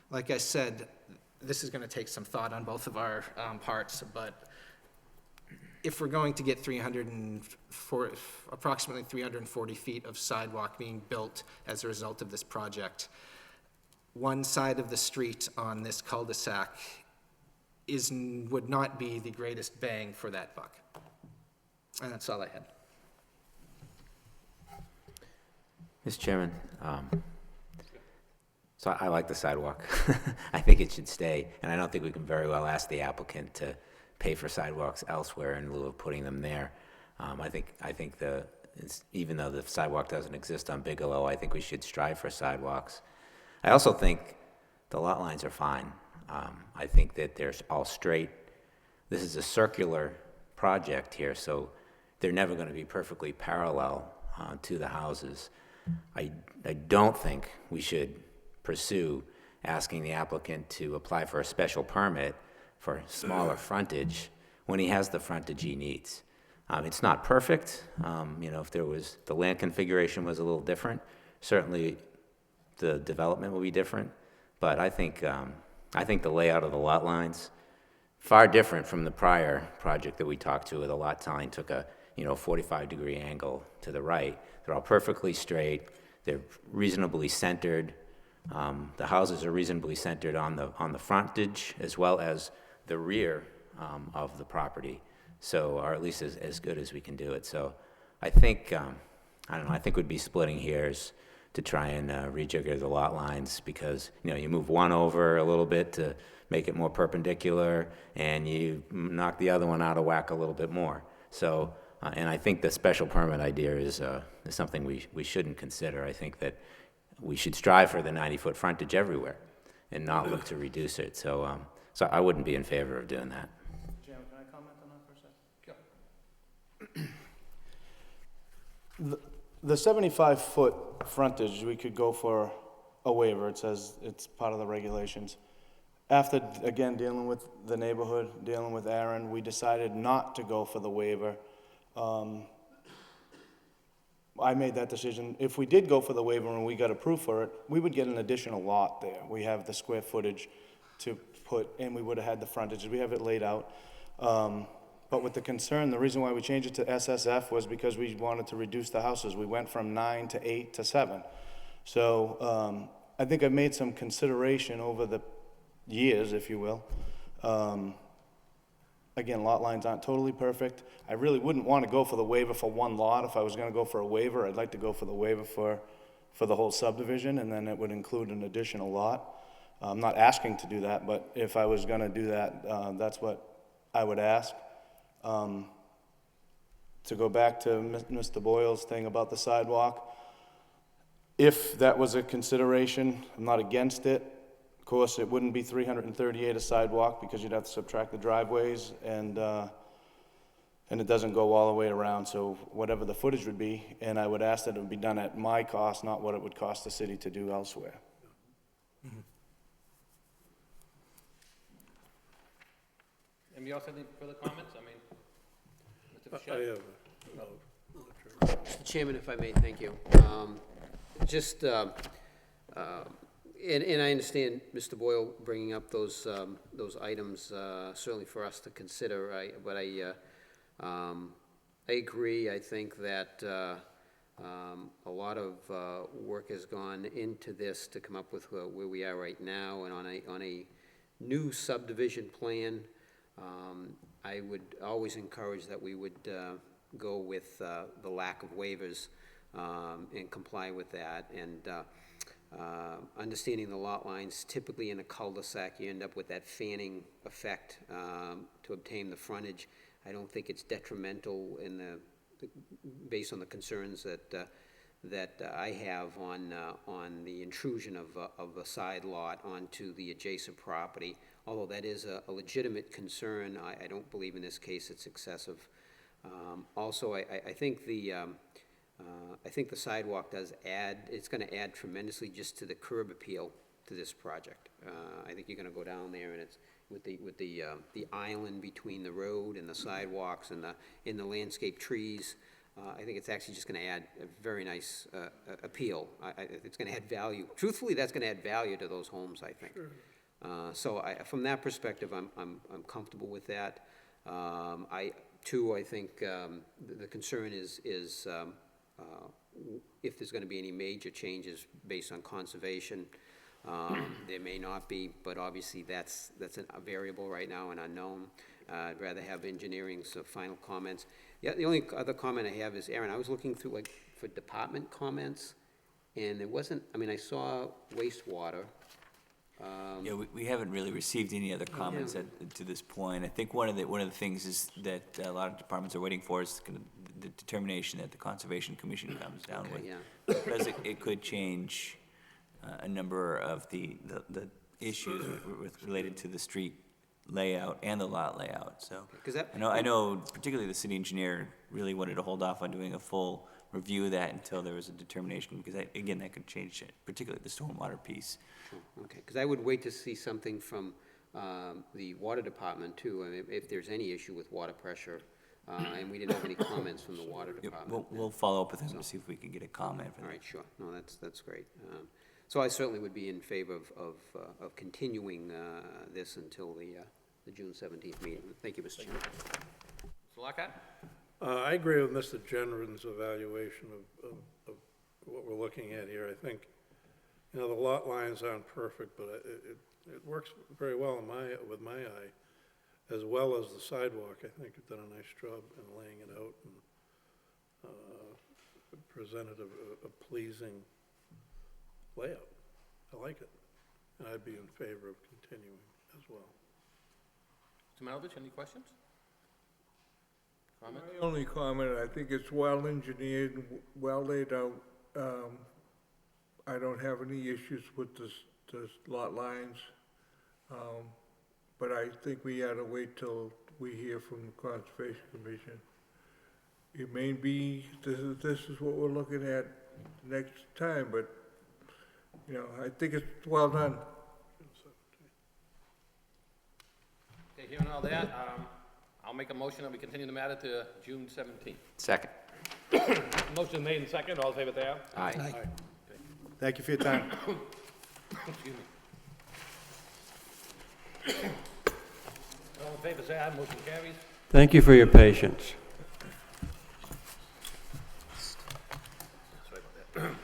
Like I said, this is going to take some thought on both of our parts, but if we're going to get approximately 340 feet of sidewalk being built as a result of this project, one side of the street on this cul-de-sac would not be the greatest bang for that buck. And that's all I had. Mr. Chairman, so I like the sidewalk. I think it should stay, and I don't think we can very well ask the applicant to pay for sidewalks elsewhere in lieu of putting them there. I think even though the sidewalk doesn't exist on Bigelow, I think we should strive for sidewalks. I also think the lot lines are fine. I think that they're all straight. This is a circular project here, so they're never going to be perfectly parallel to the houses. I don't think we should pursue asking the applicant to apply for a special permit for smaller frontage when he has the frontage he needs. It's not perfect. If the land configuration was a little different, certainly the development will be different. But I think the layout of the lot lines, far different from the prior project that we talked to, where the lot line took a 45-degree angle to the right. They're all perfectly straight. They're reasonably centered. The houses are reasonably centered on the frontage as well as the rear of the property, so, or at least as good as we can do it. So I think, I think we'd be splitting hairs to try and rejigger the lot lines, because you move one over a little bit to make it more perpendicular, and you knock the other one out of whack a little bit more. So, and I think the special permit idea is something we shouldn't consider. I think that we should strive for the 90-foot frontage everywhere and not look to reduce it. So, so I wouldn't be in favor of doing that. Jim, can I comment on that for a second? The 75-foot frontage, we could go for a waiver. It says it's part of the regulations. After, again, dealing with the neighborhood, dealing with Aaron, we decided not to go for the waiver. I made that decision. If we did go for the waiver and we got approved for it, we would get an additional lot there. We have the square footage to put, and we would have had the frontage. We have it laid out. But with the concern, the reason why we changed it to SSF was because we wanted to reduce the houses. We went from 9 to 8 to 7. So I think I've made some consideration over the years, if you will. Again, lot lines aren't totally perfect. I really wouldn't want to go for the waiver for one lot. If I was going to go for a waiver, I'd like to go for the waiver for the whole subdivision, and then it would include an additional lot. I'm not asking to do that, but if I was going to do that, that's what I would ask. To go back to Mr. Boyle's thing about the sidewalk, if that was a consideration, I'm not against it. Of course, it wouldn't be 338 a sidewalk because you'd have to subtract the driveways, and it doesn't go all the way around, so whatever the footage would be, and I would ask that it would be done at my cost, not what it would cost the city to do elsewhere. Anybody else have any further comments? I mean, Mr. I Fischel? have, no, Mr. Chairman, if I may, thank you. Just, and I understand Mr. Boyle bringing up those items, certainly for us to consider, but I agree. I think that a lot of work has gone into this to come up with where we are right now, and on a new subdivision plan, I would always encourage that we would go with the lack of waivers and comply with that. And understanding the lot lines, typically in a cul-de-sac, you end up with that fanning effect to obtain the frontage. I don't think it's detrimental based on the concerns that I have on the intrusion of a side lot onto the adjacent property. Although that is a legitimate concern, I don't believe in this case it's excessive. Also, I think the sidewalk does add, it's gonna add tremendously just to the curb appeal to this project. I think you're gonna go down there and it's, with the island between the road and the sidewalks and the landscape trees, I think it's actually just gonna add a very nice appeal. It's gonna add value. Truthfully, that's gonna add value to those homes, I think. So from that perspective, I'm comfortable with that. I think the concern is if there's going to be any major changes based on conservation. There may not be, but obviously that's a variable right now, an unknown. I'd rather have engineering's final comments. Yeah, the only other comment I have is, Aaron, I was looking through for department comments, and there wasn't, I mean, I saw wastewater. Yeah, we haven't really received any other comments to this point. I think one of the things is that a lot of departments are waiting for is the determination that the Conservation Commission comes down with. Yeah. Because it could change a number of the issues related to the street layout and the lot layout, so. 'Cause that- I know particularly the city engineer really wanted to hold off on doing a full review of that until there was a determination, because again, that could change it, particularly the stormwater piece. Okay, because I would wait to see something from the water department too, I mean, if there's any issue with water pressure, and we didn't have any comments from the water Yep, department. we'll follow up with him to see if we can get a comment from All them. right, sure, no, that's great. So I certainly would be in favor of continuing this until the June 17th meeting. Thank you, Mr. Chairman. Mr. Lockhart? I agree with Mr. Genron's evaluation of what we're looking at here. I think, the lot lines aren't perfect, but it works very well with my eye, as well as the sidewalk. I think you've done a nice job in laying it out and presented a pleasing layout. I like it, and I'd be in favor of continuing as well. Mr. Malovich, any questions? Comment? My only comment, I think it's well engineered, and well laid out. I don't have any issues with the lot lines. But I think we ought to wait till we hear from the Conservation Commission. It may be, this is what we're looking at next time, but, I think it's well done. Okay, hearing all that, I'll make a motion that we continue the matter to June 17th. Second. Motion made and second, all in favor there? Aye. Thank you for your time. Excuse me. All in favor, say aye, motion carries. Thank you for your patience. Sorry about that.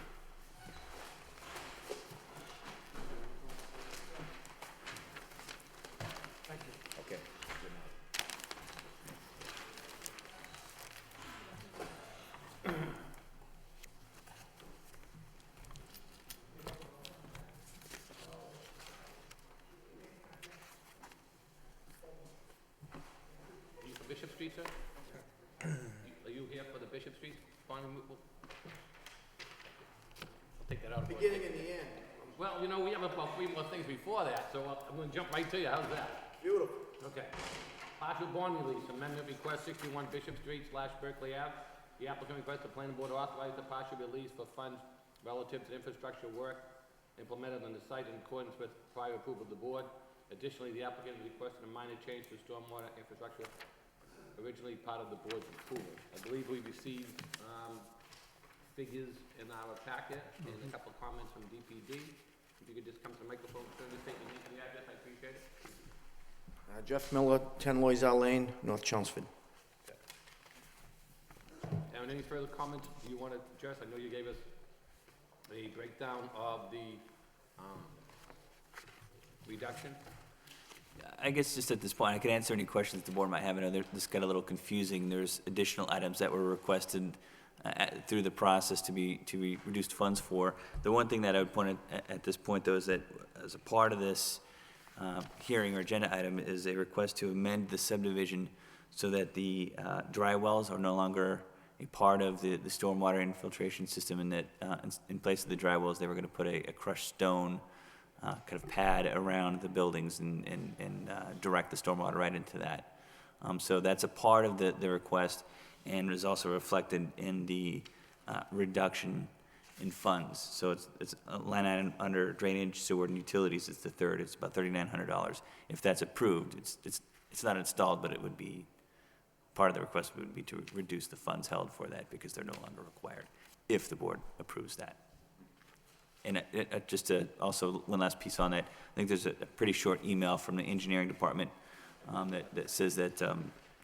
Okay. Are you for Bishop Street, sir? Are you here for the Bishop Street bond removal? I'll take that out. Beginning and the end. Well, we have about 3 more things before that, so I'm gonna jump right to you, how's that? Beautiful. Okay. Partial bond release, amendment request 61 Bishop Street / Berkeley Ave. The applicant requests the planning board authorize the partial release for funds relative to infrastructure work implemented on the site in accordance with prior approval of the board. Additionally, the applicant requested a minor change to stormwater infrastructure, originally part of the board's approval. I believe we received figures in our packet and a couple of comments from DPD. If you could just come to the microphone, turn the statement into the address, I appreciate it. Jeff Miller, 10 Loisel Lane, North Chelmsford. And any further comments you want to address? I know you gave us a breakdown of the reduction. I guess just at this point, I can answer any questions the board might have. I know this got a little confusing. There's additional items that were requested through the process to be reduced funds for. The one thing that I would point at this point, though, is that as a part of this hearing or agenda item is a request to amend the subdivision so that the dry wells are no longer a part of the stormwater infiltration system, and that in place of the dry wells, they were going to put a crushed stone kind of pad around the buildings and direct the stormwater right into that. So that's a part of the request, and is also reflected in the reduction in funds. So it's a line item under drainage, sewer, and utilities. It's the third. It's about $3,900. If that's approved, it's not installed, but it would be part of the request would be to reduce the funds held for that because they're no longer required if the board approves that. And just to also one last piece on that, I think there's a pretty short email from the engineering department that says that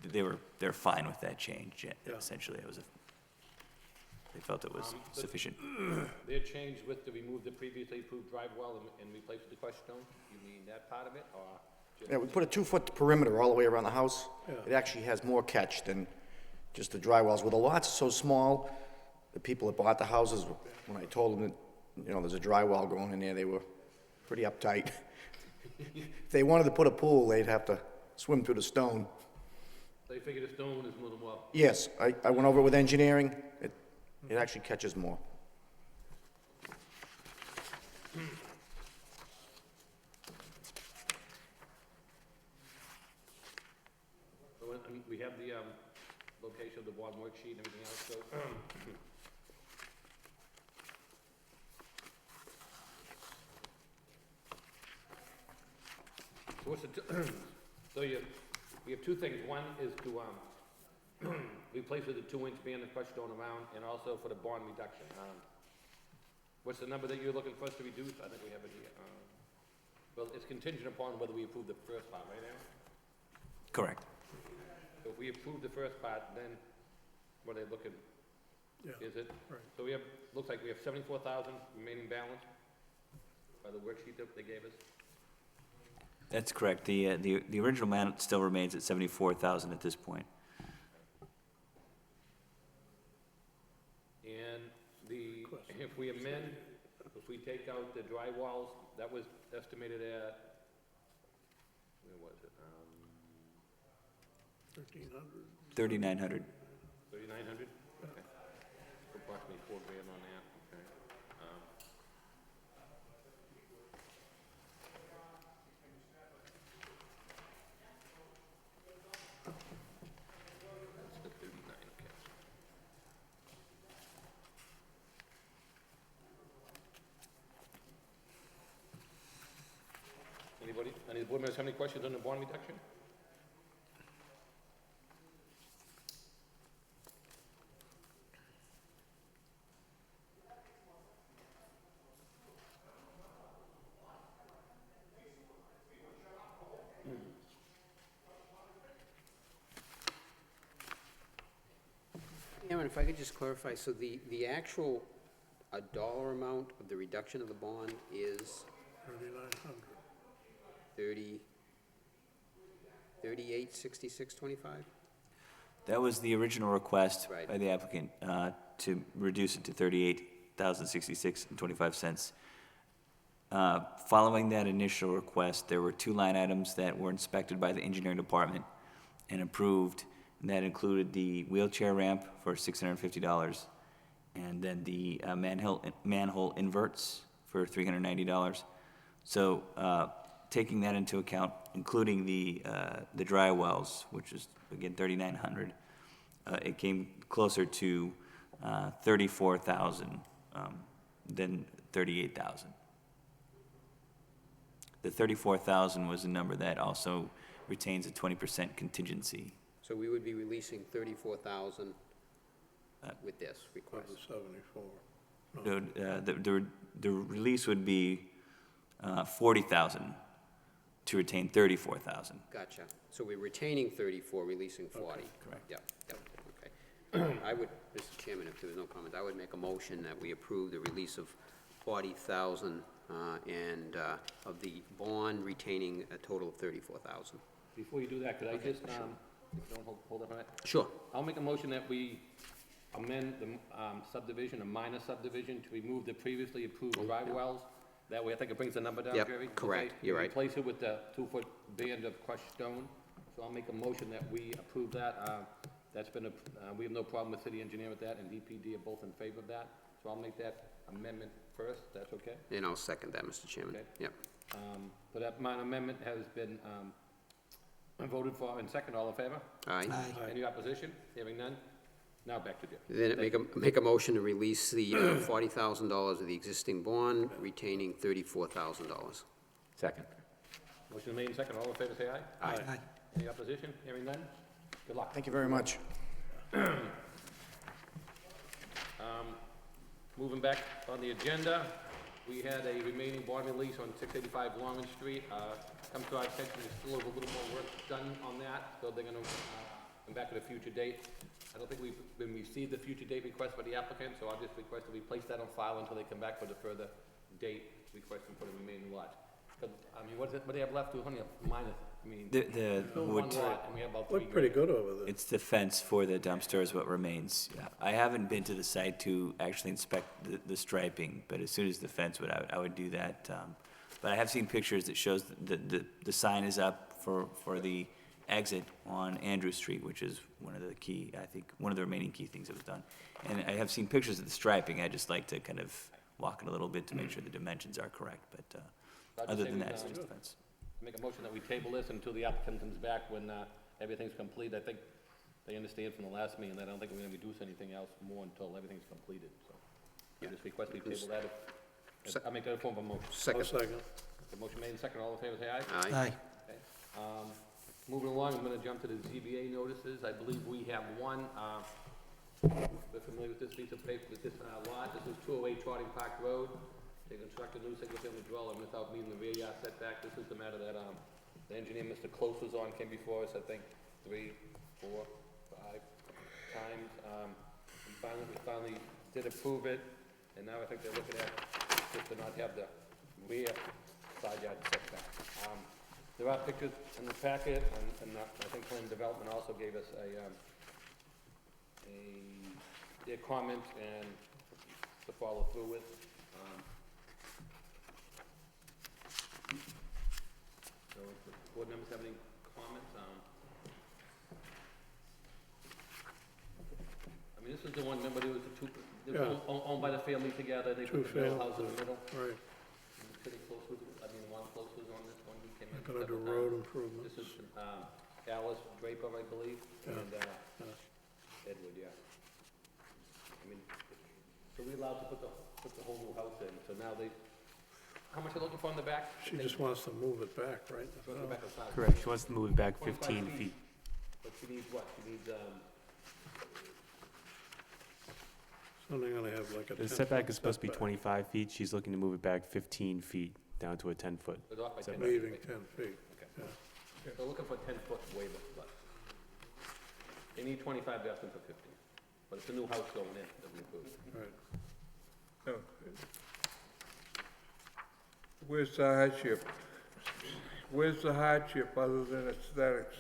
they're fine with that change. Essentially, they felt it was sufficient. Their change with to remove the previously approved drive well and replace with the crushed stone, you mean that part of it, or? Yeah, we put a 2-foot perimeter all the way around the house. It actually has more catch than just the dry wells. Where the lots are so small, the people that bought the houses, when I told them that, there's a dry well going in there, they were pretty uptight. If they wanted to put a pool, they'd have to swim through the stone. They figured the stone is a little more. Yes, I went over it with engineering. It actually catches more. So we have the location of the bond worksheet and everything else, so. So what's so we have two things. One is to replace with a 2-inch band of crushed stone around, and also for the bond reduction. What's the number that you're looking for us to reduce? I think we have it here. Well, it's contingent upon whether we approve the first part, right, Aaron? Correct. So if we approve the first part, then what are they looking? Is it? Right. So we have, looks like we have 74,000 remaining balance by the worksheet that they gave us. That's correct. The original amount still remains at $74,000 at this point. And if we amend, if we take out the dry walls, that was estimated at, where was it? 3,900. 3,900? Okay. Approximately $4,000 on that, okay. That's the 39, okay. Anybody, any of the board members have any questions on the bond reduction? Aaron, if I could just clarify, so the actual dollar amount of the reduction of the bond is 3866.25? That was the original request Right. by the applicant to reduce it to $38,066.25. Following that initial request, there were 2 line items that were inspected by the engineering department and approved, and that included the wheelchair ramp for $650, and then the manhole inverts for $390. So taking that into account, including the dry wells, which is again $3,900, it came closer to $34,000 than $38,000. the 34,000 was a number that also retains a 20% contingency. So we would be releasing 34,000 with this request. 74. The release would be 40,000 to retain 34,000. Gotcha. So we're retaining 34, releasing 40? Correct. Yep, okay. I would, Mr. Chairman, if there was no comment, I would make a motion that we approve the release of 40,000 and of the bond retaining a total of 34,000. Before you do that, could I just, if you don't hold up on it? Sure. I'll make a motion that we amend the subdivision, a minor subdivision, to remove the previously approved dry wells. That way, I think it brings the number down, Yep, Jerry? correct. Okay? You're right. Replace it with the 2-foot band of crushed stone. So I'll make a motion that we approve that. That's been, we have no problem with city engineer with that, and DPD are both in favor of that. So I'll make that amendment first, that's okay? And I'll second that, Mr. Chairman. Okay. Yep. So that minor amendment has been voted for, and second, all in favor? Aye. Any opposition? Hearing none? Now back to Jim. Then make a motion to release the $40,000 of the existing bond, retaining $34,000. Second. Motion made and second, all in favor, say aye. Aye. Any opposition? Hearing none? Good luck. Thank you very much. Moving back on the agenda, we had a remaining bond release on 685 Lawrence Street. Come to our attention, there's still a little more work done on that, so they're gonna come back at a future date. I don't think we've received the future date request by the applicant, so I'll just request that we place that on file until they come back with a further date requesting for the remaining lot. 'Cause, I mean, what do they have left to, only a minor, I mean, still one lot, and we have about 3 Looked pretty grand. good over there. It's the fence for the dumpster is what remains. Yeah. I haven't been to the site to actually inspect the striping, but as soon as the fence would, I would do that. But I have seen pictures that shows the sign is up for the exit on Andrew Street, which is one of the key, I think, one of the remaining key things that was done. And I have seen pictures of the striping. I just like to kind of walk it a little bit to make sure the dimensions are correct, but I'd other say than we, that, it's just the fence. Make a motion that we table this until the applicant comes back when everything's complete. I think they understand from the last meeting that I don't think we're gonna reduce anything else more until everything's completed, so. I just request we table that. I'll make that a form of a motion. I'll Second. second. The motion made and second, all in favor, say aye. Aye. Okay. Moving along, I'm gonna jump to the ZBA notices. I believe we have one, we're familiar with this piece of paper, with this lot. This is 208 Trotting Park Road. They construct a new single-family dwelling without meeting the rear yard setback. This is the matter that, the engineer, Mr. Close, was on, came before us, I think, 3, 4, 5 times. We finally did approve it, and now I think they're looking at just to not have the rear side yard setback. There are pictures in the packet, and I think Plan Development also gave us their comment and to follow through with. So if the board members have any comments, I mean, this is the one, remember, there was the two, they were owned by the family together, they put the middle house in the middle. Right. Pretty close with, I mean, one close was on this one, we came in. Gonna do several road times. improvements. This is, Alice Draper, I believe, Yeah. and, Edward, yeah. I mean, so we allowed to put the whole new house in, so now they, how much are they looking for in the back? She just wants to move it back, right? Go back a side. Correct, she wants to move it back 25 15 feet. But she needs what? She needs, So they're gonna have like a 10-foot The setback is supposed to be setback, 25 feet, she's looking to move it back 15 feet, down to a 10-foot. it's off by 10 setback. feet. Leaving 10 feet, Okay. yeah. They're looking for a 10-foot waiver, but they need 25, they're asking for 15. But it's a new house going in, doesn't include. Right. No. Where's the hardship? Where's the hardship other than aesthetics?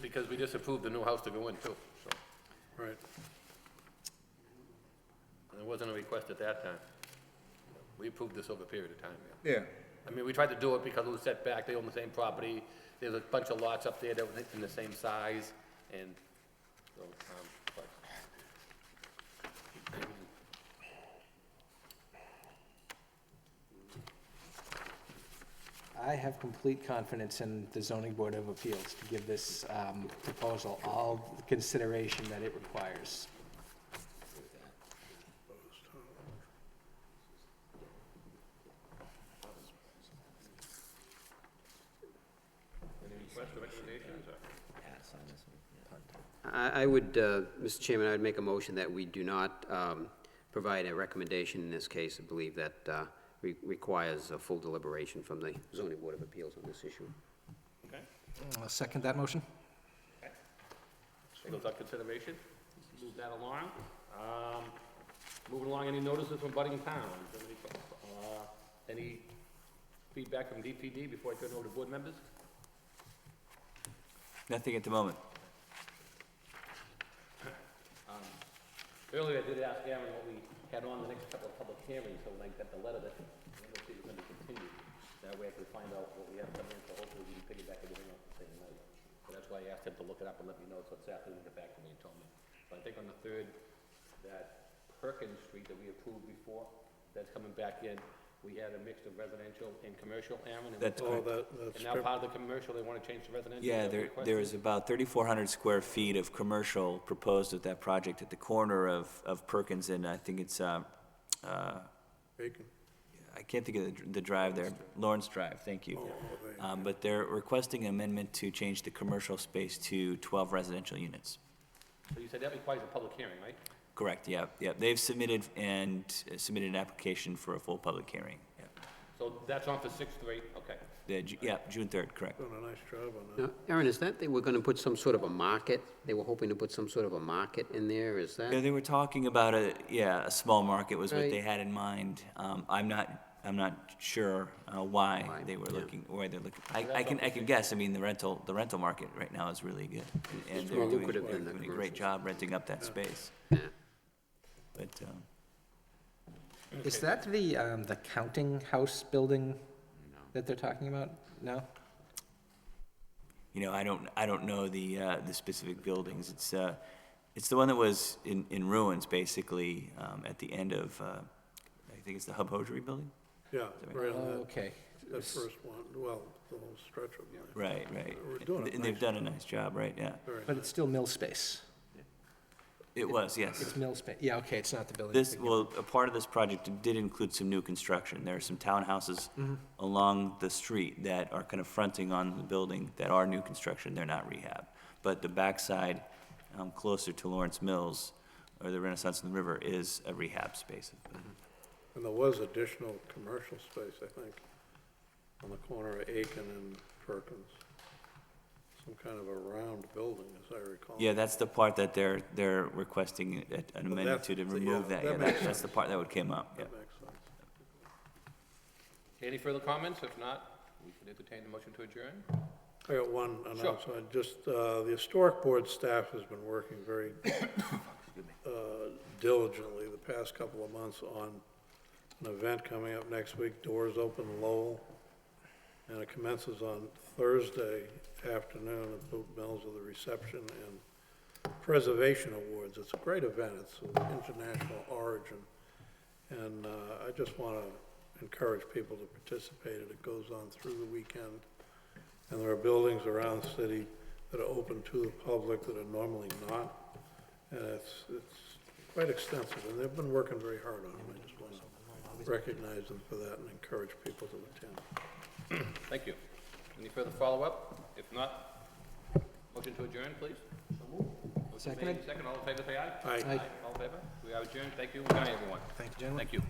Because we just approved the new house to go in too, so. Right. And there wasn't a request at that time. We approved this over a period of time, yeah. Yeah. I mean, we tried to do it because it was set back, they own the same property. There's a bunch of lots up there that were in the same size, and so, but. I have complete confidence in the zoning board of appeals to give this proposal all the consideration that it requires. for recommendations, or? I would, Mr. Chairman, I would make a motion that we do not provide a recommendation in this case. I believe that requires a full deliberation from the zoning board of appeals on this issue. Okay. I'll second that motion. Take those up consideration. Move that along. Moving along, any notices from budding towns? Any feedback from DPD before I turn it over to board members? Nothing at the moment. Earlier, I did ask Aaron what we had on the next couple of public hearings, so when I got the letter that it was going to continue, that way I could find out what we have coming in, so hopefully we can piggyback everything up the same night. So that's why I asked him to look it up and let me know, so it's after he get back to me and told me. So I think on the 3rd, that Perkins Street that we approved before, that's coming back in. We had a mix of residential and commercial, Aaron. And That's correct. And now part of the commercial, they want to change to residential? Yeah, Is that what there you're is about 3,400 square feet of commercial proposed with that project at the corner of Perkins and I think it's, Bacon. I can't think of the drive there, Lawrence Drive, thank you. But they're requesting an amendment to change the commercial space to 12 residential units. So you said that requires a public hearing, right? Correct, yeah. They've submitted an application for a full public hearing. Yeah. So that's on for 6th, right? Okay. June 3rd, correct. Doing a nice job on that. Now, Aaron, is that they were going to put some sort of a market? They were hoping to put some sort of a market in there, is that? Yeah, they were talking about a small market was what Right. they had in mind. I'm not sure why they were looking, why they're looking. I can guess. I mean, the rental market right now is really good, and It's they're more doing lucrative than the a great commercial. job renting up that space. Yeah. But Is that the counting house building that they're talking about? No? I don't know the specific buildings. It's the one that was in ruins basically at the end of I think it's the Hub Hosiery building. Yeah, right on that, Okay. that first one, well, the whole stretch of it. Right. We're doing a And they've nice done a nice job, right? Yeah. Very But nice. it's still mill space. It was, yes. It's mill space. Yeah, okay, it's not the building. A part of this project did include some new construction. There are some townhouses along the street that are kind of fronting on the building that are new construction, they're not rehab. But the backside, closer to Lawrence Mills, or the Renaissance on the River, is a rehab space. And there was additional commercial space, I think, on the corner of Aiken and Perkins. Some kind of a round building, as I recall. Yeah, that's the part that they're requesting an amendment to remove that. Yeah, that's the part that would come up, yeah. That makes sense. Any further comments? If not, we can entertain the motion to adjourn. I got one announcement. Just, the historic board staff has been working very diligently the past couple of months on an event coming up next week, Doors Open Lowell. And it commences on Thursday afternoon at Boot Mills with a reception and preservation awards. It's a great event. It's of international origin. And I just want to encourage people to participate. It goes on through the weekend. And there are buildings around the city that are open to the public that are normally not. And it's quite extensive, and they've been working very hard on it. I just want to recognize them for that and encourage people to attend. Thank you. Any further follow-up? If not, motion to adjourn, please. Motion made, Seconded. second. All in favor, say aye. Aye. All in favor? We are adjourned. Thank you. Good night, everyone. Thank you, gentlemen. Thank you.